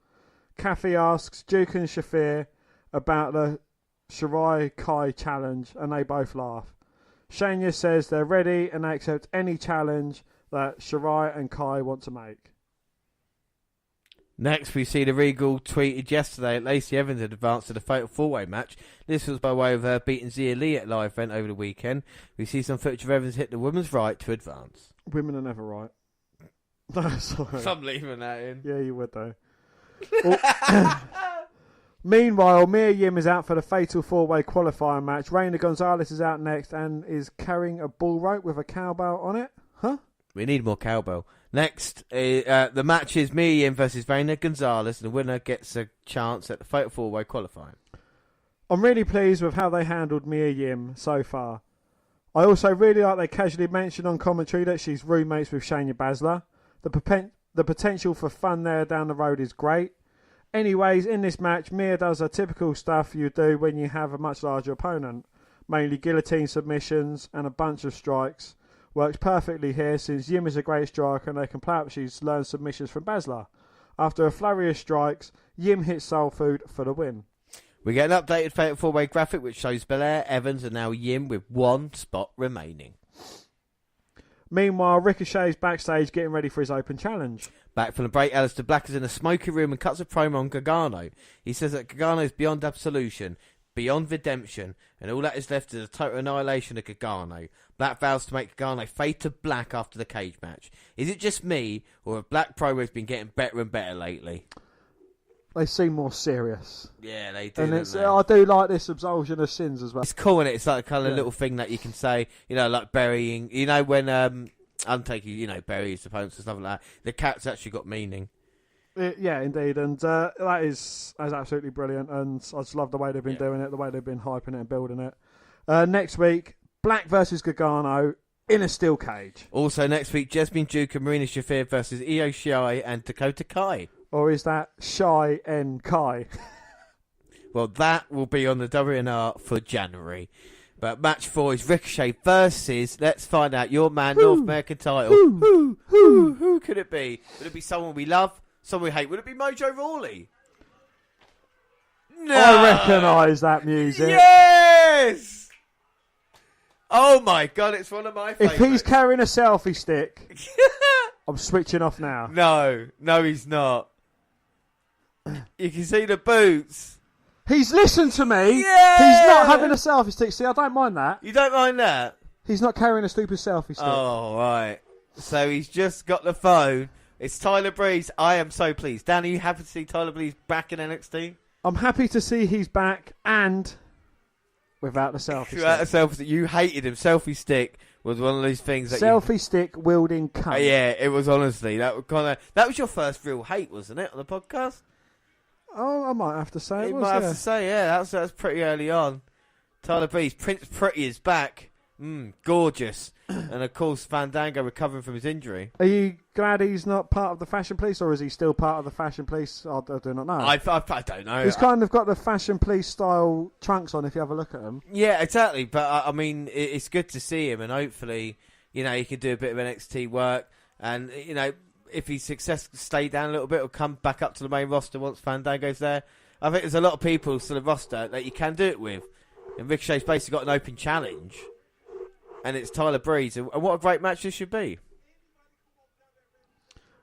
Kathy asks Duke and Shafir about the Shirai Kai challenge, and they both laugh. Shania says they're ready and they accept any challenge that Shirai and Kai want to make. Next, we see the Regal tweeted yesterday that Lacey Evans had advanced to the Fatal 4-Way match. This was by way of her beating Zia Lee at a live event over the weekend. We see some footage of Evans hit the women's right to advance. Women are never right. No, sorry. I'm leaving that in. Yeah, you would though. Meanwhile, Mia Yim is out for the Fatal 4-Way qualifying match. Reina Gonzalez is out next and is carrying a bull rope with a cowbell on it. Huh? We need more cowbell. Next, the match is Mia Yim versus Reina Gonzalez, and the winner gets a chance at the Fatal 4-Way qualifying. I'm really pleased with how they handled Mia Yim so far. I also really like they casually mentioned on commentary that she's roommates with Shayna Baszler. The potential for fun there down the road is great. Anyways, in this match, Mia does the typical stuff you do when you have a much larger opponent. Mainly guillotine submissions and a bunch of strikes. Works perfectly here since Yim is a great striker and they can play up she's learned submissions from Baszler. After a flurry of strikes, Yim hits Soul Food for the win. We get an updated Fatal 4-Way graphic which shows Belair, Evans and now Yim with one spot remaining. Meanwhile, Ricochet is backstage getting ready for his open challenge. Back from the break, Aleister Black is in a smoky room and cuts a promo on Gargano. He says that Gargano is beyond absolution, beyond redemption, and all that is left is a total annihilation of Gargano. Black vows to make Gargano fade to black after the cage match. Is it just me, or have Black promos been getting better and better lately? They seem more serious. Yeah, they do. And I do like this absolution of sins as well. It's cool, and it's like a kind of little thing that you can say, like burying. When Undertaker, buries his opponents and stuff like that. The cat's actually got meaning. Yeah, indeed, and that is absolutely brilliant, and I just love the way they've been doing it, the way they've been hyping it and building it. Next week, Black versus Gargano in a steel cage. Also next week, Jasmine Duke and Marina Shafir versus Io Shirai and Dakota Kai. Or is that Shy and Kai? Well, that will be on the WNR for January. But match 4 is Ricochet versus, let's find out, your man, North American title. Who could it be? Would it be someone we love? Someone we hate? Would it be Mojo Rawley? No! I recognise that music. Yes! Oh my god, it's one of my favourites. If he's carrying a selfie stick, I'm switching off now. No, he's not. You can see the boots. He's listened to me. Yeah! He's not having a selfie stick. See, I don't mind that. You don't mind that? He's not carrying a stupid selfie stick. Oh, right. So he's just got the phone. It's Tyler Breeze. I am so pleased. Dan, are you happy to see Tyler Breeze back in NXT? I'm happy to see he's back and without the selfie Without stick. the selfie stick. You hated him. Selfie stick was one of those things that selfie stick wielding cunt. yeah, it was honestly. That was your first real hate, wasn't it, on the podcast? Oh, I might have to say it was. You might have to say, yeah, that's pretty early on. Tyler Breeze, Prince Pretty is back. Gorgeous. And of course, Fandango recovering from his injury. Are you glad he's not part of the Fashion Police, or is he still part of the Fashion Police? I do not know. I don't know. He's kind of got the Fashion Police style trunks on if you have a look at them. Yeah, exactly. But I mean, it's good to see him, and hopefully, he can do a bit of NXT work. And, if he's successful, stay down a little bit or come back up to the main roster once Fandango's there. I think there's a lot of people to the roster that you can do it with. And Ricochet's basically got an open challenge. And it's Tyler Breeze. And what a great match this should be.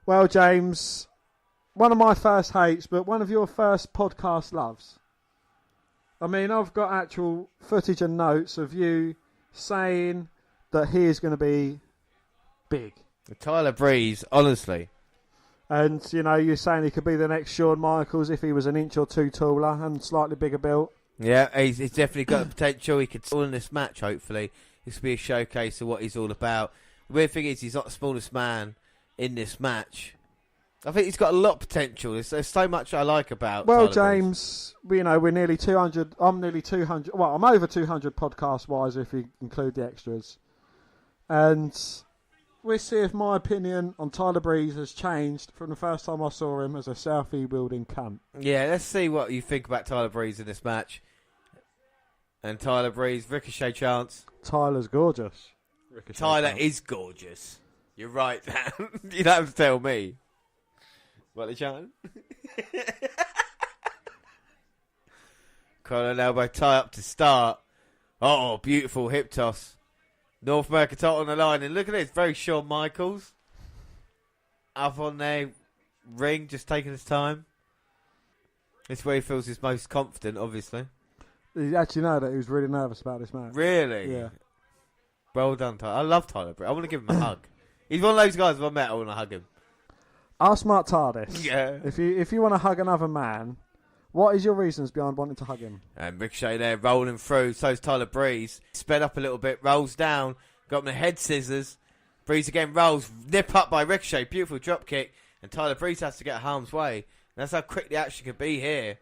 Well, James, one of my first hates, but one of your first podcast loves. I mean, I've got actual footage and notes of you saying that he is going to be big. Tyler Breeze, honestly. And, you're saying he could be the next Shawn Michaels if he was an inch or two taller and slightly bigger built. Yeah, he's definitely got the potential. He could all in this match, hopefully. This will be a showcase of what he's all about. The weird thing is he's not the smallest man in this match. I think he's got a lot of potential. There's so much I like about Well, Tyler James, we're nearly 200. I'm nearly 200. Well, I'm over 200 podcast-wise if you include the extras. And we'll see if my opinion on Tyler Breeze has changed from the first time I saw him as a selfie-wielding cunt. Yeah, let's see what you think about Tyler Breeze in this match. And Tyler Breeze, Ricochet chance. Tyler's gorgeous. Ricochet Tyler chance. is gorgeous. You're right, Dan. You don't have to tell me. What, the chant? Collar and elbow tie up to start. Oh, beautiful hip toss. North American title on the line. And look at this, very Shawn Michaels. Up on their ring, just taking his time. This is where he feels his most confident, obviously. Did you actually know that he was really nervous about this match? Really? Yeah. Well done, Tyler. I love Tyler Breeze. I want to give him a hug. He's one of those guys, if I met, I want to hug him. Ask Mark TARDIS. Yeah. If you want to hug another man, what is your reasons behind wanting to hug him? And Ricochet there, rolling through. So's Tyler Breeze. Sped up a little bit, rolls down. Got him the head scissors. Breeze again rolls. Nip up by Ricochet. Beautiful drop kick. And Tyler Breeze has to get harm's way. And that's how quick the action could be here.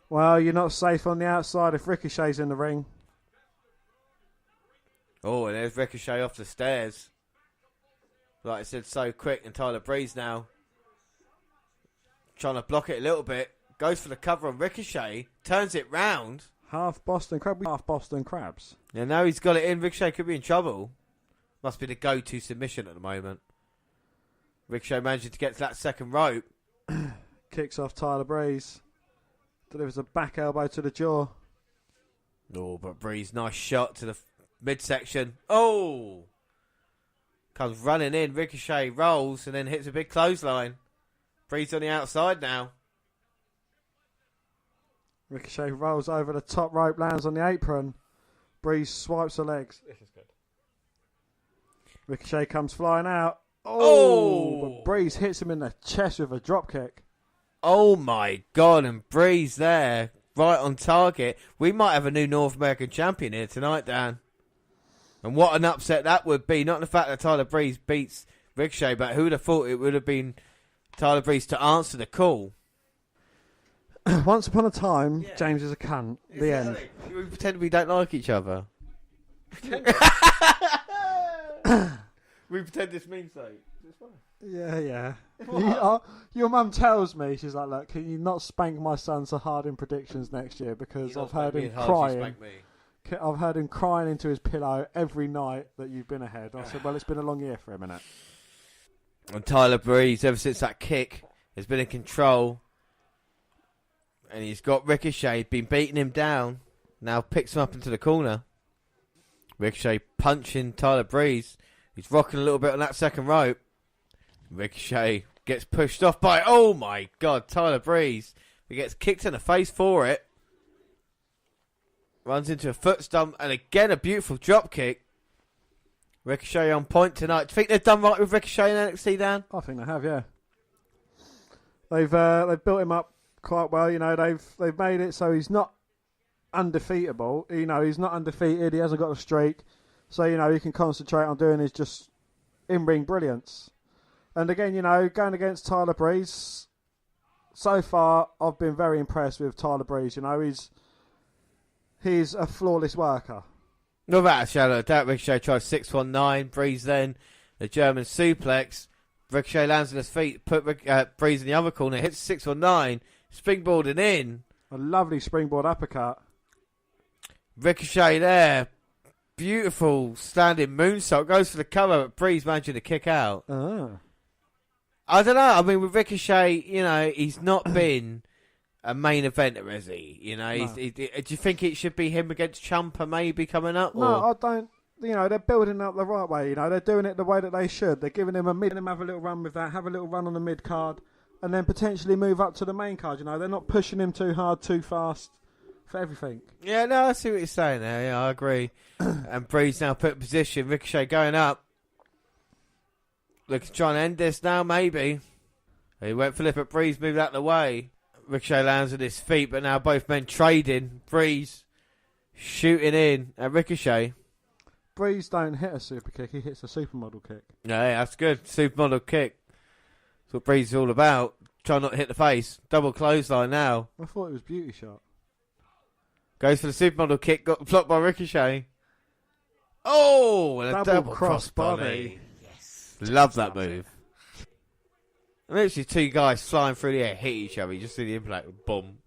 Well, you're not safe on the outside if Ricochet's in the ring. Oh, and there's Ricochet off the stairs. Like I said, so quick. And Tyler Breeze now trying to block it a little bit. Goes for the cover on Ricochet. Turns it round. Half Boston Crabs. Yeah, now he's got it in. Ricochet could be in trouble. Must be the go-to submission at the moment. Ricochet managing to get to that second rope. Kicks off Tyler Breeze. Delivers a back elbow to the jaw. Oh, but Breeze, nice shot to the midsection. Oh! Comes running in. Ricochet rolls and then hits a big clothesline. Breeze on the outside now. Ricochet rolls over the top rope, lands on the apron. Breeze swipes the legs. This is good. Ricochet comes flying out. Oh! But Breeze hits him in the chest with a drop kick. Oh my God, and Breeze there, right on target. We might have a new North American champion here tonight, Dan. And what an upset that would be. Not the fact that Tyler Breeze beats Ricochet, but who would have thought it would have been Tyler Breeze to answer the call? Once upon a time, James is a cunt. The end. We pretend we don't like each other. We pretend this means something. Yeah. Your mum tells me, she's like, look, can you not spank my son so hard in predictions next year? Because I've heard him crying. I've heard him crying into his pillow every night that you've been ahead. I said, well, it's been a long year for him, innit? And Tyler Breeze, ever since that kick, has been in control. And he's got Ricochet, been beating him down. Now picks him up into the corner. Ricochet punching Tyler Breeze. He's rocking a little bit on that second rope. Ricochet gets pushed off by, oh my God, Tyler Breeze. He gets kicked in the face for it. Runs into a foot stomp and again a beautiful drop kick. Ricochet on point tonight. Do you think they've done right with Ricochet in NXT, Dan? I think they have, yeah. They've built him up quite well. You know, they've made it so he's not undefeatable. You know, he's not undefeated. He hasn't got a streak. So, you know, he can concentrate on doing his just in-ring brilliance. And again, you know, going against Tyler Breeze, so far I've been very impressed with Tyler Breeze. You know, he's a flawless worker. No matter shadow of doubt, Ricochet tries 619. Breeze then a German suplex. Ricochet lands on his feet, put Breeze in the other corner, hits 619, springboarding in. A lovely springboard uppercut. Ricochet there. Beautiful standing moonsault. Goes for the cover, but Breeze managing to kick out. I don't know. I mean, with Ricochet, you know, he's not been a main eventer, has he? You know, No. do you think it should be him against Ciampa maybe coming up? No, or? I don't. You know, they're building up the right way. You know, they're doing it the way that they should. They're giving him have a little run with that, have a little run on the mid card, and then potentially move up to the main card. You know, they're not pushing him too hard, too fast for everything. Yeah, no, I see what you're saying there. Yeah, I agree. And Breeze now put in position. Ricochet going up. Looking to try and end this now, maybe. He went for it, but Breeze moved out of the way. Ricochet lands on his feet, but now both men trading. Breeze shooting in at Ricochet. Breeze don't hit a super kick, he hits a supermodel kick. Yeah, that's good. Supermodel kick. That's what Breeze is all about. Try not to hit the face. Double clothesline now. I thought it was beauty shot. Goes for the supermodel kick. Got blocked by Ricochet. Oh, and a double cross body. Yes. Love that move. Literally two guys flying through the air, hit each other. You just see the impact. Boom.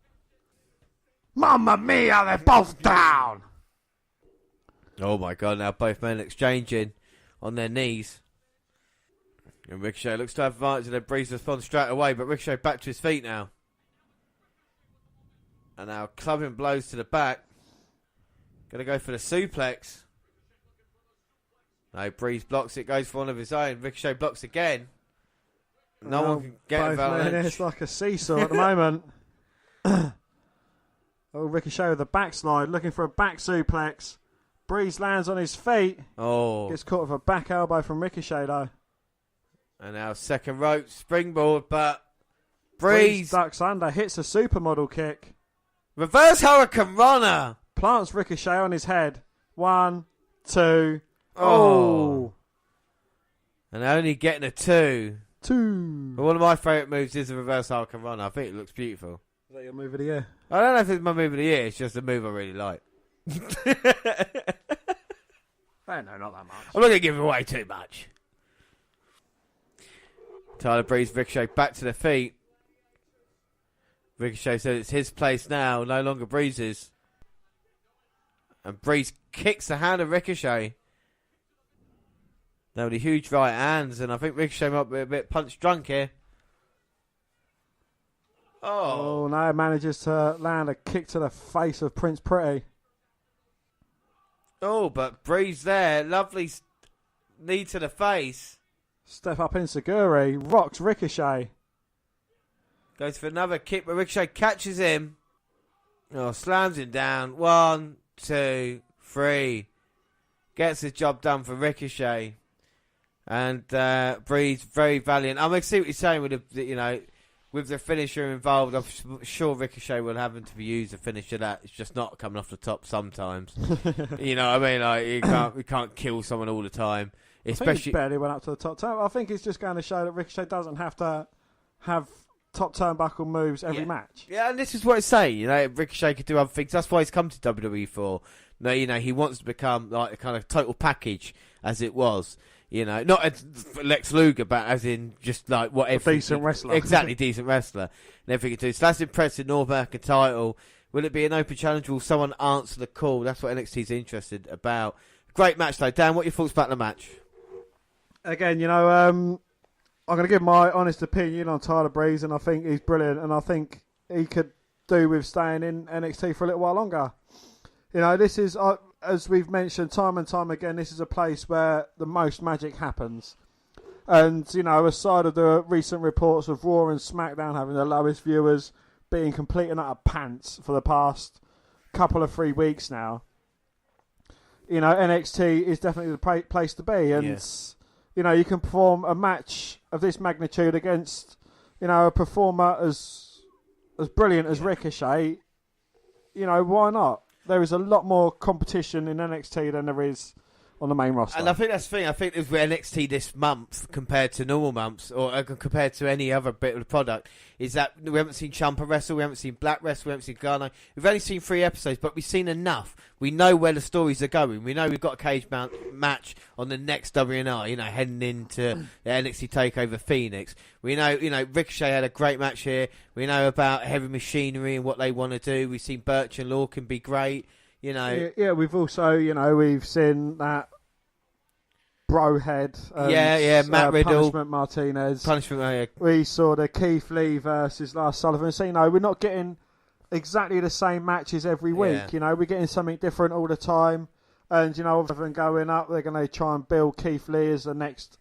Mamma mia, they're both down! Oh my God, now both men exchanging on their knees. And Ricochet looks to have advantage and then Breeze responds straight away, but Ricochet back to his feet now. And now clubbing blows to the back. Going to go for the suplex. No, Breeze blocks it, goes for one of his own. Ricochet blocks again. No one can get involved. It's like a seesaw at the moment. Ricochet with a backslide, looking for a back suplex. Breeze lands on his feet. Oh. Gets caught with a back elbow from Ricochet, though. And now second rope, springboard, but Breeze ducks under, hits a supermodel kick. Reverse Hurricane Runner. Plants Ricochet on his head. 1, 2. Oh. And only getting a 2. 2. But one of my favourite moves is the Reverse Hurricane Runner. I think it looks beautiful. Is that your move of the year? I don't know if it's my move of the year. It's just a move I really like. No, not that much. I'm not going to give away too much. Tyler Breeze, Ricochet back to the feet. Ricochet said it's his place now, no longer Breeze's. And Breeze kicks the hand of Ricochet. Now with the huge right hands, and I think Ricochet might be a bit punch drunk here. Oh, now manages to land a kick to the face of Prince Pretty. Oh, but Breeze there, lovely knee to the face. Step up Inseguri, rocks Ricochet. Goes for another kick, but Ricochet catches him. Oh, slams him down. 1, 2, 3. Gets the job done for Ricochet. And Breeze, very valiant. I'm going to see what you're saying with with the finisher involved. I'm sure Ricochet will have to be used a finisher that it's just not coming off the top sometimes. You know what I mean? Like you can't kill someone all the time. Especially, I think he barely went up to the top turn. I think it's just going to show that Ricochet doesn't have to have top turnbuckle moves every match. Yeah, and this is what I say. You know, Ricochet could do other things. That's why he's come to WWE for. No, you know, he wants to become like a kind of total package, as it was. You know, not as Lex Luger, but as in just like whatever. Decent wrestler. Exactly, decent wrestler. And everything he can do. So that's impressive. North American title. Will it be an open challenge? Will someone answer the call? That's what NXT's interested about. Great match, though. Dan, what are your thoughts about the match? Again, you know, I'm going to give my honest opinion on Tyler Breeze, and I think he's brilliant, and I think he could do with staying in NXT for a little while longer. You know, this is, as we've mentioned time and time again, this is a place where the most magic happens. And, you know, aside of the recent reports of Raw and SmackDown having the lowest viewers, being complete and utter pants for the past couple of 3 weeks now, you know, NXT is definitely the place to be. And, you know, you can perform a match of this magnitude against, you know, a performer as brilliant as Ricochet. You know, why not? There is a lot more competition in NXT than there is on the main roster. And I think that's the thing. I think with NXT this month compared to normal months or compared to any other bit of the product is that we haven't seen Ciampa wrestle, we haven't seen Black wrestle, we haven't seen Gargano. We've only seen 3 episodes, but we've seen enough. We know where the stories are going. We know we've got a cage match on the next WNR, you know, heading into the NXT TakeOver Phoenix. We know, you know, Ricochet had a great match here. We know about Heavy Machinery and what they want to do. We've seen Birch and Law can be great. You know, yeah. We've also, you know, we've seen that Brohead. Matt Riddle, Punishment Martinez. We saw the Keith Lee versus Lars Sullivan. So, you know, we're not getting exactly the same matches every week. Yeah. You know, we're getting something different all the time. And, you know, other than going up, they're going to try and build Keith Lee as the next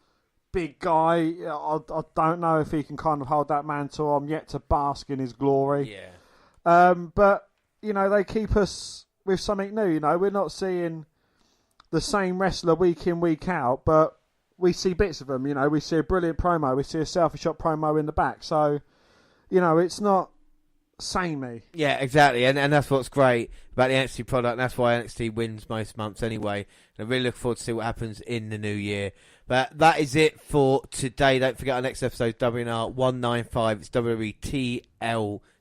big guy. I don't know if he can kind of hold that mantle. I'm yet to bask in his glory. Yeah. But, you know, they keep us with something new. You know, we're not seeing the same wrestler week in, week out, but we see bits of them. You know, we see a brilliant promo. We see a selfie shot promo in the back. So, you know, it's not samey. Yeah, exactly. And that's what's great about the NXT product. That's why NXT wins most months anyway. And I really look forward to see what happens in the new year. But that is it for today. Don't forget our next episode, WNR194. It's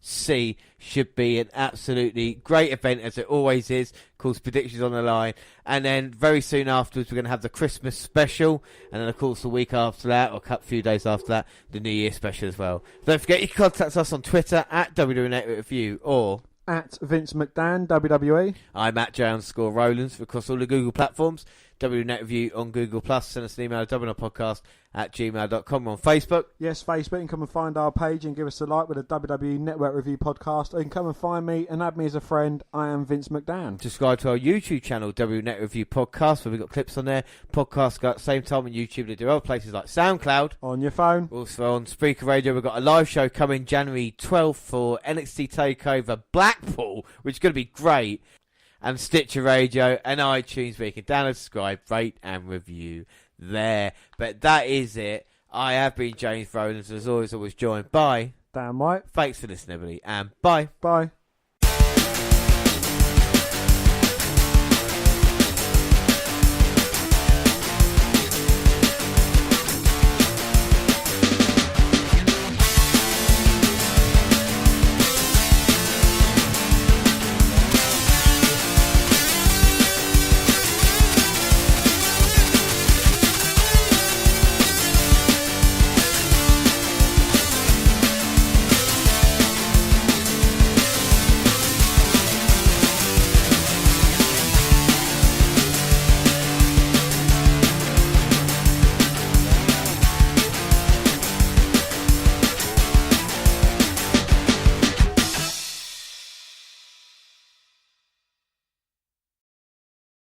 WWETLC. Should be an absolutely great event, as it always is. Of course, predictions on the line. And then very soon afterwards, we're going to have the Christmas special. And then, of course, the week after that, or a few days after that, the New Year special as well. Don't forget, you can contact us on Twitter at WWETLC or at Vince McDan, WWE. I'm at J_Rowlands across all the Google platforms. WNR Review on Google+. Send us an email, WNRpodcast@gmail.com. We're on Facebook. Yes, Facebook. You can come and find our page and give us a like with a WWE Network Review podcast. Or you can come and find me and add me as a friend. I am Vince McDan. Subscribe to our YouTube channel, WNR Review Podcast, where we've got clips on there. Podcasts go at the same time on YouTube. They do other places like SoundCloud. On your phone. Also on Spreaker Radio, we've got a live show coming January 12th for NXT TakeOver Blackpool, which is going to be great. And Stitcher Radio and iTunes, where you can download, subscribe, rate and review there. But that is it. I have been James Rowlands, as always joined by Dan White. Thanks for listening, everybody, and bye. Bye.